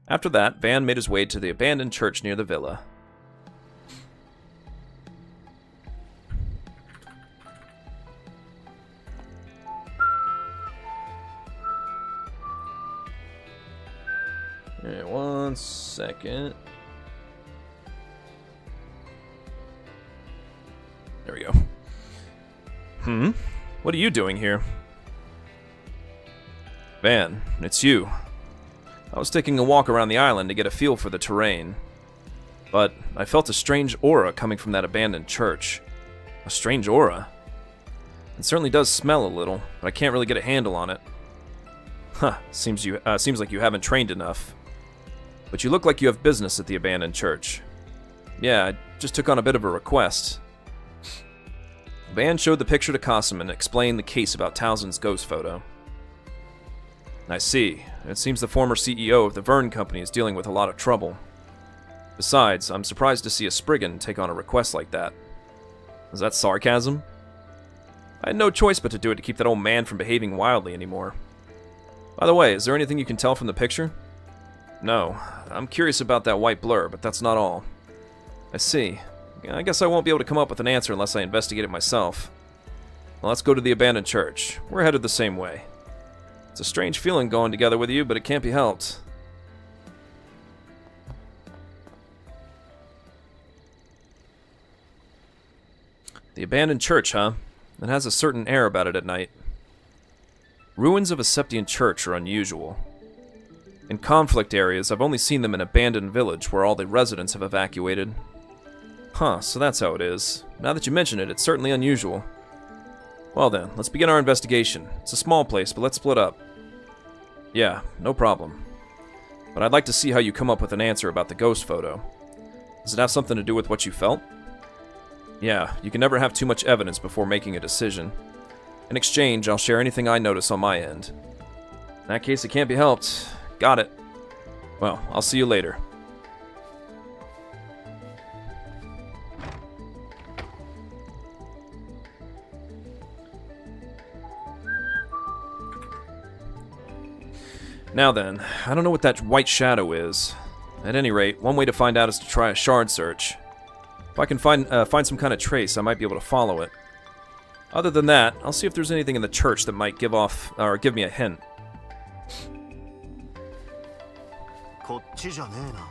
After that, Van made his way to the abandoned church near the villa. Alright, 1 second. There we go. What are you doing here? Van, it's you. I was taking a walk around the island to get a feel for the terrain. But I felt a strange aura coming from that abandoned church. A strange aura? It certainly does smell a little, but I can't really get a handle on it. Seems like you haven't trained enough. But you look like you have business at the abandoned church. Yeah, I just took on a bit of a request. Van showed the picture to Kasum and explained the case about Townsend's ghost photo. I see. It seems the former CEO of the Vern Company is dealing with a lot of trouble. Besides, I'm surprised to see a Spriggan take on a request like that. Is that sarcasm? I had no choice but to do it to keep that old man from behaving wildly anymore. By the way, is there anything you can tell from the picture? No. I'm curious about that white blur, but that's not all. I see. I guess I won't be able to come up with an answer unless I investigate it myself. Well, let's go to the abandoned church. We're headed the same way. It's a strange feeling going together with you, but it can't be helped. The abandoned church, huh? It has a certain air about it at night. Ruins of a Septian church are unusual. In conflict areas, I've only seen them in abandoned village where all the residents have evacuated. Huh, so that's how it is. Now that you mention it, it's certainly unusual. Well then, let's begin our investigation. It's a small place, but let's split up. Yeah, no problem. But I'd like to see how you come up with an answer about the ghost photo. Does it have something to do with what you felt? Yeah, you can never have too much evidence before making a decision. In exchange, I'll share anything I notice on my end. In that case, it can't be helped. Got it. Well, I'll see you later. Now then, I don't know what that white shadow is. At any rate, one way to find out is to try a shard search. If I can find some kind of trace, I might be able to follow it. Other than that, I'll see if there's anything in the church that might give me a hint.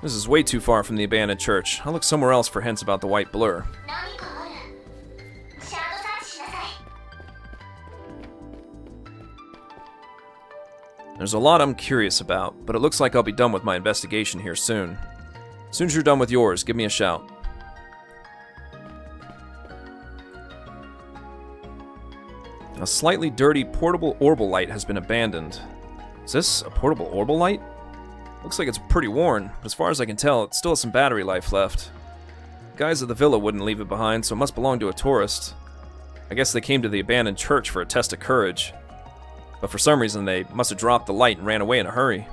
This is way too far from the abandoned church. I'll look somewhere else for hints about the white blur. There's a lot I'm curious about, but it looks like I'll be done with my investigation here soon. As soon as you're done with yours, give me a shout. A slightly dirty portable orbal light has been abandoned. Is this a portable orbal light? Looks like it's pretty worn, but as far as I can tell, it still has some battery life left. The guys at the villa wouldn't leave it behind, so it must belong to a tourist. I guess they came to the abandoned church for a test of courage. But for some reason, they must have dropped the light and ran away in a hurry.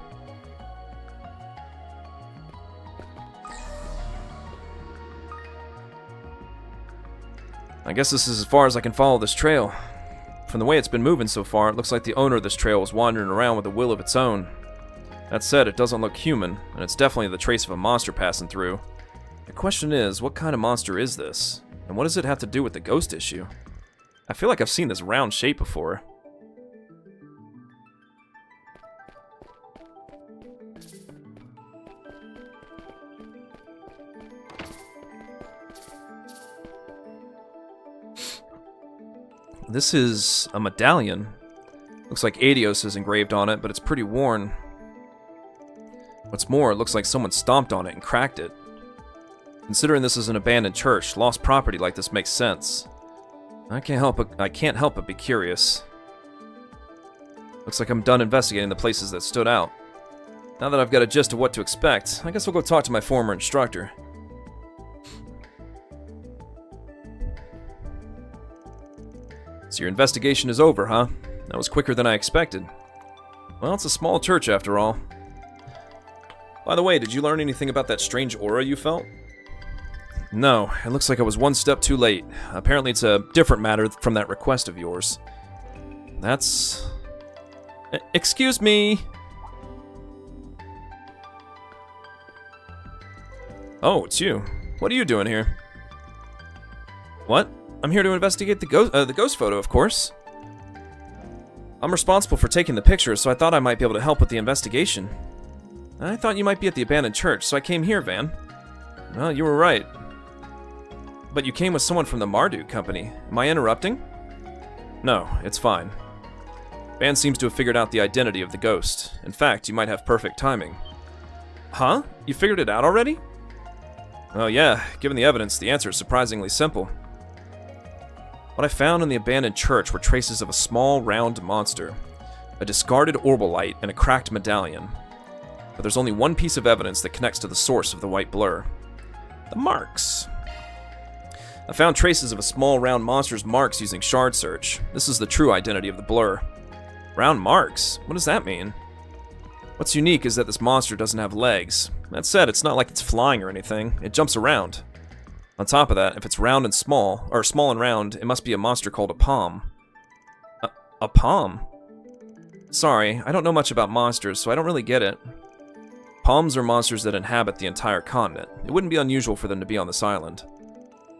I guess this is as far as I can follow this trail. From the way it's been moving so far, it looks like the owner of this trail was wandering around with a will of its own. That said, it doesn't look human, and it's definitely the trace of a monster passing through. The question is, what kind of monster is this? And what does it have to do with the ghost issue? I feel like I've seen this round shape before. This is a medallion. Looks like Adios is engraved on it, but it's pretty worn. What's more, it looks like someone stomped on it and cracked it. Considering this is an abandoned church, lost property like this makes sense. I can't help but be curious. Looks like I'm done investigating the places that stood out. Now that I've got a gist of what to expect, I guess I'll go talk to my former instructor. So your investigation is over, huh? That was quicker than I expected. Well, it's a small church after all. By the way, did you learn anything about that strange aura you felt? No, it looks like I was one step too late. Apparently it's a different matter from that request of yours. That's... Excuse me! Oh, it's you. What are you doing here? What? I'm here to investigate the ghost photo, of course. I'm responsible for taking the picture, so I thought I might be able to help with the investigation. I thought you might be at the abandoned church, so I came here, Van. Well, you were right. But you came with someone from the Marduk company. Am I interrupting? No, it's fine. Van seems to have figured out the identity of the ghost. In fact, you might have perfect timing. Huh? You figured it out already? Oh yeah, given the evidence, the answer is surprisingly simple. What I found in the abandoned church were traces of a small, round monster, a discarded orbal light, and a cracked medallion. But there's only one piece of evidence that connects to the source of the white blur. The marks. I found traces of a small, round monster's marks using shard search. This is the true identity of the blur. Round marks? What does that mean? What's unique is that this monster doesn't have legs. That said, it's not like it's flying or anything. It jumps around. On top of that, if it's round and small, or small and round, it must be a monster called a palm. A palm? Sorry, I don't know much about monsters, so I don't really get it. Palms are monsters that inhabit the entire continent. It wouldn't be unusual for them to be on this island.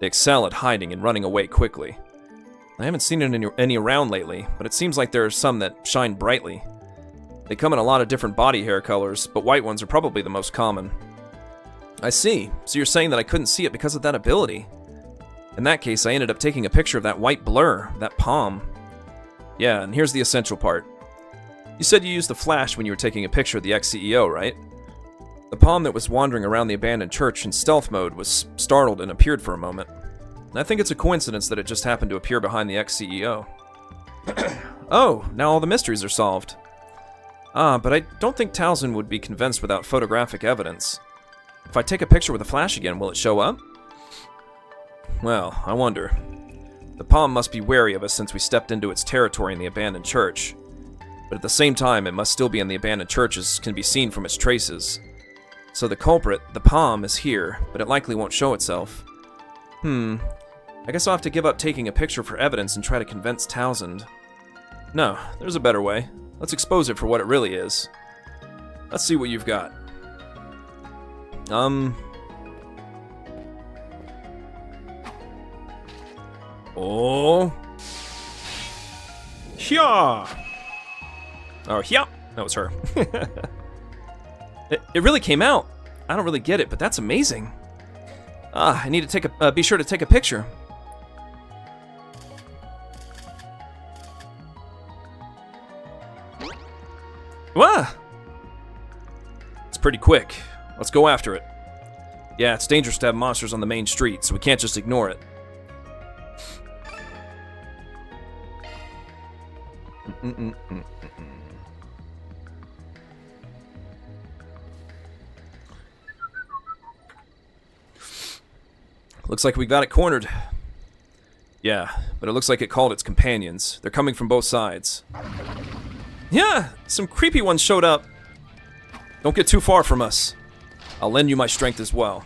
They excel at hiding and running away quickly. I haven't seen any around lately, but it seems like there are some that shine brightly. They come in a lot of different body hair colors, but white ones are probably the most common. I see. So you're saying that I couldn't see it because of that ability. In that case, I ended up taking a picture of that white blur, that palm. Yeah, and here's the essential part. You said you used the flash when you were taking a picture of the ex-CEO, right? The palm that was wandering around the abandoned church in stealth mode was startled and appeared for a moment. I think it's a coincidence that it just happened to appear behind the ex-CEO. Oh, now all the mysteries are solved. But I don't think Towson would be convinced without photographic evidence. If I take a picture with a flash again, will it show up? Well, I wonder. The palm must be wary of us since we stepped into its territory in the abandoned church. But at the same time, it must still be in the abandoned church as can be seen from its traces. So the culprit, the palm, is here, but it likely won't show itself. I guess I'll have to give up taking a picture for evidence and try to convince Townsend. No, there's a better way. Let's expose it for what it really is. Let's see what you've got. Oh. Hya! Oh, hya! That was her. It really came out. I don't really get it, but that's amazing. I need to be sure to take a picture. Wah! It's pretty quick. Let's go after it. Yeah, it's dangerous to have monsters on the main street, so we can't just ignore it. Looks like we got it cornered. Yeah, but it looks like it called its companions. They're coming from both sides. Yeah, some creepy ones showed up. Don't get too far from us. I'll lend you my strength as well.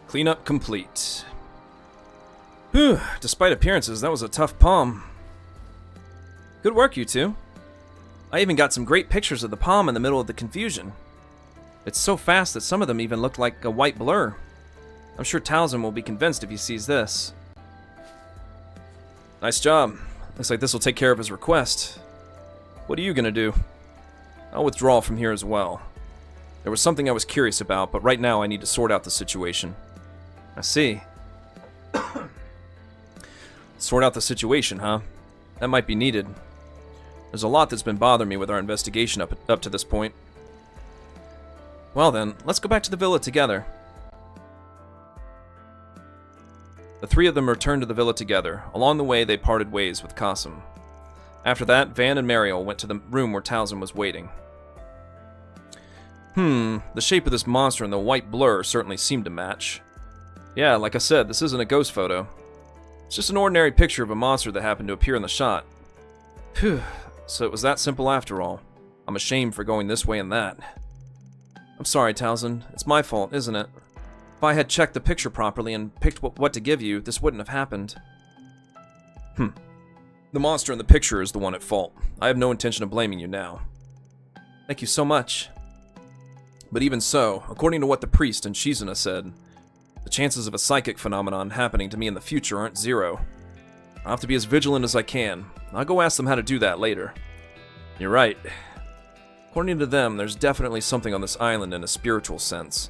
Cleanup complete. Whew, despite appearances, that was a tough palm. Good work, you two. I even got some great pictures of the palm in the middle of the confusion. It's so fast that some of them even looked like a white blur. I'm sure Towson will be convinced if he sees this. Nice job. Looks like this will take care of his request. What are you gonna do? I'll withdraw from here as well. There was something I was curious about, but right now I need to sort out the situation. I see. Sort out the situation, huh? That might be needed. There's a lot that's been bothering me with our investigation up to this point. Well then, let's go back to the villa together. The three of them returned to the villa together. Along the way, they parted ways with Qasim. After that, Van and Mariel went to the room where Towson was waiting. The shape of this monster and the white blur certainly seemed to match. Yeah, like I said, this isn't a ghost photo. It's just an ordinary picture of a monster that happened to appear in the shot. Phew, so it was that simple after all. I'm ashamed for going this way and that. I'm sorry, Towson. It's my fault, isn't it? If I had checked the picture properly and picked what to give you, this wouldn't have happened. The monster in the picture is the one at fault. I have no intention of blaming you now. Thank you so much. But even so, according to what the priest and Shizuna said, the chances of a psychic phenomenon happening to me in the future aren't zero. I'll have to be as vigilant as I can. I'll go ask them how to do that later. You're right. According to them, there's definitely something on this island in a spiritual sense.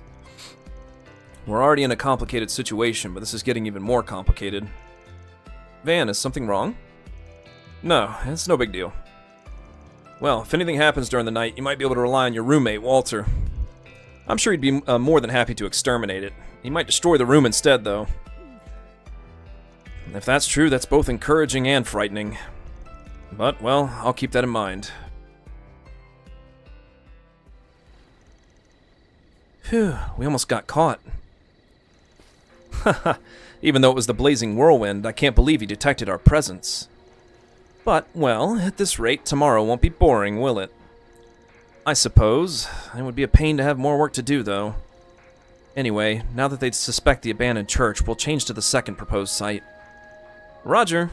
We're already in a complicated situation, but this is getting even more complicated. Van, is something wrong? No, it's no big deal. Well, if anything happens during the night, you might be able to rely on your roommate, Walter. I'm sure he'd be more than happy to exterminate it. He might destroy the room instead, though. If that's true, that's both encouraging and frightening. But, well, I'll keep that in mind. Phew, we almost got caught. Haha, even though it was the blazing whirlwind, I can't believe he detected our presence. But, well, at this rate, tomorrow won't be boring, will it? I suppose. It would be a pain to have more work to do, though. Anyway, now that they suspect the abandoned church, we'll change to the second proposed site. Roger.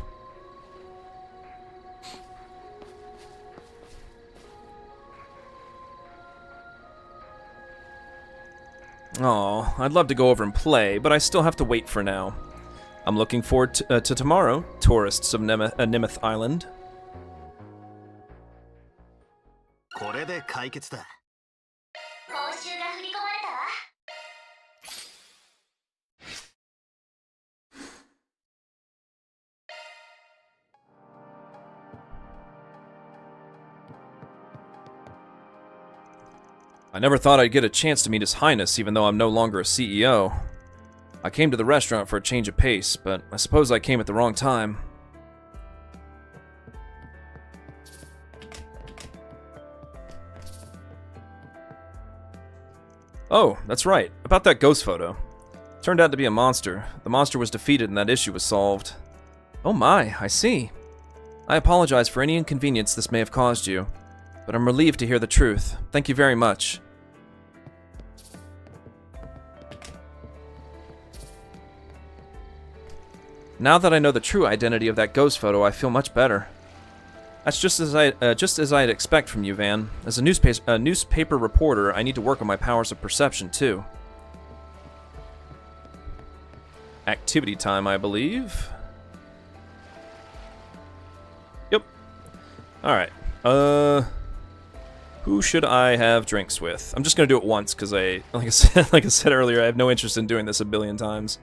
Aw, I'd love to go over and play, but I still have to wait for now. I'm looking forward to tomorrow, tourists of Nimeth Island. これで解決だ。報酬が振り込まれたわ。I never thought I'd get a chance to meet His Highness, even though I'm no longer a CEO. I came to the restaurant for a change of pace, but I suppose I came at the wrong time. Oh, that's right. About that ghost photo. Turned out to be a monster. The monster was defeated and that issue was solved. Oh my, I see. I apologize for any inconvenience this may have caused you, but I'm relieved to hear the truth. Thank you very much. Now that I know the true identity of that ghost photo, I feel much better. That's just as I'd expect from you, Van. As a newspaper reporter, I need to work on my powers of perception too. Activity time, I believe. Yep. All right. Who should I have drinks with? I'm just gonna do it once because like I said earlier, I have no interest in doing this a billion times.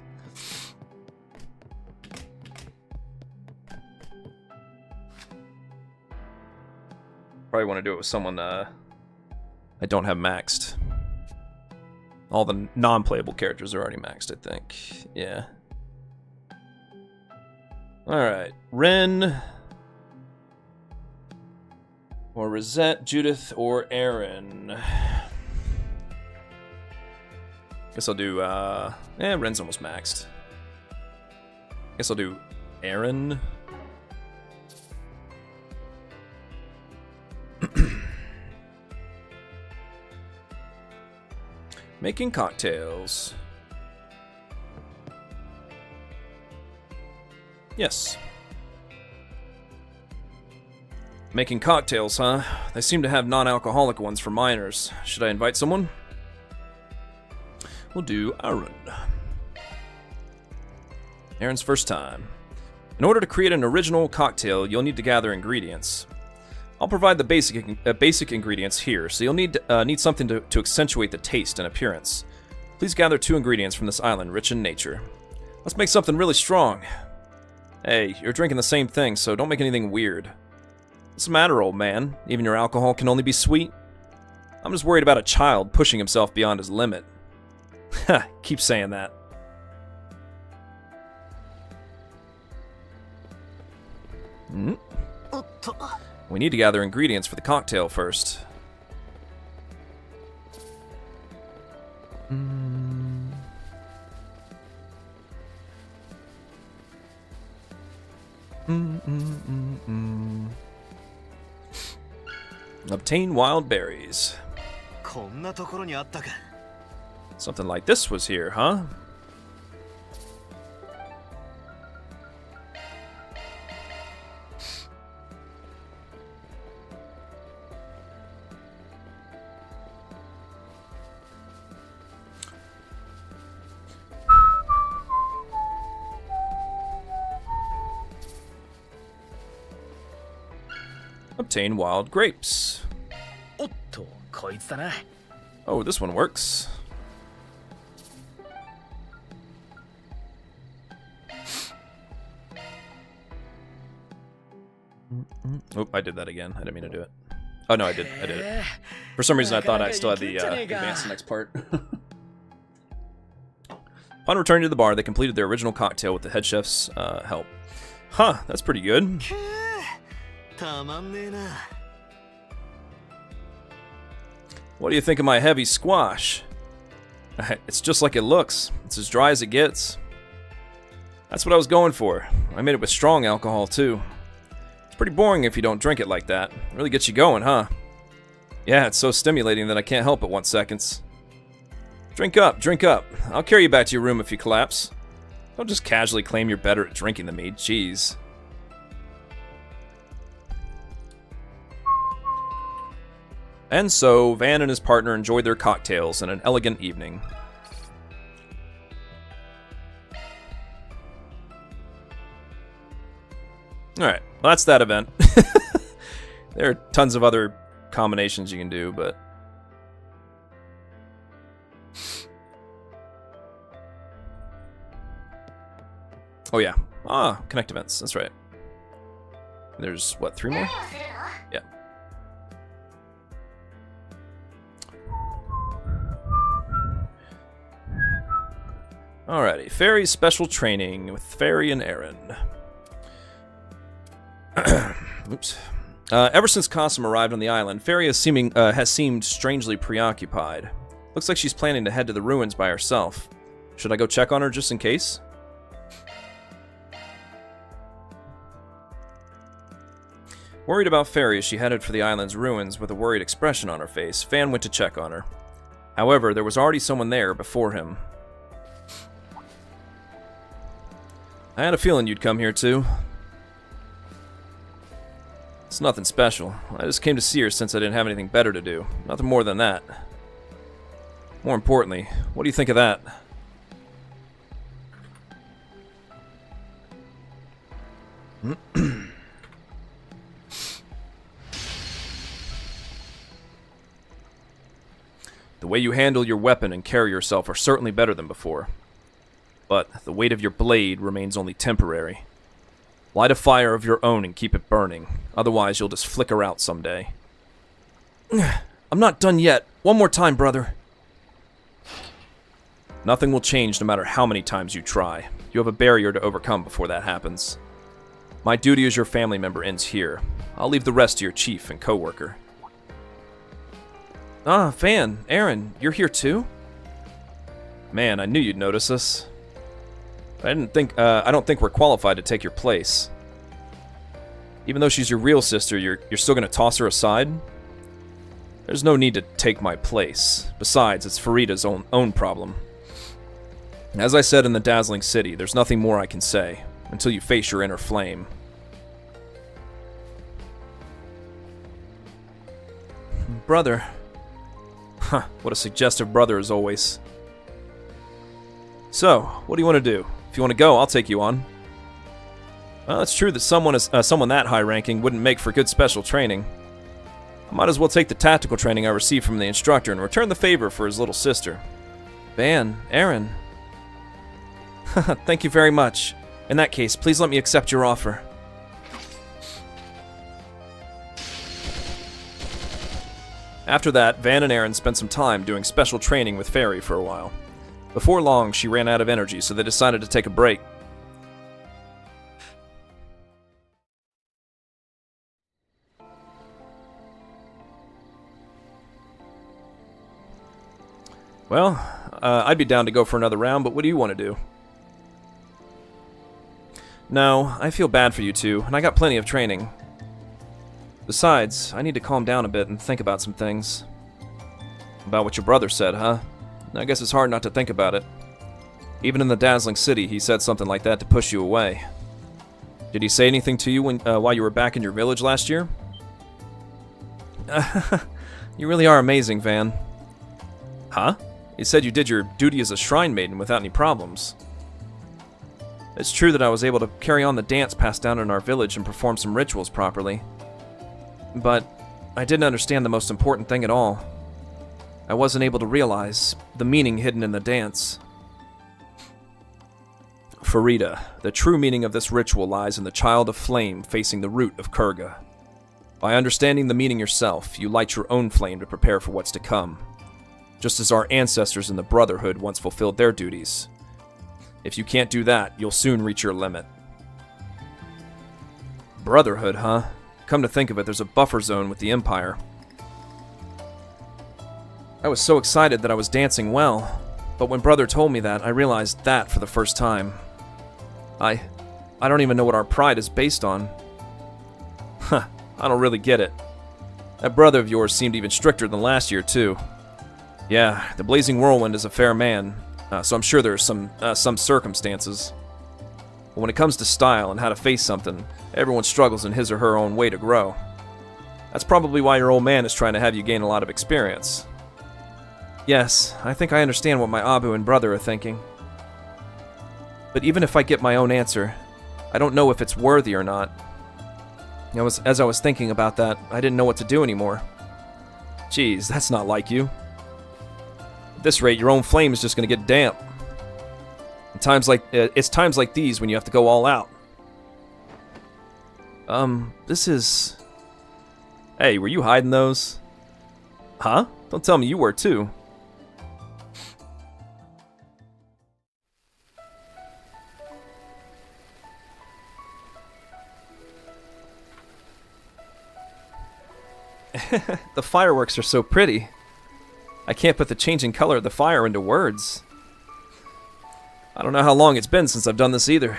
Probably want to do it with someone I don't have maxed. All the non-playable characters are already maxed, I think. Yeah. Alright. Ren. Or Rosette, Judith, or Aaron. Guess I'll do, Ren's almost maxed. Guess I'll do Aaron. Making cocktails. Yes. Making cocktails, huh? They seem to have non-alcoholic ones for minors. Should I invite someone? We'll do Aaron. Aaron's first time. In order to create an original cocktail, you'll need to gather ingredients. I'll provide the basic ingredients here, so you'll need something to accentuate the taste and appearance. Please gather 2 ingredients from this island, rich in nature. Let's make something really strong. Hey, you're drinking the same thing, so don't make anything weird. What's the matter, old man? Even your alcohol can only be sweet? I'm just worried about a child pushing himself beyond his limit. Ha, keep saying that. We need to gather ingredients for the cocktail first. Obtain wild berries. Something like this was here, huh? Obtain wild grapes. Oh, this one works. Oh, I did that again. I didn't mean to do it. Oh no, I did it. For some reason I thought I still had the advance the next part. Upon returning to the bar, they completed their original cocktail with the head chef's help. Huh, that's pretty good. What do you think of my heavy squash? It's just like it looks. It's as dry as it gets. That's what I was going for. I made it with strong alcohol too. It's pretty boring if you don't drink it like that. It really gets you going, huh? Yeah, it's so stimulating that I can't help but want seconds. Drink up, drink up. I'll carry you back to your room if you collapse. Don't just casually claim you're better at drinking than me, jeez. And so, Van and his partner enjoyed their cocktails and an elegant evening. Alright, well that's that event. There are tons of other combinations you can do, but... Oh yeah. Ah, connect events, that's right. There's, what, 3 more? Yeah. Alrighty, Fairy special training with Fairy and Aaron. Oops. Ever since Kasum arrived on the island, Fairy has seemed strangely preoccupied. Looks like she's planning to head to the ruins by herself. Should I go check on her just in case? Worried about Fairy as she headed for the island's ruins with a worried expression on her face, Fan went to check on her. However, there was already someone there before him. I had a feeling you'd come here too. It's nothing special. I just came to see her since I didn't have anything better to do. Nothing more than that. More importantly, what do you think of that? The way you handle your weapon and carry yourself are certainly better than before. But the weight of your blade remains only temporary. Light a fire of your own and keep it burning. Otherwise, you'll just flicker out someday. I'm not done yet. One more time, brother. Nothing will change no matter how many times you try. You have a barrier to overcome before that happens. My duty as your family member ends here. I'll leave the rest to your chief and co-worker. Ah, Fan, Aaron, you're here too? Man, I knew you'd notice us. I don't think we're qualified to take your place. Even though she's your real sister, you're still gonna toss her aside? There's no need to take my place. Besides, it's Farida's own problem. As I said in the Dazzling City, there's nothing more I can say, until you face your inner flame. Brother. Huh, what a suggestive brother as always. So, what do you want to do? If you want to go, I'll take you on. Well, it's true that someone that high-ranking wouldn't make for good special training. I might as well take the tactical training I received from the instructor and return the favor for his little sister. Van, Aaron. Thank you very much. In that case, please let me accept your offer. After that, Van and Aaron spent some time doing special training with Fairy for a while. Before long, she ran out of energy, so they decided to take a break. Well, I'd be down to go for another round, but what do you want to do? No, I feel bad for you two, and I got plenty of training. Besides, I need to calm down a bit and think about some things. About what your brother said, huh? I guess it's hard not to think about it. Even in the Dazzling City, he said something like that to push you away. Did he say anything to you while you were back in your village last year? You really are amazing, Van. Huh? He said you did your duty as a shrine maiden without any problems. It's true that I was able to carry on the dance passed down in our village and perform some rituals properly. But I didn't understand the most important thing at all. I wasn't able to realize the meaning hidden in the dance. Farida, the true meaning of this ritual lies in the child of flame facing the root of Kurga. By understanding the meaning yourself, you light your own flame to prepare for what's to come. Just as our ancestors in the Brotherhood once fulfilled their duties. If you can't do that, you'll soon reach your limit. Brotherhood, huh? Come to think of it, there's a buffer zone with the Empire. I was so excited that I was dancing well, but when Brother told me that, I realized that for the first time. I don't even know what our pride is based on. Huh, I don't really get it. That brother of yours seemed even stricter than last year, too. Yeah, the Blazing Whirlwind is a fair man, so I'm sure there's some circumstances. But when it comes to style and how to face something, everyone struggles in his or her own way to grow. That's probably why your old man is trying to have you gain a lot of experience. Yes, I think I understand what my Abu and brother are thinking. But even if I get my own answer, I don't know if it's worthy or not. As I was thinking about that, I didn't know what to do anymore. Geez, that's not like you. At this rate, your own flame is just going to get damp. It's times like these when you have to go all out. This is... Hey, were you hiding those? Huh? Don't tell me you were too. The fireworks are so pretty. I can't put the changing color of the fire into words. I don't know how long it's been since I've done this either.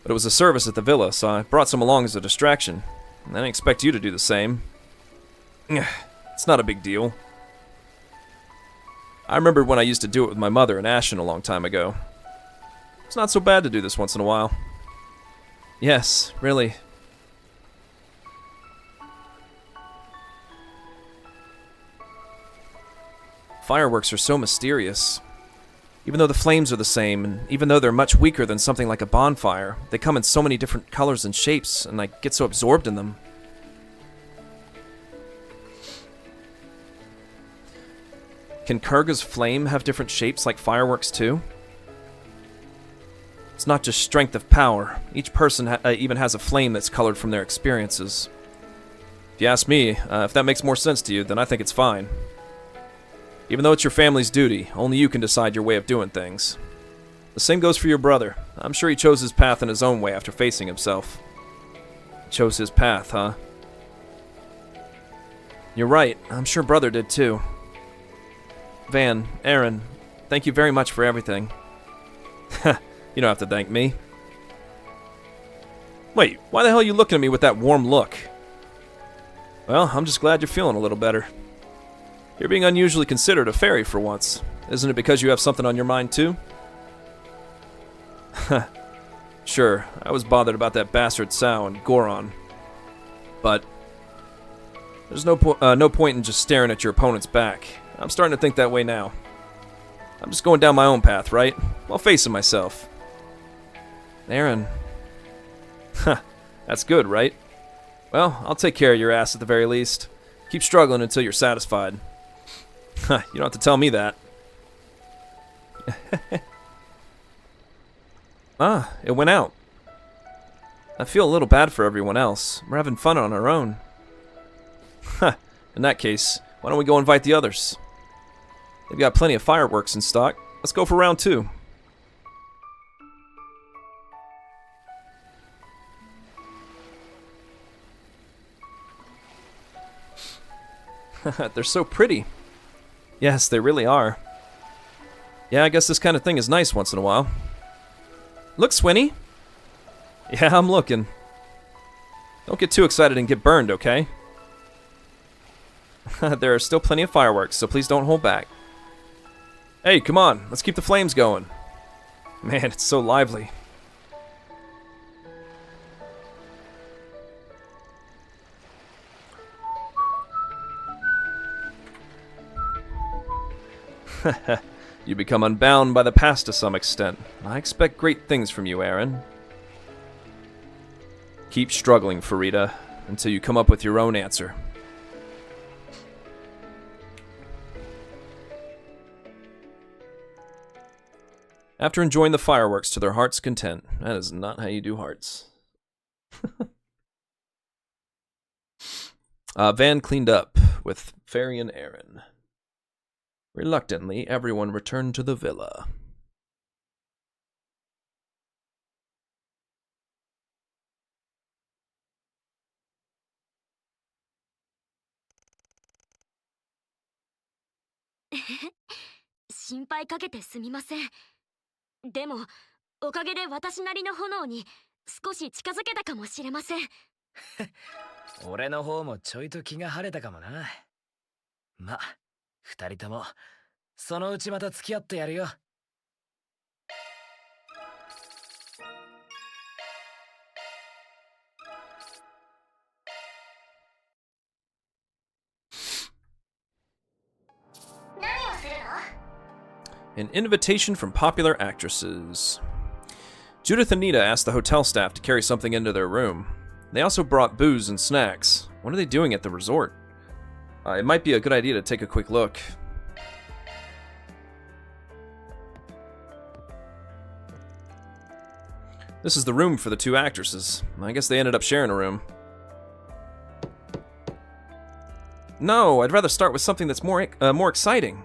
But it was a service at the villa, so I brought some along as a distraction. And I didn't expect you to do the same. It's not a big deal. I remembered when I used to do it with my mother and Ashen a long time ago. It's not so bad to do this once in a while. Yes, really. Fireworks are so mysterious. Even though the flames are the same, and even though they're much weaker than something like a bonfire, they come in so many different colors and shapes, and I get so absorbed in them. Can Kurga's flame have different shapes like fireworks too? It's not just strength of power. Each person even has a flame that's colored from their experiences. If you ask me, if that makes more sense to you, then I think it's fine. Even though it's your family's duty, only you can decide your way of doing things. The same goes for your brother. I'm sure he chose his path in his own way after facing himself. He chose his path, huh? You're right. I'm sure brother did too. Van, Aaron, thank you very much for everything. You don't have to thank me. Wait, why the hell are you looking at me with that warm look? Well, I'm just glad you're feeling a little better. You're being unusually considerate of Fairy for once. Isn't it because you have something on your mind too? Sure, I was bothered about that bastard Sao and Goron. But there's no point in just staring at your opponent's back. I'm starting to think that way now. I'm just going down my own path, right? While facing myself. Aaron. That's good, right? Well, I'll take care of your ass at the very least. Keep struggling until you're satisfied. You don't have to tell me that. It went out. I feel a little bad for everyone else. We're having fun on our own. In that case, why don't we go invite the others? They've got plenty of fireworks in stock. Let's go for round 2. They're so pretty. Yes, they really are. Yeah, I guess this kind of thing is nice once in a while. Look, Swinny. Yeah, I'm looking. Don't get too excited and get burned, okay? There are still plenty of fireworks, so please don't hold back. Hey, come on, let's keep the flames going. Man, it's so lively. You become unbound by the past to some extent. I expect great things from you, Aaron. Keep struggling, Farida, until you come up with your own answer. After enjoying the fireworks to their heart's content. That is not how you do hearts. Van cleaned up with Fairy and Aaron. Reluctantly, everyone returned to the villa.心配かけてすみません。でも、おかげで私なりの炎に少し近づけたかもしれません。俺の方もちょいと気が晴れたかもな。ま、二人ともそのうちまた付き合ってやるよ。An invitation from popular actresses. Judith and Nita asked the hotel staff to carry something into their room. They also brought booze and snacks. What are they doing at the resort? It might be a good idea to take a quick look. This is the room for the two actresses. I guess they ended up sharing a room. No, I'd rather start with something that's more exciting.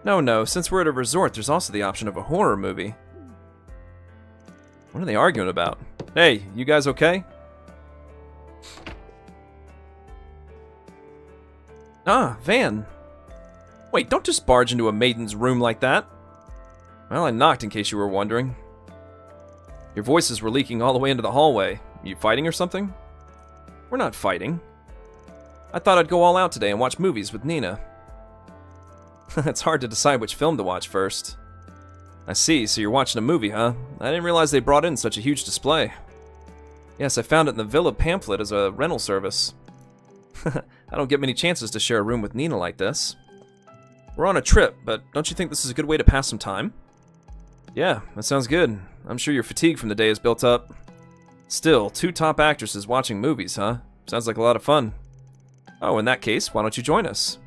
No, since we're at a resort, there's also the option of a horror movie. What are they arguing about? Hey, you guys okay? Ah, Van. Wait, don't just barge into a maiden's room like that. Well, I knocked in case you were wondering. Your voices were leaking all the way into the hallway. You fighting or something? We're not fighting. I thought I'd go all out today and watch movies with Nina. It's hard to decide which film to watch first. I see, so you're watching a movie, huh? I didn't realize they brought in such a huge display. Yes, I found it in the Villa pamphlet as a rental service. I don't get many chances to share a room with Nina like this. We're on a trip, but don't you think this is a good way to pass some time? Yeah, that sounds good. I'm sure your fatigue from the day is built up. Still, 2 top actresses watching movies, huh? Sounds like a lot of fun. Oh, in that case, why don't you join us?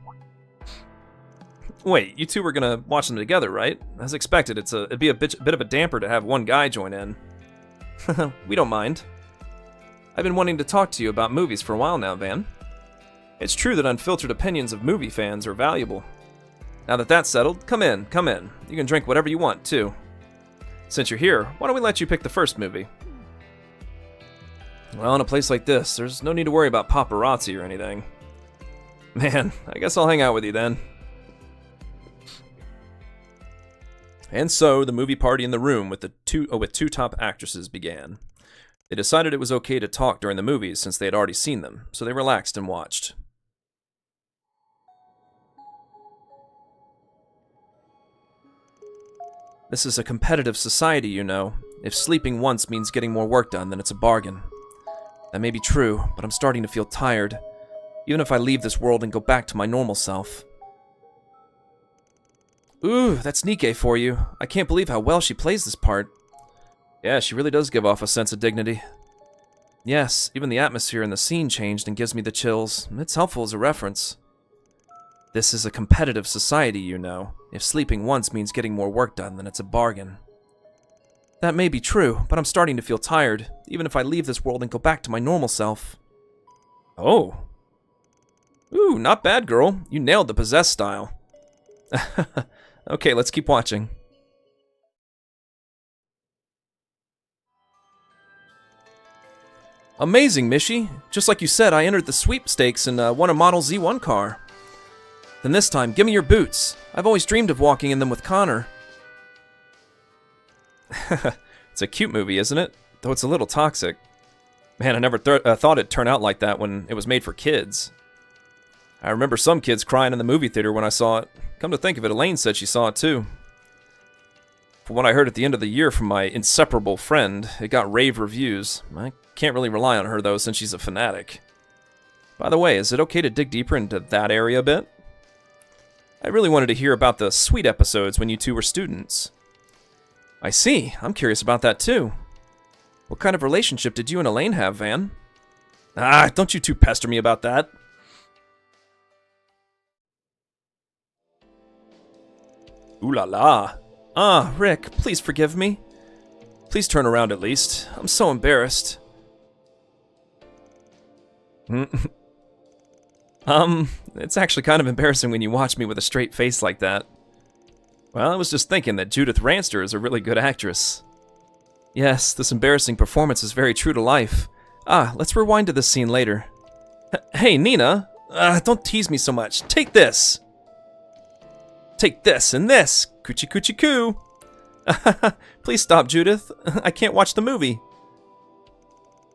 Wait, you two were gonna watch them together, right? As expected, it'd be a bit of a damper to have one guy join in. We don't mind. I've been wanting to talk to you about movies for a while now, Van. It's true that unfiltered opinions of movie fans are valuable. Now that that's settled, come in, come in. You can drink whatever you want, too. Since you're here, why don't we let you pick the first movie? Well, in a place like this, there's no need to worry about paparazzi or anything. Man, I guess I'll hang out with you then. And so, the movie party in the room with two top actresses began. They decided it was okay to talk during the movies since they had already seen them, so they relaxed and watched. This is a competitive society, you know. If sleeping once means getting more work done, then it's a bargain. That may be true, but I'm starting to feel tired, even if I leave this world and go back to my normal self. Ooh, that's Nikke for you. I can't believe how well she plays this part. Yeah, she really does give off a sense of dignity. Yes, even the atmosphere in the scene changed and gives me the chills. It's helpful as a reference. This is a competitive society, you know. If sleeping once means getting more work done, then it's a bargain. That may be true, but I'm starting to feel tired, even if I leave this world and go back to my normal self. Oh. Ooh, not bad, girl. You nailed the possessed style. Okay, let's keep watching. Amazing, Mishi. Just like you said, I entered the sweepstakes and won a Model Z1 car. Then this time, give me your boots. I've always dreamed of walking in them with Connor. It's a cute movie, isn't it? Though it's a little toxic. Man, I never thought it'd turn out like that when it was made for kids. I remember some kids crying in the movie theater when I saw it. Come to think of it, Elaine said she saw it too. From what I heard at the end of the year from my inseparable friend, it got rave reviews. I can't really rely on her though since she's a fanatic. By the way, is it okay to dig deeper into that area a bit? I really wanted to hear about the sweet episodes when you two were students. I see. I'm curious about that too. What kind of relationship did you and Elaine have, Van? Ah, don't you two pester me about that. Ooh la la. Ah, Rick, please forgive me. Please turn around at least. I'm so embarrassed. It's actually kind of embarrassing when you watch me with a straight face like that. Well, I was just thinking that Judith Ranster is a really good actress. Yes, this embarrassing performance is very true to life. Ah, let's rewind to this scene later. Hey, Nina! Don't tease me so much. Take this! Take this and this! Coochie coochie coo! Please stop, Judith. I can't watch the movie.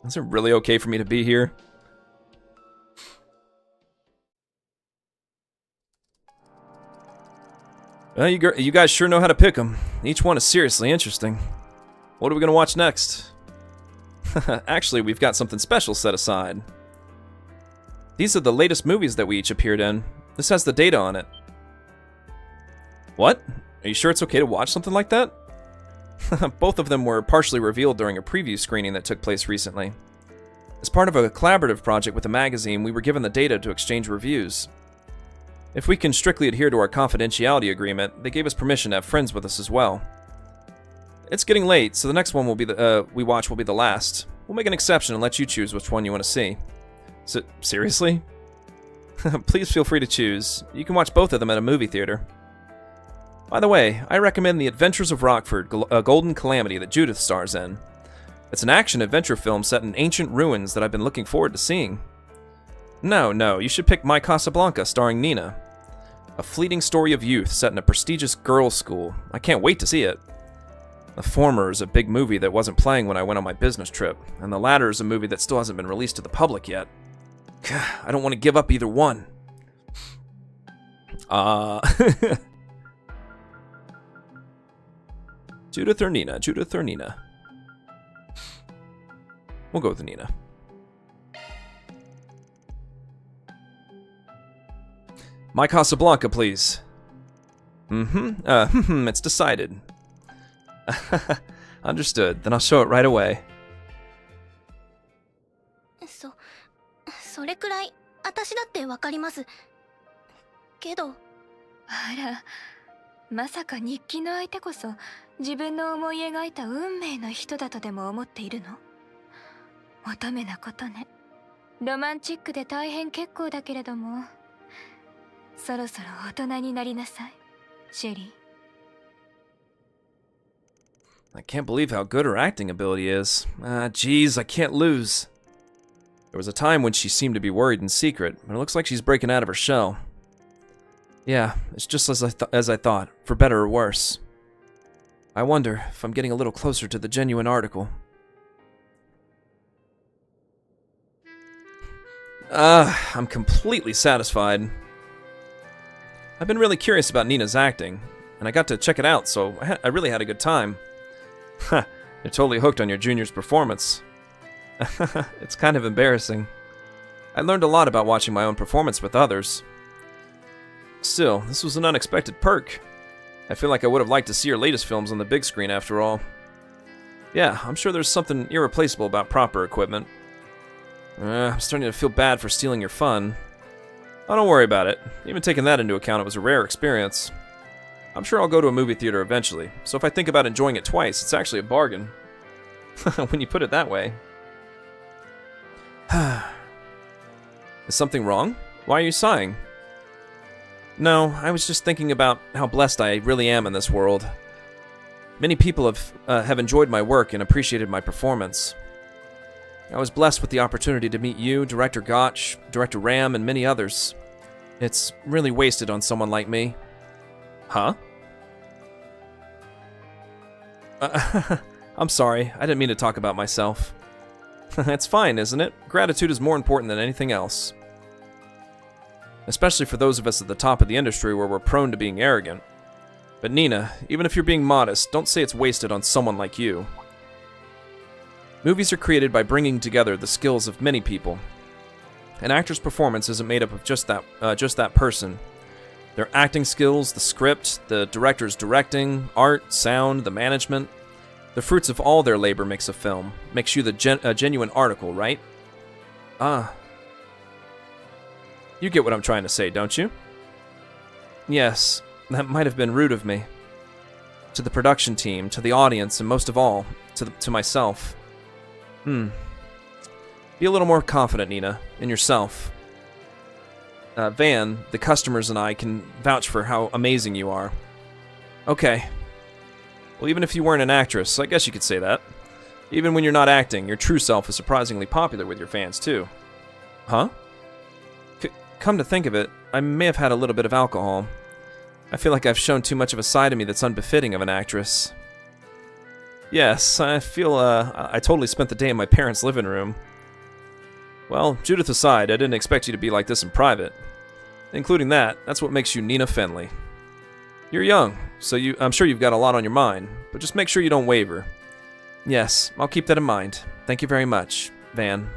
Is it really okay for me to be here? Well, you guys sure know how to pick them. Each one is seriously interesting. What are we going to watch next? Actually, we've got something special set aside. These are the latest movies that we each appeared in. This has the data on it. What? Are you sure it's okay to watch something like that? Both of them were partially revealed during a preview screening that took place recently. As part of a collaborative project with the magazine, we were given the data to exchange reviews. If we can strictly adhere to our confidentiality agreement, they gave us permission to have friends with us as well. It's getting late, so the next one we watch will be the last. We'll make an exception and let you choose which one you want to see. Seriously? Please feel free to choose. You can watch both of them at a movie theater. By the way, I recommend The Adventures of Rockford, a Golden Calamity that Judith stars in. It's an action-adventure film set in ancient ruins that I've been looking forward to seeing. No, you should pick My Casablanca starring Nina. A fleeting story of youth set in a prestigious girls' school. I can't wait to see it. The former is a big movie that wasn't playing when I went on my business trip, and the latter is a movie that still hasn't been released to the public yet. I don't want to give up either one. Judith or Nina? Judith or Nina? We'll go with Nina. My Casablanca, please. It's decided. Understood. Then I'll show it right away. それくらい私だってわかります。けど、あら、まさか日記の相手こそ自分の思い描いた運命の人だとでも思っているの？乙女なことね。ロマンチックで大変結構だけれども、そろそろ大人になりなさい、シェリー。I can't believe how good her acting ability is. Geez, I can't lose. There was a time when she seemed to be worried in secret, but it looks like she's breaking out of her shell. Yeah, it's just as I thought, for better or worse. I wonder if I'm getting a little closer to the genuine article. I'm completely satisfied. I've been really curious about Nina's acting, and I got to check it out, so I really had a good time. Ha, you're totally hooked on your junior's performance. It's kind of embarrassing. I learned a lot about watching my own performance with others. Still, this was an unexpected perk. I feel like I would have liked to see your latest films on the big screen after all. Yeah, I'm sure there's something irreplaceable about proper equipment. I'm starting to feel bad for stealing your fun. Oh, don't worry about it. Even taking that into account, it was a rare experience. I'm sure I'll go to a movie theater eventually, so if I think about enjoying it twice, it's actually a bargain. When you put it that way. Is something wrong? Why are you sighing? No, I was just thinking about how blessed I really am in this world. Many people have enjoyed my work and appreciated my performance. I was blessed with the opportunity to meet you, Director Gotch, Director Ram, and many others. It's really wasted on someone like me. Huh? I'm sorry, I didn't mean to talk about myself. It's fine, isn't it? Gratitude is more important than anything else. Especially for those of us at the top of the industry where we're prone to being arrogant. But Nina, even if you're being modest, don't say it's wasted on someone like you. Movies are created by bringing together the skills of many people. An actor's performance isn't made up of just that person. Their acting skills, the script, the director's directing, art, sound, the management. The fruits of all their labor makes a film. Makes you a genuine article, right? Ah. You get what I'm trying to say, don't you? Yes, that might have been rude of me. To the production team, to the audience, and most of all, to myself. Be a little more confident, Nina, in yourself. Van, the customers, and I can vouch for how amazing you are. Okay. Well, even if you weren't an actress, I guess you could say that. Even when you're not acting, your true self is surprisingly popular with your fans, too. Huh? Come to think of it, I may have had a little bit of alcohol. I feel like I've shown too much of a side of me that's unbefitting of an actress. Yes, I feel, I totally spent the day in my parents' living room. Well, Judith aside, I didn't expect you to be like this in private. Including that's what makes you Nina Fenley. You're young, so I'm sure you've got a lot on your mind, but just make sure you don't waver. Yes, I'll keep that in mind. Thank you very much, Van.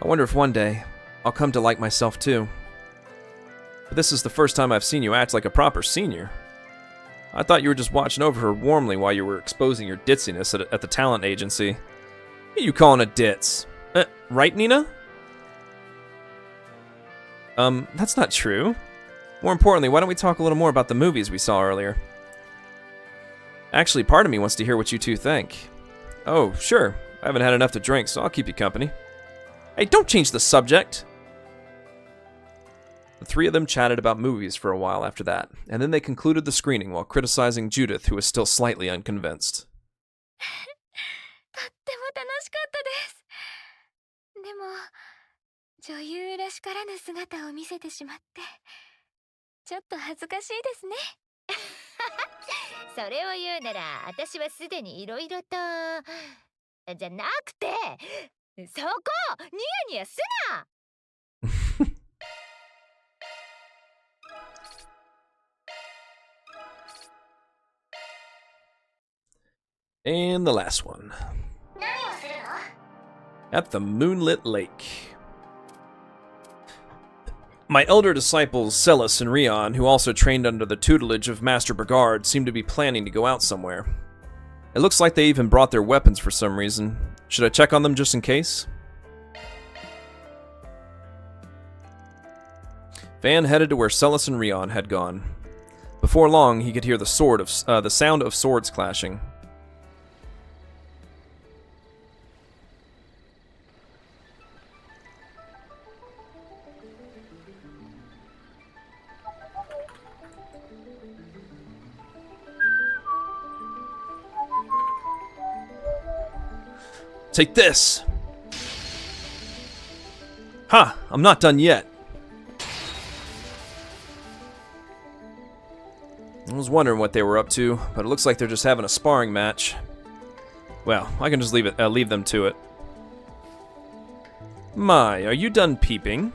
I wonder if one day I'll come to like myself too. But this is the first time I've seen you act like a proper senior. I thought you were just watching over her warmly while you were exposing your ditziness at the talent agency. What are you calling a ditz? Right, Nina? That's not true. More importantly, why don't we talk a little more about the movies we saw earlier? Actually, part of me wants to hear what you two think. Oh, sure. I haven't had enough to drink, so I'll keep you company. Hey, don't change the subject! The three of them chatted about movies for a while after that, and then they concluded the screening while criticizing Judith, who was still slightly unconvinced. とっても楽しかったです。でも女優らしからぬ姿を見せてしまってちょっと恥ずかしいですね。それを言うなら私はすでにいろいろとじゃなくてそこニヤニヤすな。And the last one. At the moonlit lake. My elder disciples, Celis and Rion, who also trained under the tutelage of Master Brigard, seem to be planning to go out somewhere. It looks like they even brought their weapons for some reason. Should I check on them just in case? Van headed to where Celis and Rion had gone. Before long, he could hear the sound of swords clashing. Take this! Ha! I'm not done yet. I was wondering what they were up to, but it looks like they're just having a sparring match. Well, I can just leave them to it. My, are you done peeping?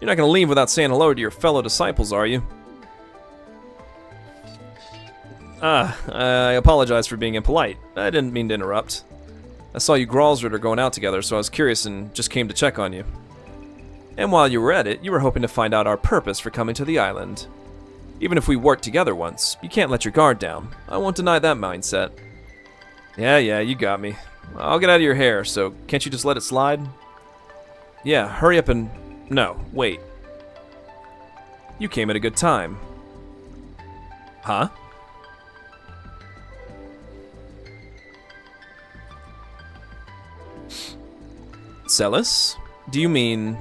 You're not gonna leave without saying hello to your fellow disciples, are you? I apologize for being impolite. I didn't mean to interrupt. I saw you Gralsritter going out together, so I was curious and just came to check on you. And while you were at it, you were hoping to find out our purpose for coming to the island. Even if we worked together once, you can't let your guard down. I won't deny that mindset. Yeah, you got me. I'll get out of your hair, so can't you just let it slide? Yeah, hurry up and... No, wait. You came at a good time. Huh? Celis? Do you mean...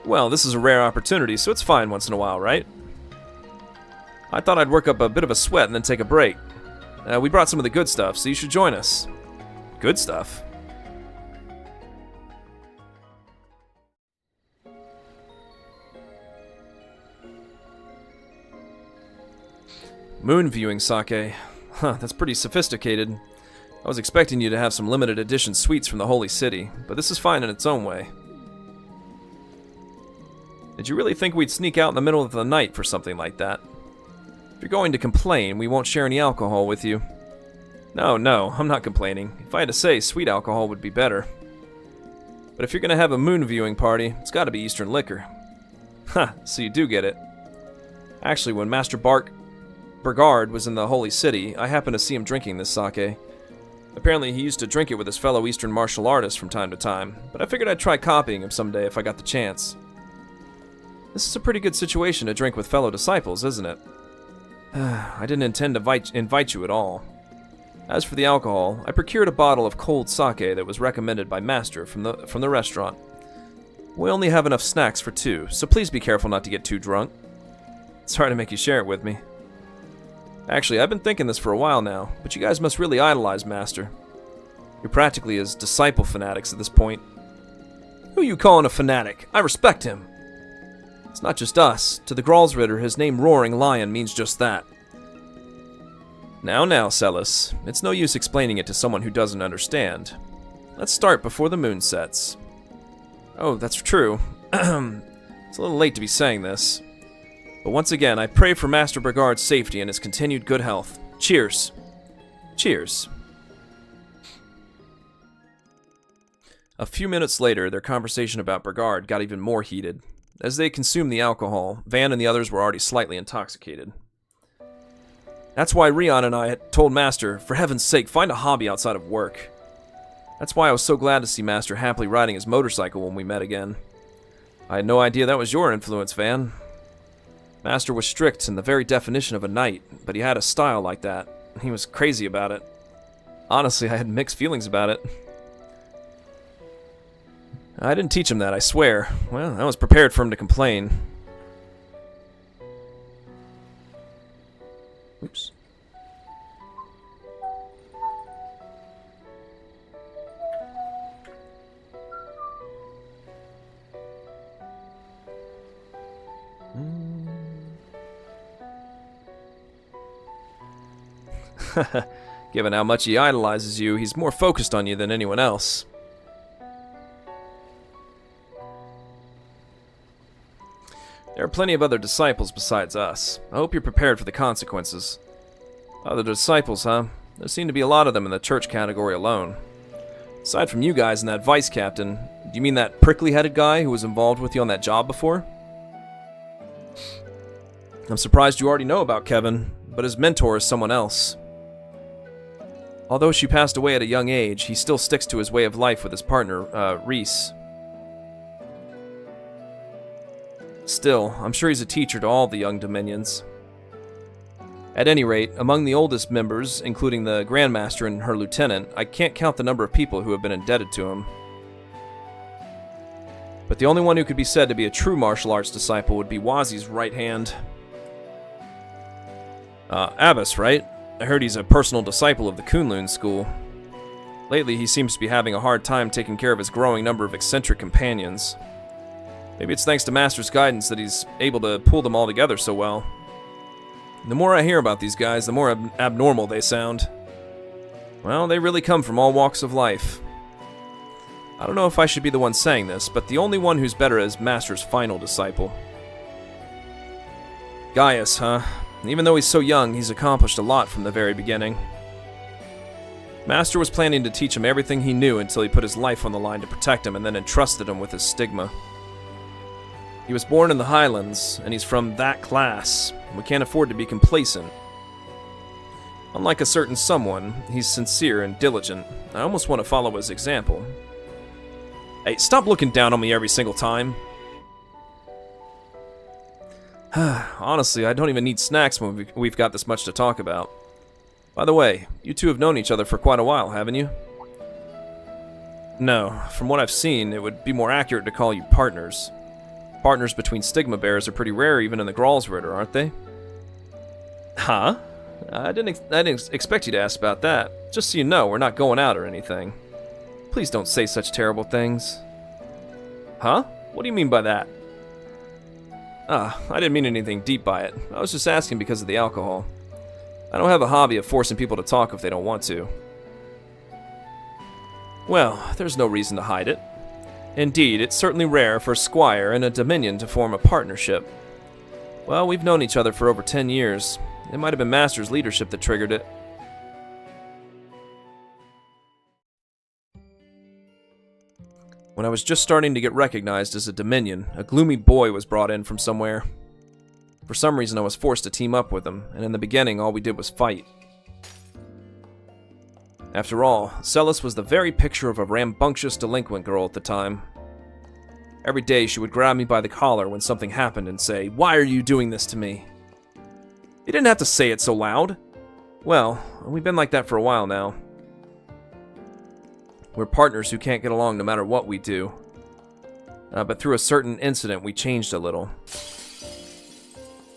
Well, this is a rare opportunity, so it's fine once in a while, right? I thought I'd work up a bit of a sweat and then take a break. We brought some of the good stuff, so you should join us. Good stuff? Moon viewing sake. Huh, that's pretty sophisticated. I was expecting you to have some limited edition sweets from the Holy City, but this is fine in its own way. Did you really think we'd sneak out in the middle of the night for something like that? If you're going to complain, we won't share any alcohol with you. No, I'm not complaining. If I had to say, sweet alcohol would be better. But if you're going to have a moon viewing party, it's got to be Eastern liquor. Ha, so you do get it. Actually, when Master Brigard was in the Holy City, I happened to see him drinking this sake. Apparently he used to drink it with his fellow Eastern martial artists from time to time, but I figured I'd try copying him someday if I got the chance. This is a pretty good situation to drink with fellow disciples, isn't it? I didn't intend to invite you at all. As for the alcohol, I procured a bottle of cold sake that was recommended by Master from the restaurant. We only have enough snacks for two, so please be careful not to get too drunk. Sorry to make you share it with me. Actually, I've been thinking this for a while now, but you guys must really idolize Master. You're practically his disciple fanatics at this point. Who you calling a fanatic? I respect him. It's not just us. To the Gralsritter, his name Roaring Lion means just that. Now, Celis. It's no use explaining it to someone who doesn't understand. Let's start before the moon sets. Oh, that's true. It's a little late to be saying this. But once again, I pray for Master Brigard's safety and his continued good health. Cheers. Cheers. A few minutes later, their conversation about Brigard got even more heated. As they consumed the alcohol, Van and the others were already slightly intoxicated. That's why Rion and I had told Master, for heaven's sake, find a hobby outside of work. That's why I was so glad to see Master happily riding his motorcycle when we met again. I had no idea that was your influence, Van. Master was strict in the very definition of a knight, but he had a style like that. He was crazy about it. Honestly, I had mixed feelings about it. I didn't teach him that, I swear. Well, I was prepared for him to complain. Oops. Given how much he idolizes you, he's more focused on you than anyone else. There are plenty of other disciples besides us. I hope you're prepared for the consequences. Other disciples, huh? There seem to be a lot of them in the church category alone. Aside from you guys and that vice captain, do you mean that prickly-headed guy who was involved with you on that job before? I'm surprised you already know about Kevin, but his mentor is someone else. Although she passed away at a young age, he still sticks to his way of life with his partner, Reese. Still, I'm sure he's a teacher to all the young Dominions. At any rate, among the oldest members, including the Grandmaster and her lieutenant, I can't count the number of people who have been indebted to him. But the only one who could be said to be a true martial arts disciple would be Wazi's right hand. Abbas, right? I heard he's a personal disciple of the Kunlun school. Lately, he seems to be having a hard time taking care of his growing number of eccentric companions. Maybe it's thanks to Master's guidance that he's able to pull them all together so well. The more I hear about these guys, the more abnormal they sound. Well, they really come from all walks of life. I don't know if I should be the one saying this, but the only one who's better is Master's final disciple. Gaius, huh? Even though he's so young, he's accomplished a lot from the very beginning. Master was planning to teach him everything he knew until he put his life on the line to protect him and then entrusted him with his stigma. He was born in the Highlands, and he's from that class. We can't afford to be complacent. Unlike a certain someone, he's sincere and diligent. I almost want to follow his example. Hey, stop looking down on me every single time. Honestly, I don't even need snacks when we've got this much to talk about. By the way, you two have known each other for quite a while, haven't you? No, from what I've seen, it would be more accurate to call you partners. Partners between stigma bearers are pretty rare even in the Gralsritter, aren't they? Huh? I didn't expect you to ask about that. Just so you know, we're not going out or anything. Please don't say such terrible things. Huh? What do you mean by that? I didn't mean anything deep by it. I was just asking because of the alcohol. I don't have a hobby of forcing people to talk if they don't want to. Well, there's no reason to hide it. Indeed, it's certainly rare for a squire and a dominion to form a partnership. Well, we've known each other for over 10 years. It might have been Master's leadership that triggered it. When I was just starting to get recognized as a dominion, a gloomy boy was brought in from somewhere. For some reason, I was forced to team up with him, and in the beginning, all we did was fight. After all, Celis was the very picture of a rambunctious delinquent girl at the time. Every day she would grab me by the collar when something happened and say, "Why are you doing this to me?" You didn't have to say it so loud. Well, we've been like that for a while now. We're partners who can't get along no matter what we do. But through a certain incident, we changed a little.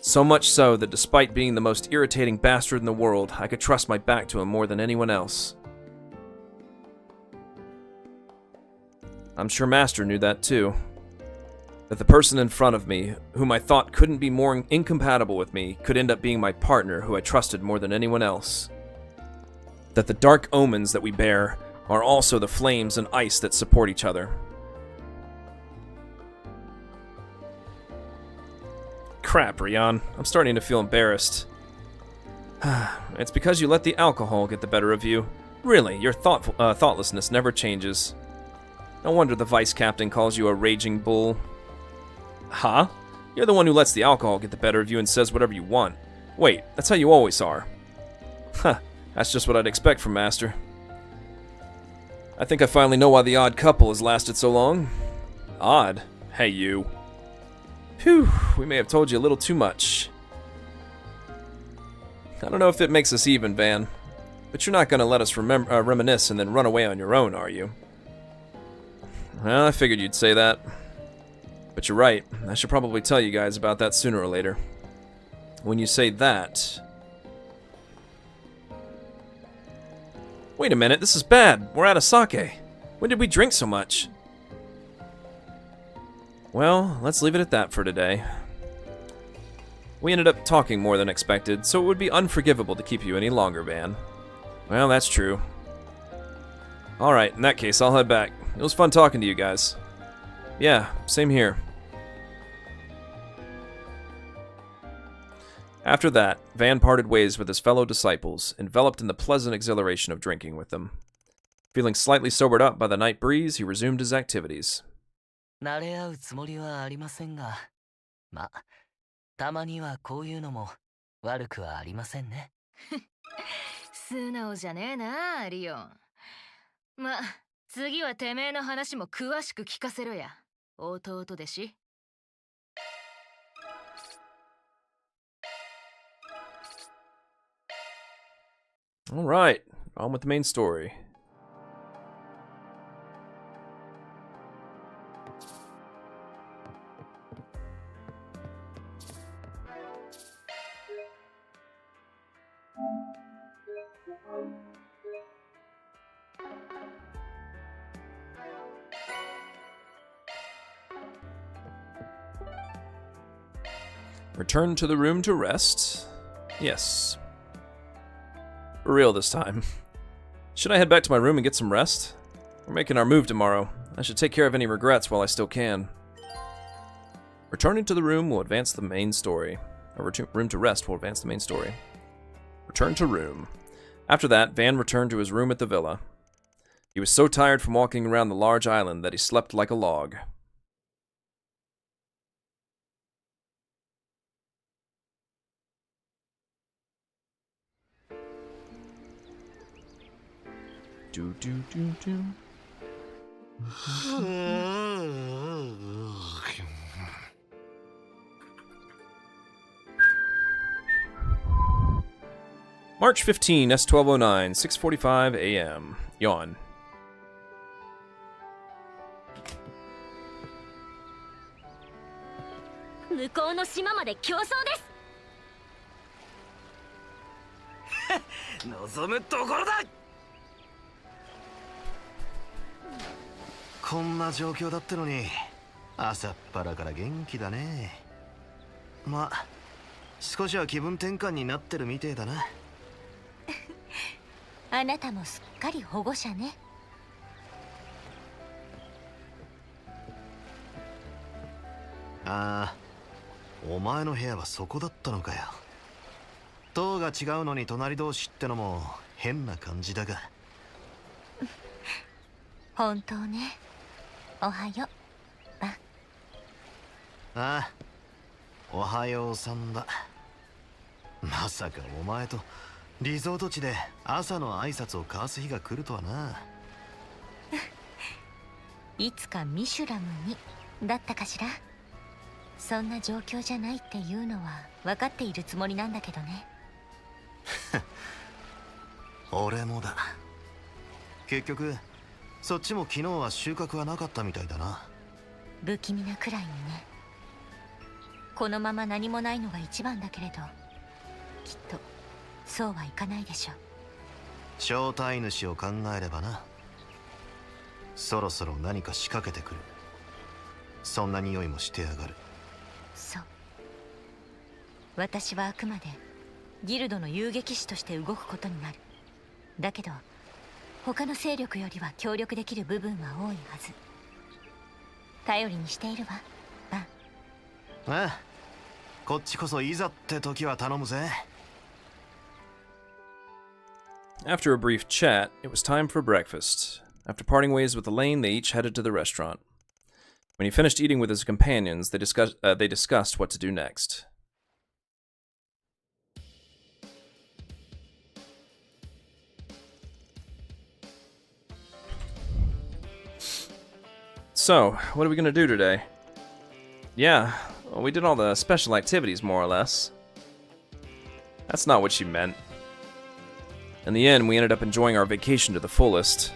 So much so that despite being the most irritating bastard in the world, I could trust my back to him more than anyone else. I'm sure Master knew that too. That the person in front of me, whom I thought couldn't be more incompatible with me, could end up being my partner who I trusted more than anyone else. That the dark omens that we bear are also the flames and ice that support each other. Crap, Rian. I'm starting to feel embarrassed. It's because you let the alcohol get the better of you. Really, your thoughtlessness never changes. No wonder the vice captain calls you a raging bull. Huh? You're the one who lets the alcohol get the better of you and says whatever you want. Wait, that's how you always are. Huh, that's just what I'd expect from Master. I think I finally know why the odd couple has lasted so long. Odd? Hey, you. Phew, we may have told you a little too much. I don't know if it makes us even, Van, but you're not going to let us reminisce and then run away on your own, are you? Well, I figured you'd say that. But you're right, I should probably tell you guys about that sooner or later. When you say that... Wait a minute, this is bad. We're out of sake. When did we drink so much? Well, let's leave it at that for today. We ended up talking more than expected, so it would be unforgivable to keep you any longer, Van. Well, that's true. Alright, in that case, I'll head back. It was fun talking to you guys. Yeah, same here. After that, Van parted ways with his fellow disciples, enveloped in the pleasant exhilaration of drinking with them. Feeling slightly sobered up by the night breeze, he resumed his activities. 慣れ合うつもりはありませんが、ま、たまにはこういうのも悪くはありませんね。素直じゃねえな、リオン。ま、次はてめえの話も詳しく聞かせろや、弟弟子。Alright, on with the main story. Return to the room to rest. Yes. For real this time. Should I head back to my room and get some rest? We're making our move tomorrow. I should take care of any regrets while I still can. Returning to the room will advance the main story. Or room to rest will advance the main story. Return to room. After that, Van returned to his room at the villa. He was so tired from walking around the large island that he slept like a log. Do do do do. March 15, S1209, 6:45 a.m. Yawn. "こんな状況だってのに朝っぱらから元気だね。まあ少しは気分転換になってるみてえだな。あなたもすっかり保護者ね。ああ、お前の部屋はそこだったのかよ。棟が違うのに隣同士ってのも変な感じだが。本当ね。おはよう、バン。ああ、おはようさんだ。まさかお前とリゾート地で朝の挨拶を交わす日が来るとはな。いつかミシュラムにだったかしら。そんな状況じゃないっていうのは分かっているつもりなんだけどね。俺もだ。結局そっちも昨日は収穫はなかったみたいだな。不気味なくらいにね。このまま何もないのが一番だけれど、きっとそうはいかないでしょう。正体主を考えればな。そろそろ何か仕掛けてくる。そんな匂いもしてやがる。そう。私はあくまでギルドの遊撃士として動くことになる。だけど他の勢力よりは協力できる部分は多いはず。頼りにしているわ、バン。ああ、こっちこそいざって時は頼むぜ。After a brief chat, it was time for breakfast. After parting ways with Elaine, they each headed to the restaurant. When he finished eating with his companions, they discussed what to do next. So, what are we gonna do today? Yeah, well, we did all the special activities, more or less. That's not what she meant. In the end, we ended up enjoying our vacation to the fullest.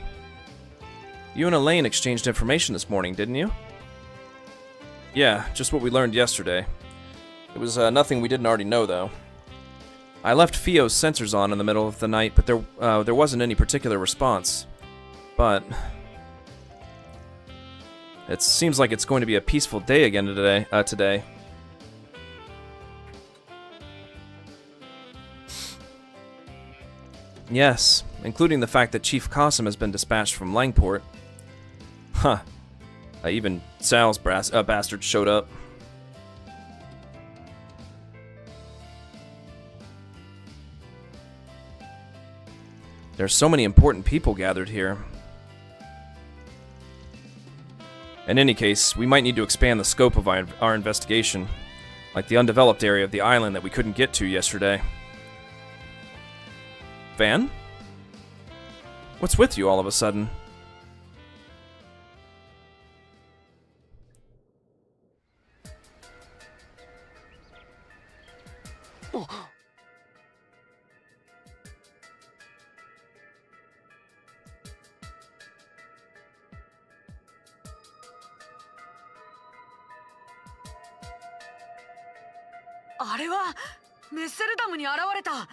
You and Elaine exchanged information this morning, didn't you? Yeah, just what we learned yesterday. It was nothing we didn't already know, though. I left Fio's sensors on in the middle of the night, but there wasn't any particular response. But it seems like it's going to be a peaceful day again today. Yes, including the fact that Chief Cossum has been dispatched from Langport. Huh. Even Sal's bastard showed up. There's so many important people gathered here. In any case, we might need to expand the scope of our investigation, like the undeveloped area of the island that we couldn't get to yesterday. Van? What's with you all of a sudden?あれはメッセルダムに現れた。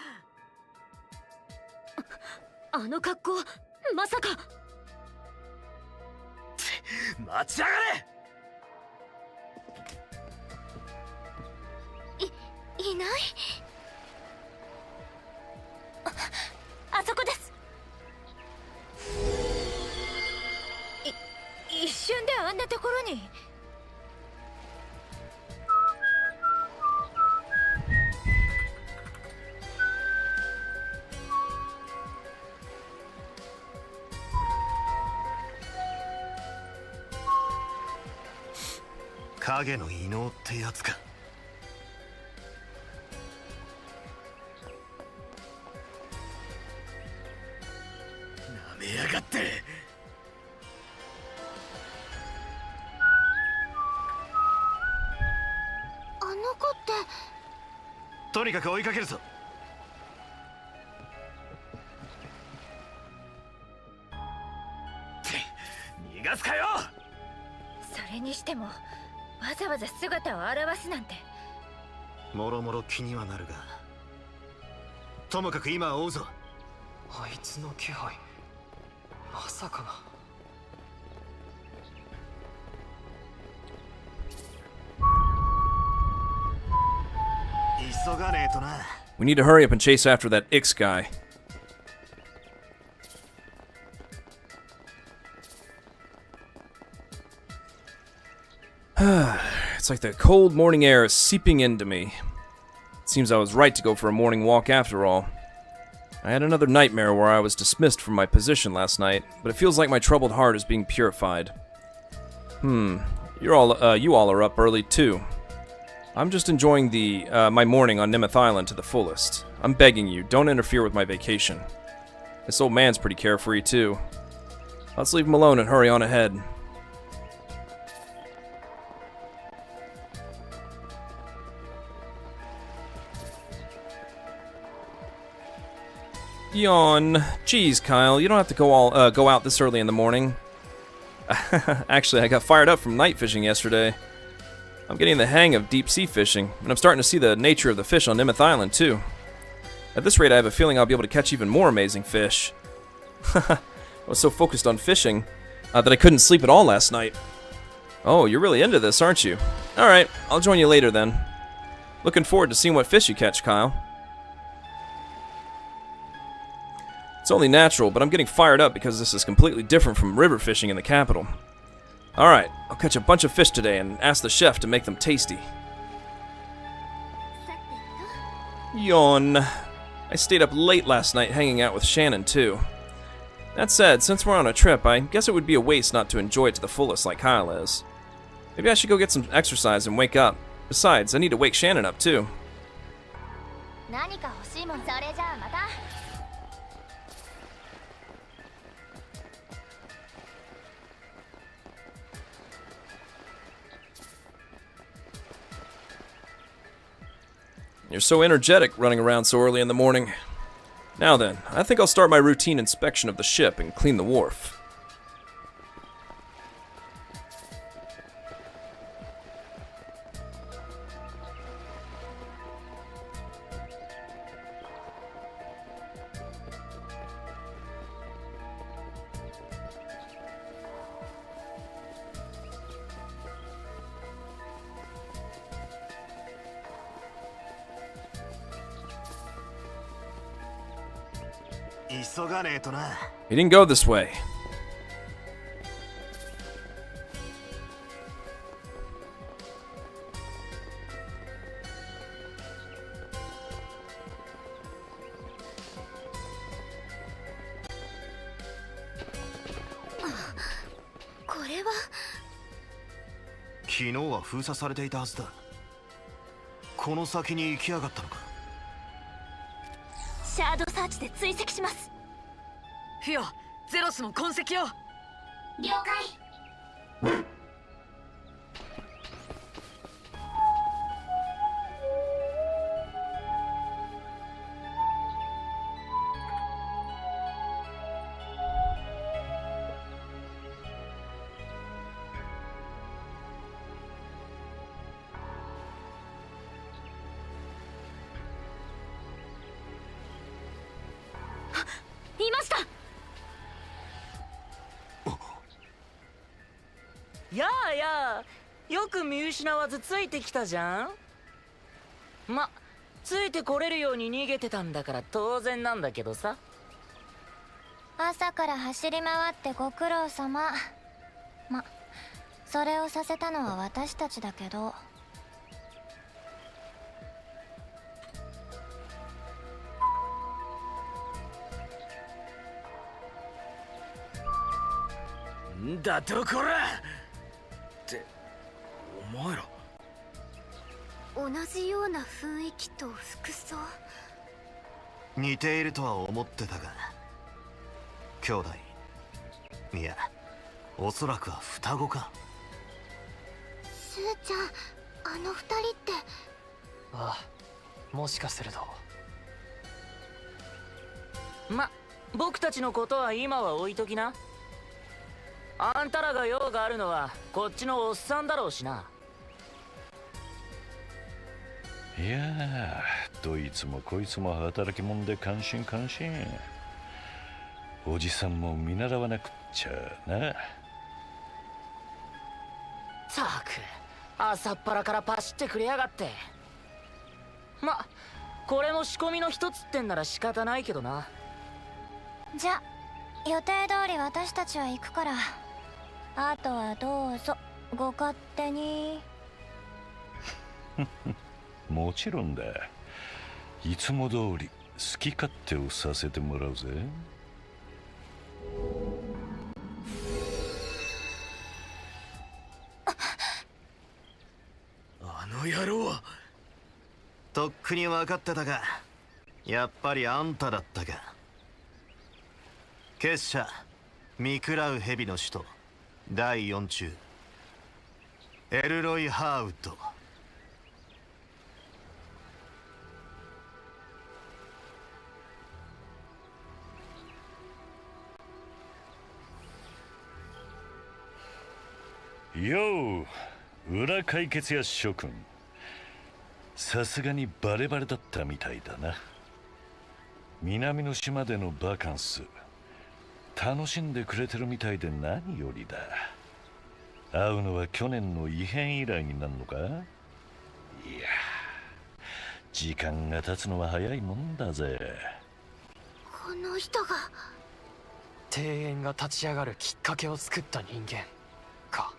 あの格好、まさか。待ちやがれ。いない。あそこです。一瞬であんなところに。影の異能ってやつか。なめやがって。あの子って。とにかく追いかけるぞ。逃がすかよ。それにしてもわざわざ姿を現すなんて。もろもろ気にはなるが、ともかく今は追うぞ。あいつの気配、まさかな。急がねえとな。 We need to hurry up and chase after that Ix guy. It's like the cold morning air is seeping into me. It seems I was right to go for a morning walk after all. I had another nightmare where I was dismissed from my position last night, but it feels like my troubled heart is being purified. You all are up early too. I'm just enjoying my morning on Nimeth Island to the fullest. I'm begging you, don't interfere with my vacation. This old man's pretty carefree too. Let's leave him alone and hurry on ahead. Yawn. Jeez, Kyle, you don't have to go out this early in the morning. Actually, I got fired up from night fishing yesterday. I'm getting the hang of deep sea fishing, and I'm starting to see the nature of the fish on Nimeth Island, too. At this rate, I have a feeling I'll be able to catch even more amazing fish. I was so focused on fishing that I couldn't sleep at all last night. Oh, you're really into this, aren't you? Alright, I'll join you later then. Looking forward to seeing what fish you catch, Kyle. It's only natural, but I'm getting fired up because this is completely different from river fishing in the capital. Alright, I'll catch a bunch of fish today and ask the chef to make them tasty. Yawn. I stayed up late last night hanging out with Shannon, too. That said, since we're on a trip, I guess it would be a waste not to enjoy it to the fullest like Kyle is. Maybe I should go get some exercise and wake up. Besides, I need to wake Shannon up, too. You're so energetic running around so early in the morning. Now then, I think I'll start my routine inspection of the ship and clean the wharf. 急がねえとな。 He didn't go this way. What? 昨日は封鎖されていたはずだ。この先に行きやがったのか。シャードサーチで追跡します。フィオ、ゼロスの痕跡を。了解。いました。やあやあ、よく見失わずついてきたじゃん。ま、ついてこれるように逃げてたんだから当然なんだけどさ。朝から走り回ってご苦労様。ま、それをさせたのは私たちだけど。んだとこらってお前ら。同じような雰囲気と服装。似ているとは思ってたが、兄弟、いや、おそらくは双子か。スーちゃん、あの二人って。ああ、もしかすると。ま、僕たちのことは今は置いときな。あんたらが用があるのはこっちのおっさんだろうしな。いやー、どいつもこいつも働き者で感心感心。おじさんも見習わなくっちゃな。ったく、朝っぱらからパシってくれやがって。ま、これも仕込みの一つってんなら仕方ないけどな。じゃ、予定通り私たちは行くから、あとはどうぞご勝手に。もちろんだ。いつも通り好き勝手をさせてもらうぜ。あの野郎は。とっくに分かってたが、やっぱりあんただったか。結社見食らう蛇の首都第4中エルロイ・ハーウッド。よう、裏解決屋諸君。さすがにバレバレだったみたいだな。南の島でのバカンス楽しんでくれてるみたいで何よりだ。会うのは去年の異変以来になるのか。いや、時間が経つのは早いもんだぜ。この人が庭園が立ち上がるきっかけを作った人間か。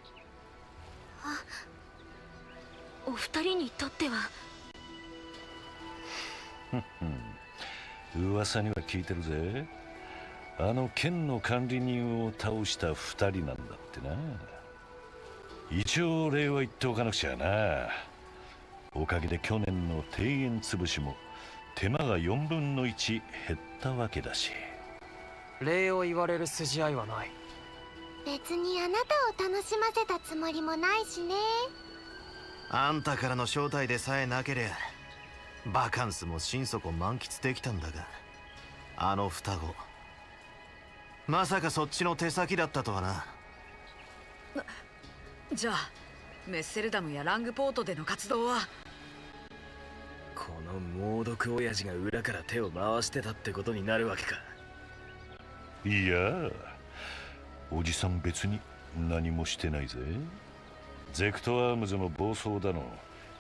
お二人にとっては。噂には聞いてるぜ。あの県の管理人を倒した二人なんだってな。一応礼は言っておかなくちゃな。おかげで去年の庭園潰しも手間が4分の1減ったわけだし。礼を言われる筋合いはない。別にあなたを楽しませたつもりもないしね。あんたからの招待でさえなけりゃバカンスも心底満喫できたんだが、あの双子まさかそっちの手先だったとはな。じゃあメッセルダムやラングポートでの活動は。この猛毒親父が裏から手を回してたってことになるわけか。いや、おじさん別に何もしてないぜ。ゼクトアームズの暴走だの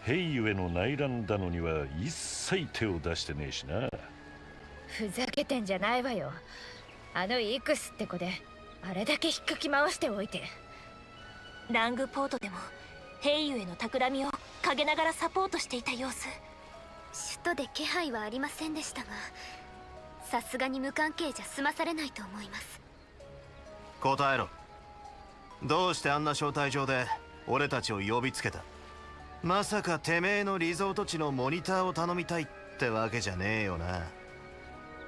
ヘイゆえの内乱だのには一切手を出してねえしな。ふざけてんじゃないわよ。あのイクスって子であれだけ引っかき回しておいて。ラングポートでも兵ゆへの企みを陰ながらサポートしていた様子。首都で気配はありませんでしたが、さすがに無関係じゃ済まされないと思います。答えろ。どうしてあんな招待状で俺たちを呼びつけた？まさかてめえのリゾート地のモニターを頼みたいってわけじゃねえよな。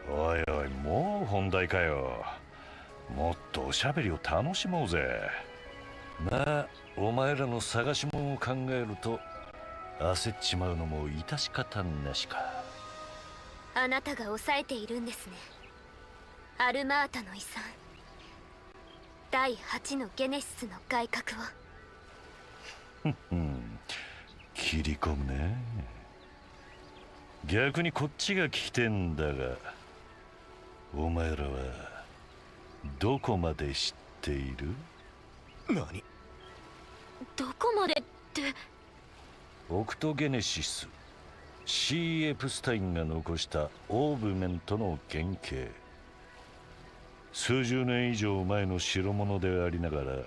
おいおい、もう本題かよ。もっとおしゃべりを楽しもうぜ。まあお前らの探し物を考えると焦っちまうのも致し方なしか。あなたが抑えているんですね、アルマータの遺産、第8のゲネシスの改革を。切り込むね。逆にこっちが聞きてんだが、お前らはどこまで知っている？何？どこまでって。オクトゲネシス、C・エプスタインが残したオーブメントの原型。数十年以上前の代物でありながら、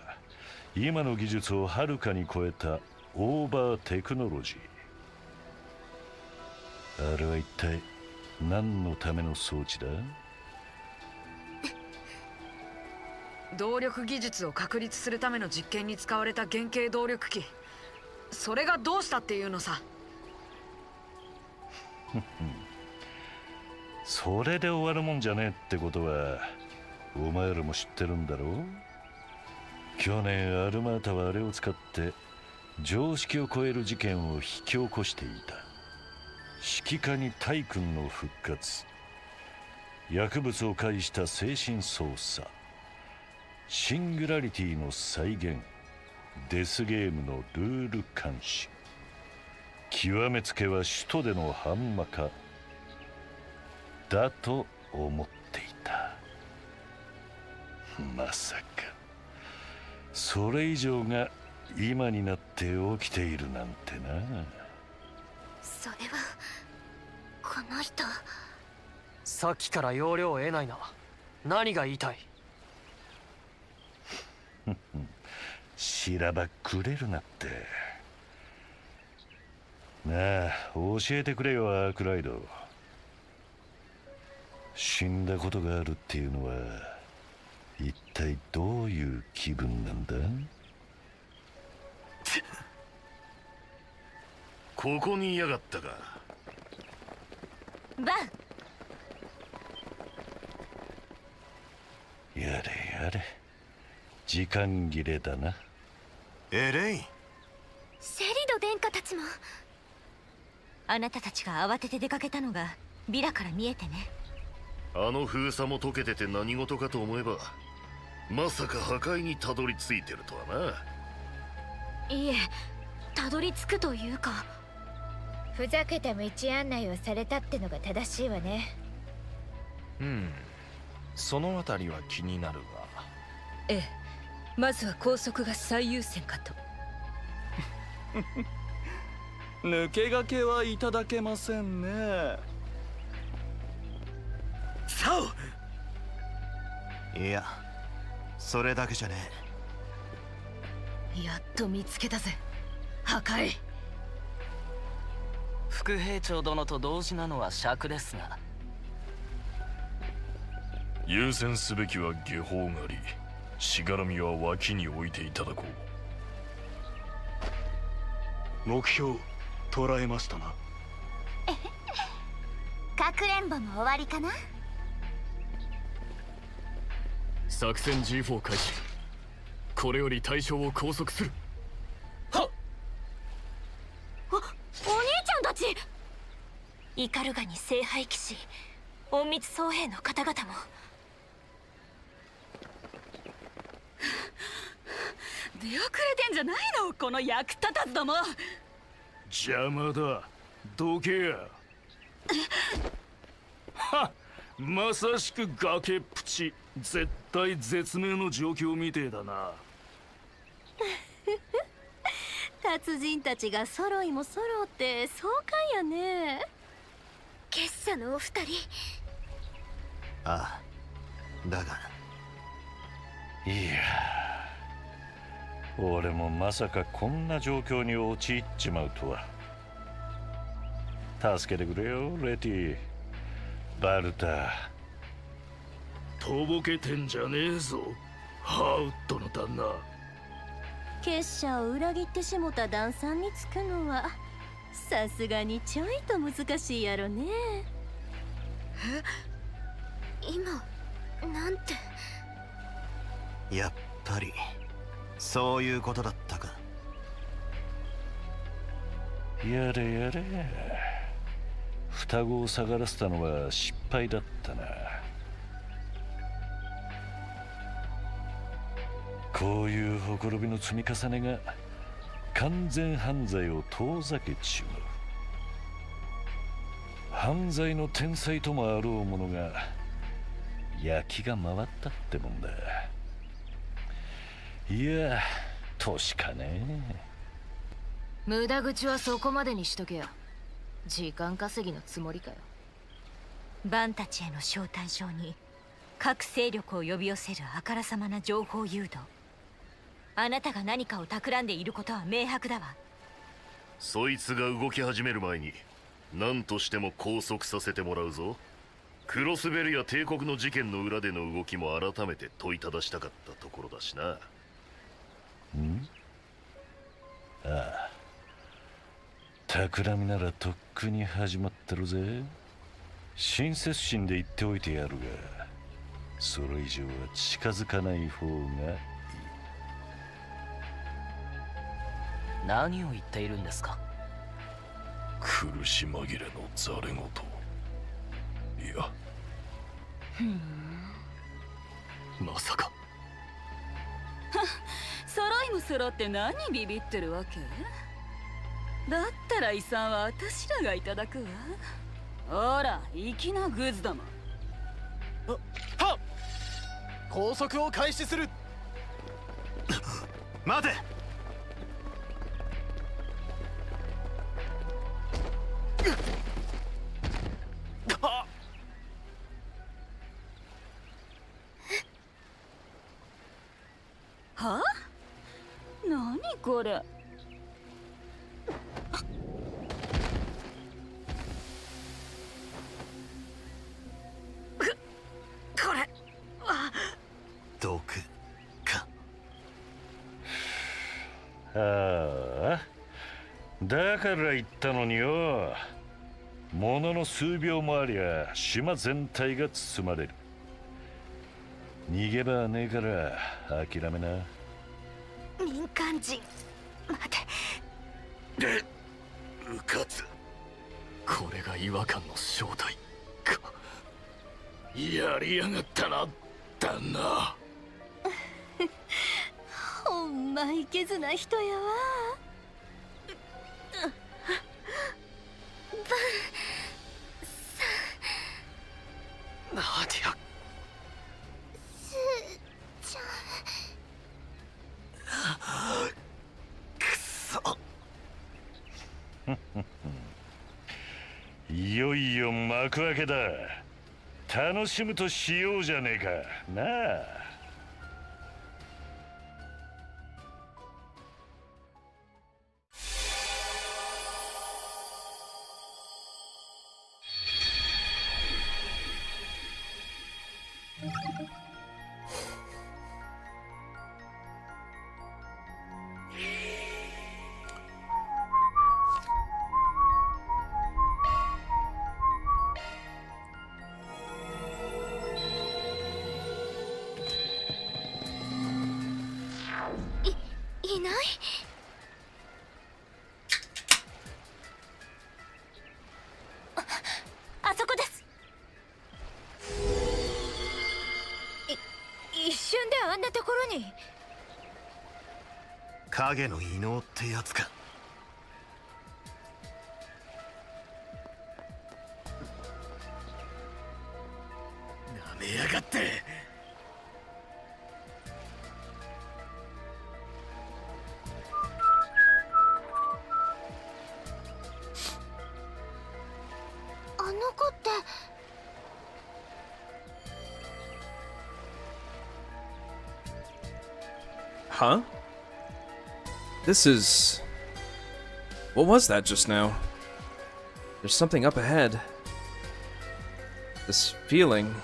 今の技術をはるかに超えたオーバーテクノロジー。あれは一体何のための装置だ？動力技術を確立するための実験に使われた原型動力機。それがどうしたっていうのさ。それで終わるもんじゃねえってことはお前らも知ってるんだろう。去年アルマータはあれを使って常識を超える事件を引き起こしていた。指揮下にタイ君の復活、薬物を介した精神操作、シングラリティの再現、デスゲームのルール監視、極めつけは首都でのハンマ化だと思っていた。まさかそれ以上が今になって起きているなんてな。それはこの人。さっきから要領を得ないな。何が言いたい？しらばくれるなって。なあ、教えてくれよアークライド。死んだことがあるっていうのは一体どういう気分なんだ？ここにいやがったか。バン。やれやれ、時間切れだな。エレイン、シェリド殿下たちも。あなたたちが慌てて出かけたのがビラから見えてね。あの封鎖も解けてて何事かと思えば、まさか破壊にたどり着いてるとはな。いえ、たどり着くというか、ふざけた道案内をされたってのが正しいわね。そのあたりは気になるが。ええ、まずは拘束が最優先かと。抜け駆けはいただけませんね。さお。いや、それだけじゃねえ。やっと見つけたぜ、破壊。副兵長殿と同時なのは尺ですが、優先すべきは下方狩り、しがらみは脇に置いていただこう。目標捉えましたな。かくれんぼも終わりかな。作戦 G4 開始。これより対象を拘束する。はっ。お兄ちゃんたち。イカルガに聖杯騎士、隠密僧兵の方々も。出遅れてんじゃないの、この役立たずども。邪魔だ、どけや。はっ、まさしく崖っぷち、絶対絶命の状況みてえだな。達人たちが揃いも揃って爽快やね。結社のお二人、ああ、だがいや、俺もまさかこんな状況に陥っちまうとは。助けてくれよレティ、バルタ。とぼけてんじゃねえぞハウッドの旦那。結社を裏切ってしもた旦さんにつくのはさすがにちょいと難しいやろね。今なんて。やっぱりそういうことだったか。やれやれ、双子を下がらせたのは失敗だったな。こういうほころびの積み重ねが完全犯罪を遠ざけちまう。犯罪の天才ともあろうものが焼きが回ったってもんだ。いや、年かね。無駄口はそこまでにしとけよ。時間稼ぎのつもりかよ。バンたちへの招待状に各勢力を呼び寄せるあからさまな情報誘導。あなたが何かを企んでいることは明白だわ。そいつが動き始める前に何としても拘束させてもらうぞ。クロスベルや帝国の事件の裏での動きも改めて問いただしたかったところだしな。ん？ああ、企みならとっくに始まってるぜ。親切心で言っておいてやるが、それ以上は近づかない方がいい。何を言っているんですか？苦し紛れのざれ言。いや、まさか。揃いも揃って何ビビってるわけ？だったら遺産は私らがいただくわ。ほら、粋なグズども。はっ！拘束を開始する。待て。は？何これ？これは毒か。ああ、だから言ったのによ。ものの数秒もありゃ島全体が包まれる。逃げ場はねえから諦めな。民間人。待て。うかつ。これが違和感の正体か。やりやがったな旦那。ほんまいけずな人やわ。ナディア。スーちゃん。くそ。いよいよ幕開けだ。楽しむとしようじゃねえかなあ。いない。あそこです。一瞬であんなところに。影の異能ってやつか。なめやがって。あの子って Huh? This is... What was that just now? There's something up ahead. This feeling...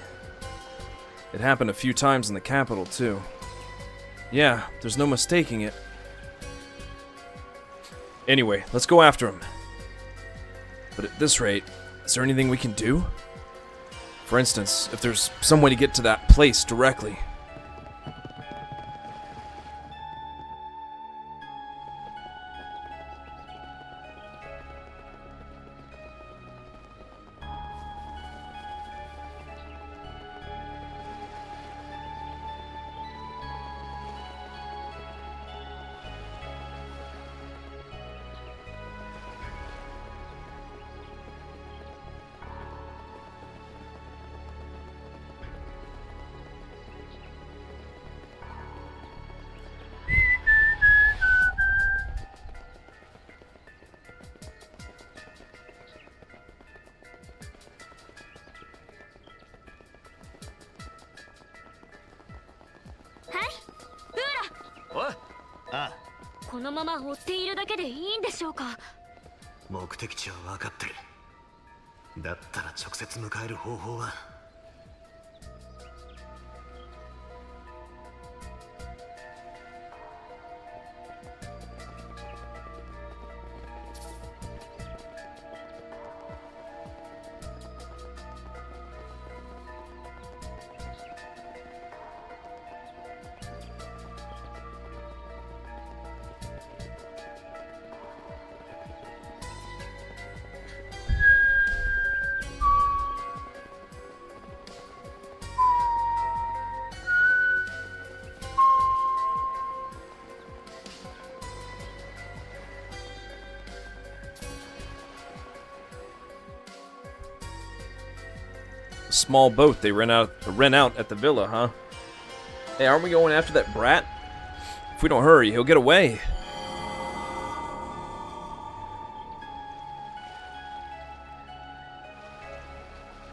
It happened a few times in the capital, too. Yeah, there's no mistaking it. Anyway, let's go after him. But at this rate, is there anything we can do? For instance, if there's some way to get to that place directly.はい、このまま追っているだけでいいんでしょうか。目的地は分かってる。だったら直接迎える方法は。Small boat they rent out at the villa, huh? Hey, aren't we going after that brat? If we don't hurry, he'll get away.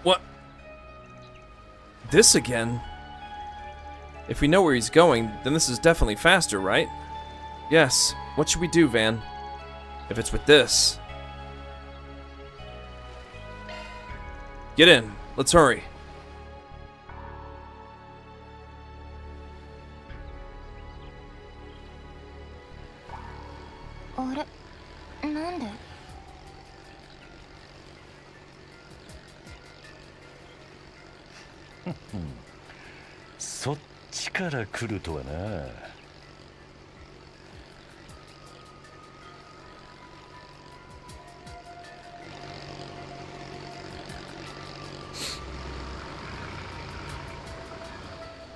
What? This again? If we know where he's going, then this is definitely faster, right? Yes. What should we do, Van? If it's with this. Get in. Let's hurry. What? そっちから来るとはな。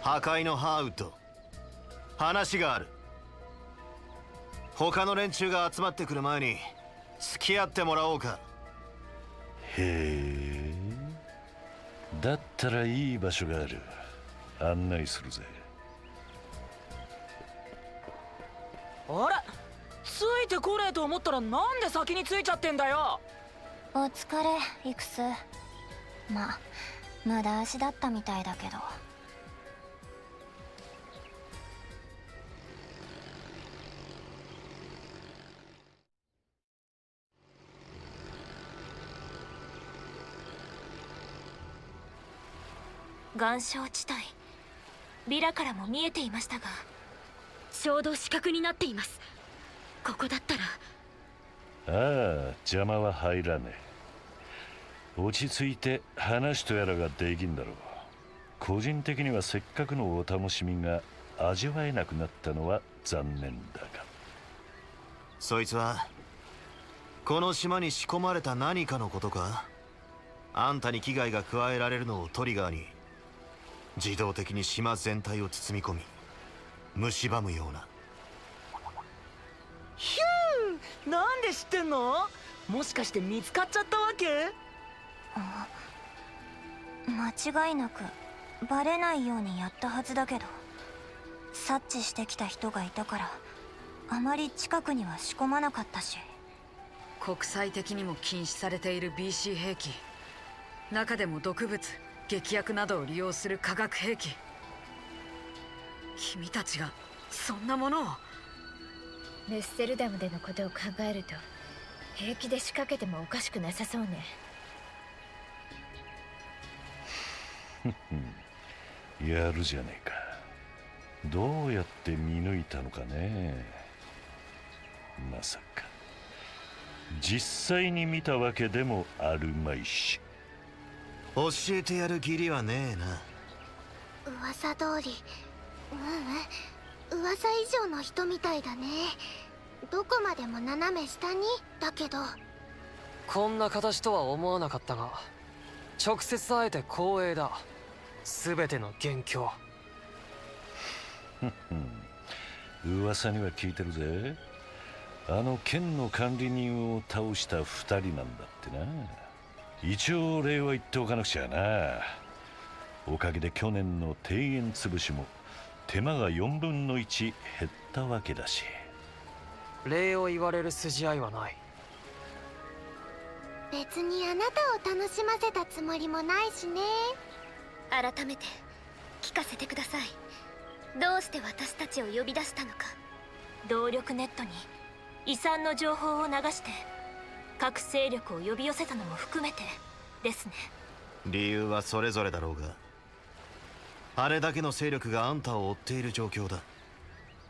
破壊のハーウッド、話がある。他の連中が集まってくる前に付き合ってもらおうか。へえ、だったらいい場所がある。案内するぜ。あれ、ついてこねえと思ったらなんで先についちゃってんだよ。お疲れ、イクス。まあ無駄足だったみたいだけど。岩礁地帯、ビラからも見えていましたが、ちょうど死角になっています。ここだったら。ああ、邪魔は入らねえ。落ち着いて話とやらができんだろう。個人的にはせっかくのお楽しみが味わえなくなったのは残念だが。そいつはこの島に仕込まれた何かのことか。あんたに危害が加えられるのをトリガーに自動的に島全体を包み込み蝕むような。ヒュー、なんで知ってんの？もしかして見つかっちゃったわけ？間違いなくバレないようにやったはずだけど、察知してきた人がいたからあまり近くには仕込まなかったし。国際的にも禁止されている BC 兵器、中でも毒物、劇薬などを利用する化学兵器。君たちがそんなものを。ルッセルダムでのことを考えると平気で仕掛けてもおかしくなさそうね。やるじゃねえか。どうやって見抜いたのかね。まさか実際に見たわけでもあるまいし。教えてやる義理はねえな。噂通り、噂以上の人みたいだね。どこまでも斜め下にだけど。こんな形とは思わなかったが、直接会えて光栄だ。全ての元凶。噂には聞いてるぜ。あの県の管理人を倒した2人なんだってな。一応礼は言っておかなくちゃな。おかげで去年の庭園潰しも手間が4分の1減ったわけだし。礼を言われる筋合いはない。別にあなたを楽しませたつもりもないしね。改めて聞かせてください。どうして私たちを呼び出したのか。動力ネットに遺産の情報を流して各勢力を呼び寄せたのも含めてですね。理由はそれぞれだろうが、あれだけの勢力があんたを追っている状況だ。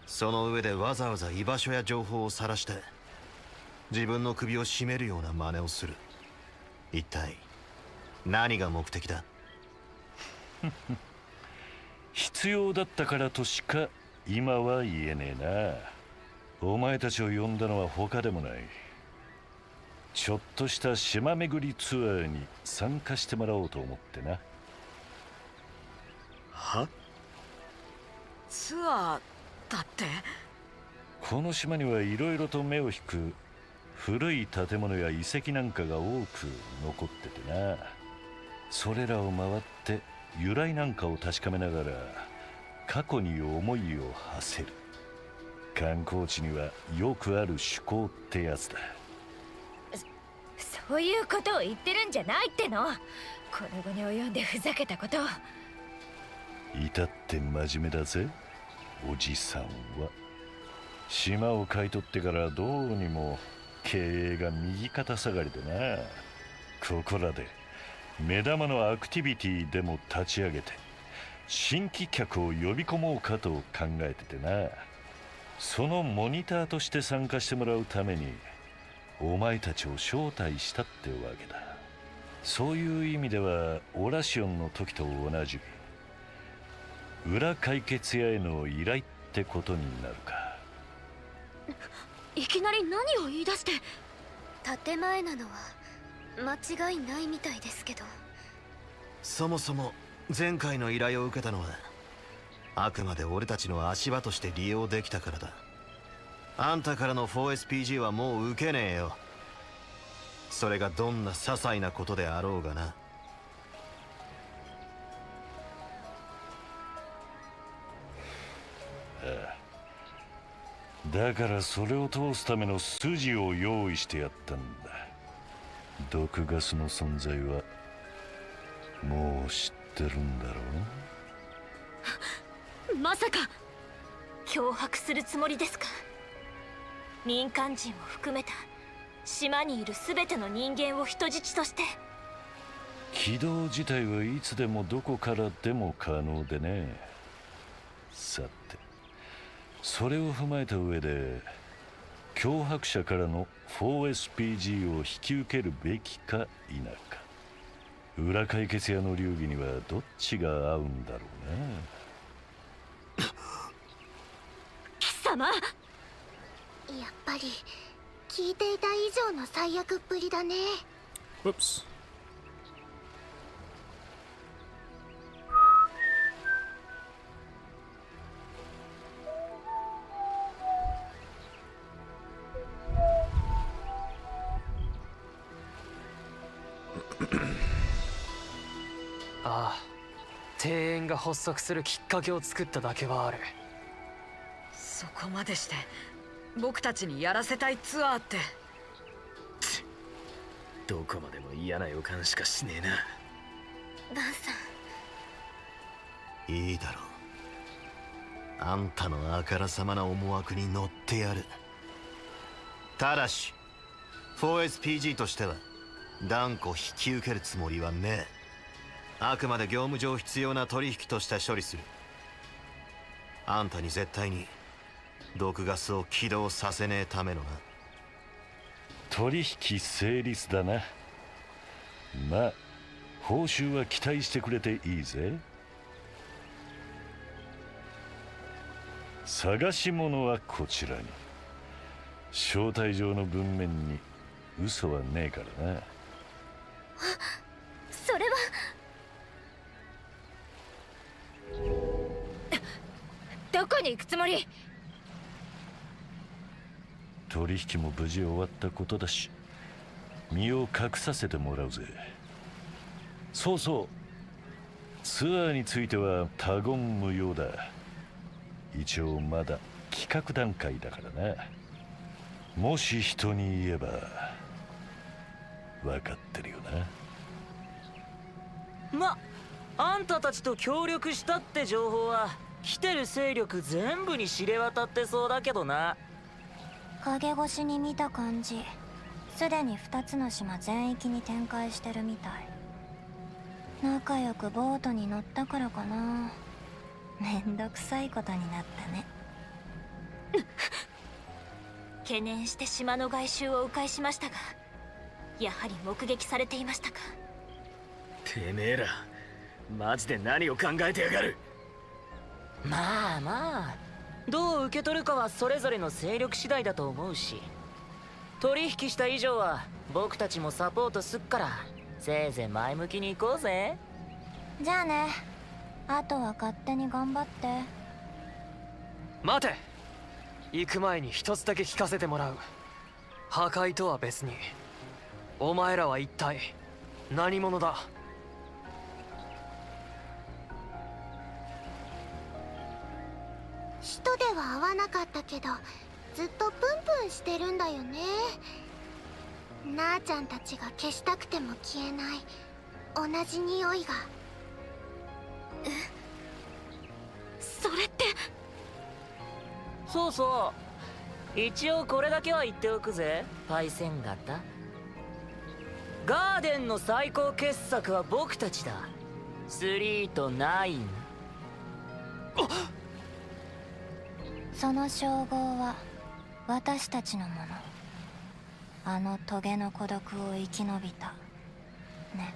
その上でわざわざ居場所や情報を晒して自分の首を絞めるような真似をする。一体何が目的だ？必要だったからとしか今は言えねえな。お前たちを呼んだのは他でもない。ちょっとした島巡りツアーに参加してもらおうと思ってな。は？ツアーだって？この島にはいろいろと目を引く古い建物や遺跡なんかが多く残っててな。それらを回って由来なんかを確かめながら過去に思いを馳せる。観光地にはよくある趣向ってやつだ。そういうことを言ってるんじゃないっての。この後に及んでふざけたことを。至って真面目だぜおじさんは。島を買い取ってからどうにも経営が右肩下がりでな。ここらで目玉のアクティビティでも立ち上げて新規客を呼び込もうかと考えててな。そのモニターとして参加してもらうためにお前たちを招待したってわけだ。そういう意味ではオラシオンの時と同じ裏解決屋への依頼ってことになるか。いきなり何を言い出して。建前なのは間違いないみたいですけど。そもそも前回の依頼を受けたのはあくまで俺たちの足場として利用できたからだ。あんたからの 4SPG はもう受けねえよ。それがどんな些細なことであろうがな。ああ、だからそれを通すための筋を用意してやったんだ。毒ガスの存在はもう知ってるんだろう。まさか脅迫するつもりですか。民間人を含めた島にいる全ての人間を人質として。起動自体はいつでもどこからでも可能でね。さてそれを踏まえた上で脅迫者からの 4SPG を引き受けるべきか否か。裏解決屋の流儀にはどっちが合うんだろうな。貴様、やっぱり聞いていた以上の最悪っぷりだね。Whoops. Ah, ああ、庭園が発足するきっかけを作っただけはある。そこまでして僕たちにやらせたいツアーって。どこまでも嫌な予感しかしねえな。バンさん、いいだろあんたのあからさまな思惑に乗ってやる。ただし 4SPG としては断固引き受けるつもりはねえ。あくまで業務上必要な取引として処理する。あんたに絶対に毒ガスを起動させねえためのな。取引成立だな。まあ報酬は期待してくれていいぜ。探し物はこちらに。招待状の文面に嘘はねえからな。それはどこに行くつもり？取引も無事終わったことだし、身を隠させてもらうぜ。そうそう、ツアーについては他言無用だ。一応まだ企画段階だからな。もし人に言えば分かってるよな。あんたたちと協力したって情報は来てる勢力全部に知れ渡ってそうだけどな。影越しに見た感じ、すでに2つの島全域に展開してるみたい。仲良くボートに乗ったからかな。めんどくさいことになったね。懸念して島の外周を迂回しましたが、やはり目撃されていましたか。てめえらマジで何を考えてやがる。まあどう受け取るかはそれぞれの勢力次第だと思うし、取引した以上は僕たちもサポートすっから、せいぜい前向きに行こうぜ。じゃあね。あとは勝手に頑張って。待て、行く前に一つだけ聞かせてもらう。破壊とは別にお前らは一体何者だ？人では会わなかったけどずっとプンプンしてるんだよね。なあちゃんたちが消したくても消えない同じ匂いが。それって。そう一応これだけは言っておくぜ、パイセン型。ガーデンの最高傑作は僕たちだ。3と9。その称号は私たちのもの。あのトゲの孤独を生き延びたね。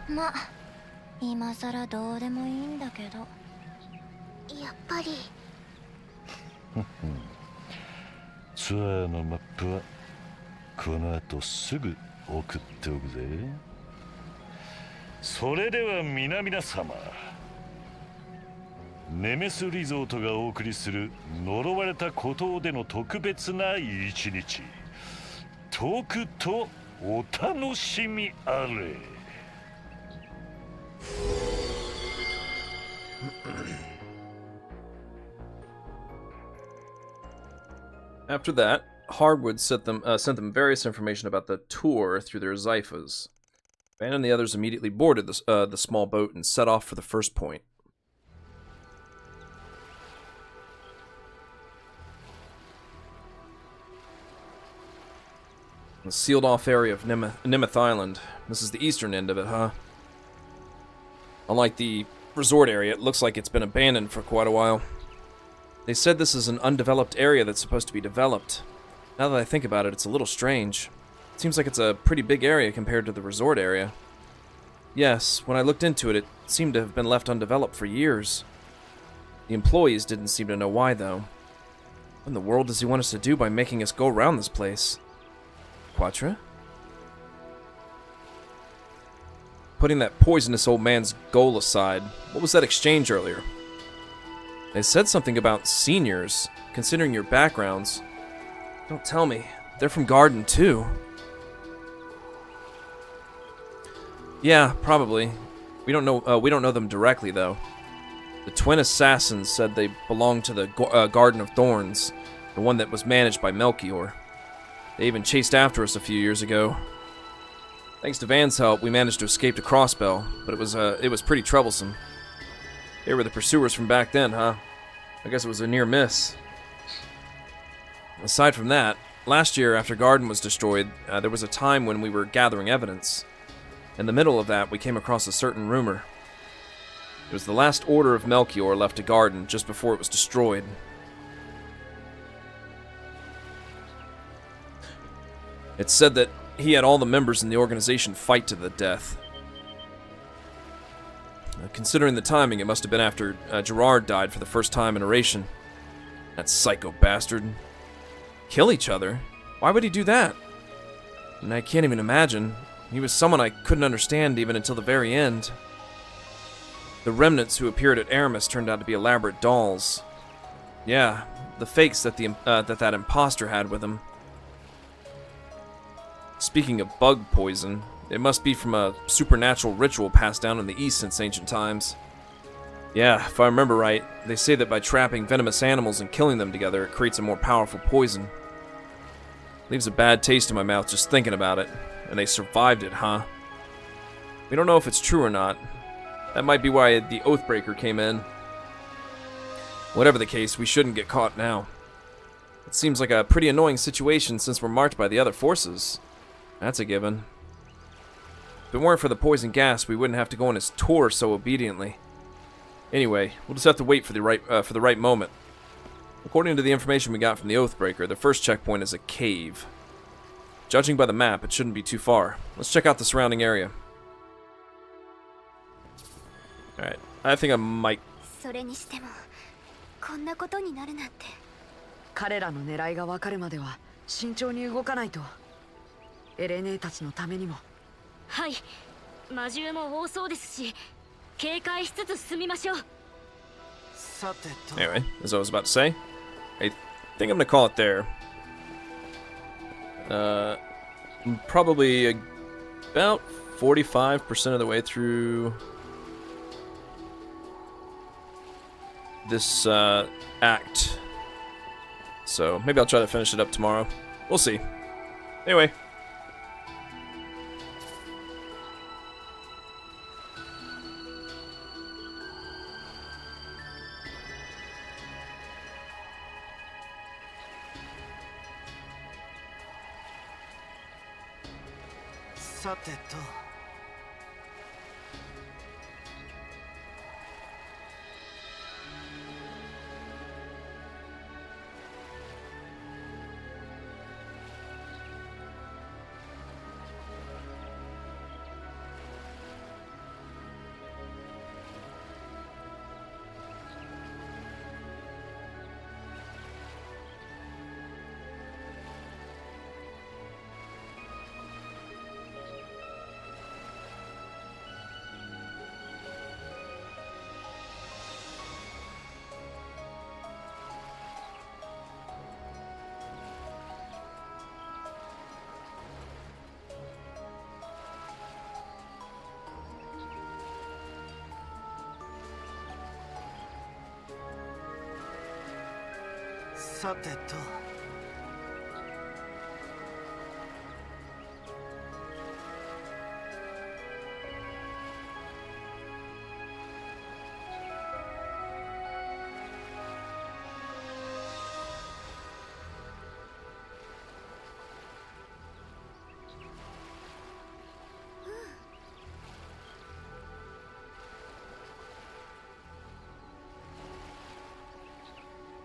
ま、今さらどうでもいいんだけど。やっぱりツアーのマップはこの後すぐ送っておくぜ。それでは皆々様、ネメスリゾートがお送りする呪われた孤島での特別な一日、とくとお楽しみあれ。After that, Hardwood sent them various information about the tour through their Zyphas. Van and the others immediately boarded the small boat and set off for the first point. The sealed-off area of Nemeth Island. This is the eastern end of it, huh? Unlike the resort area, it looks like it's been abandoned for quite a while. They said this is an undeveloped area that's supposed to be developed. Now that I think about it, it's a little strange. It seems like it's a pretty big area compared to the resort area. Yes, when I looked into it, it seemed to have been left undeveloped for years. The employees didn't seem to know why, though. What in the world does he want us to do by making us go around this place? Quatra? Putting that poisonous old man's goal aside, what was that exchange earlier? They said something about seniors, considering your backgrounds. Don't tell me. They're from Garden, too. Yeah, probably. We don't know them directly, though. The twin assassins said they belonged to the Garden of Thorns, the one that was managed by Melchior. They even chased after us a few years ago. Thanks to Van's help, we managed to escape to Crossbell, but it was pretty troublesome. They were the pursuers from back then, huh? I guess it was a near miss. Aside from that, last year after Garden was destroyed, there was a time when we were gathering evidence. In the middle of that, we came across a certain rumor. It was the last order of Melchior left to Garden just before it was destroyed. It said that he had all the members in the organization fight to the death. Considering the timing, it must have been after Gerard died for the first time in Oration. That psycho bastard. Kill each other? Why would he do that? And I can't even imagine. He was someone I couldn't understand even until the very end. The remnants who appeared at Aramis turned out to be elaborate dolls. Yeah, the fakes that that imposter had with him. Speaking of bug poison, it must be from a supernatural ritual passed down in the East since ancient times. Yeah, if I remember right, they say that by trapping venomous animals and killing them together, it creates a more powerful poison. Leaves a bad taste in my mouth just thinking about it. And they survived it, huh? We don't know if it's true or not. That might be why the Oathbreaker came in. Whatever the case, we shouldn't get caught now. It seems like a pretty annoying situation since we're marked by the other forces. That's a given. If it weren't for the poison gas, we wouldn't have to go on his tour so obediently. Anyway, we'll just have to wait for the right moment. According to the information we got from the Oathbreaker, the first checkpoint is a cave. Judging by the map, it shouldn't be too far. Let's check out the surrounding area. Alright, I think I might... それにしてもこんなことになるなんて。彼らの狙いが分かるまでは慎重に動かないと。エレネーたちのためにも。はい、魔獣も多そうですし、警戒しつつ進みましょう。さてと。 Anyway, as I was about to say, I think I'm gonna call it there. Probably about 45% of the way through this act. So maybe I'll try to finish it up tomorrow. We'll see. Anyway.さてと。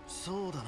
そうだな。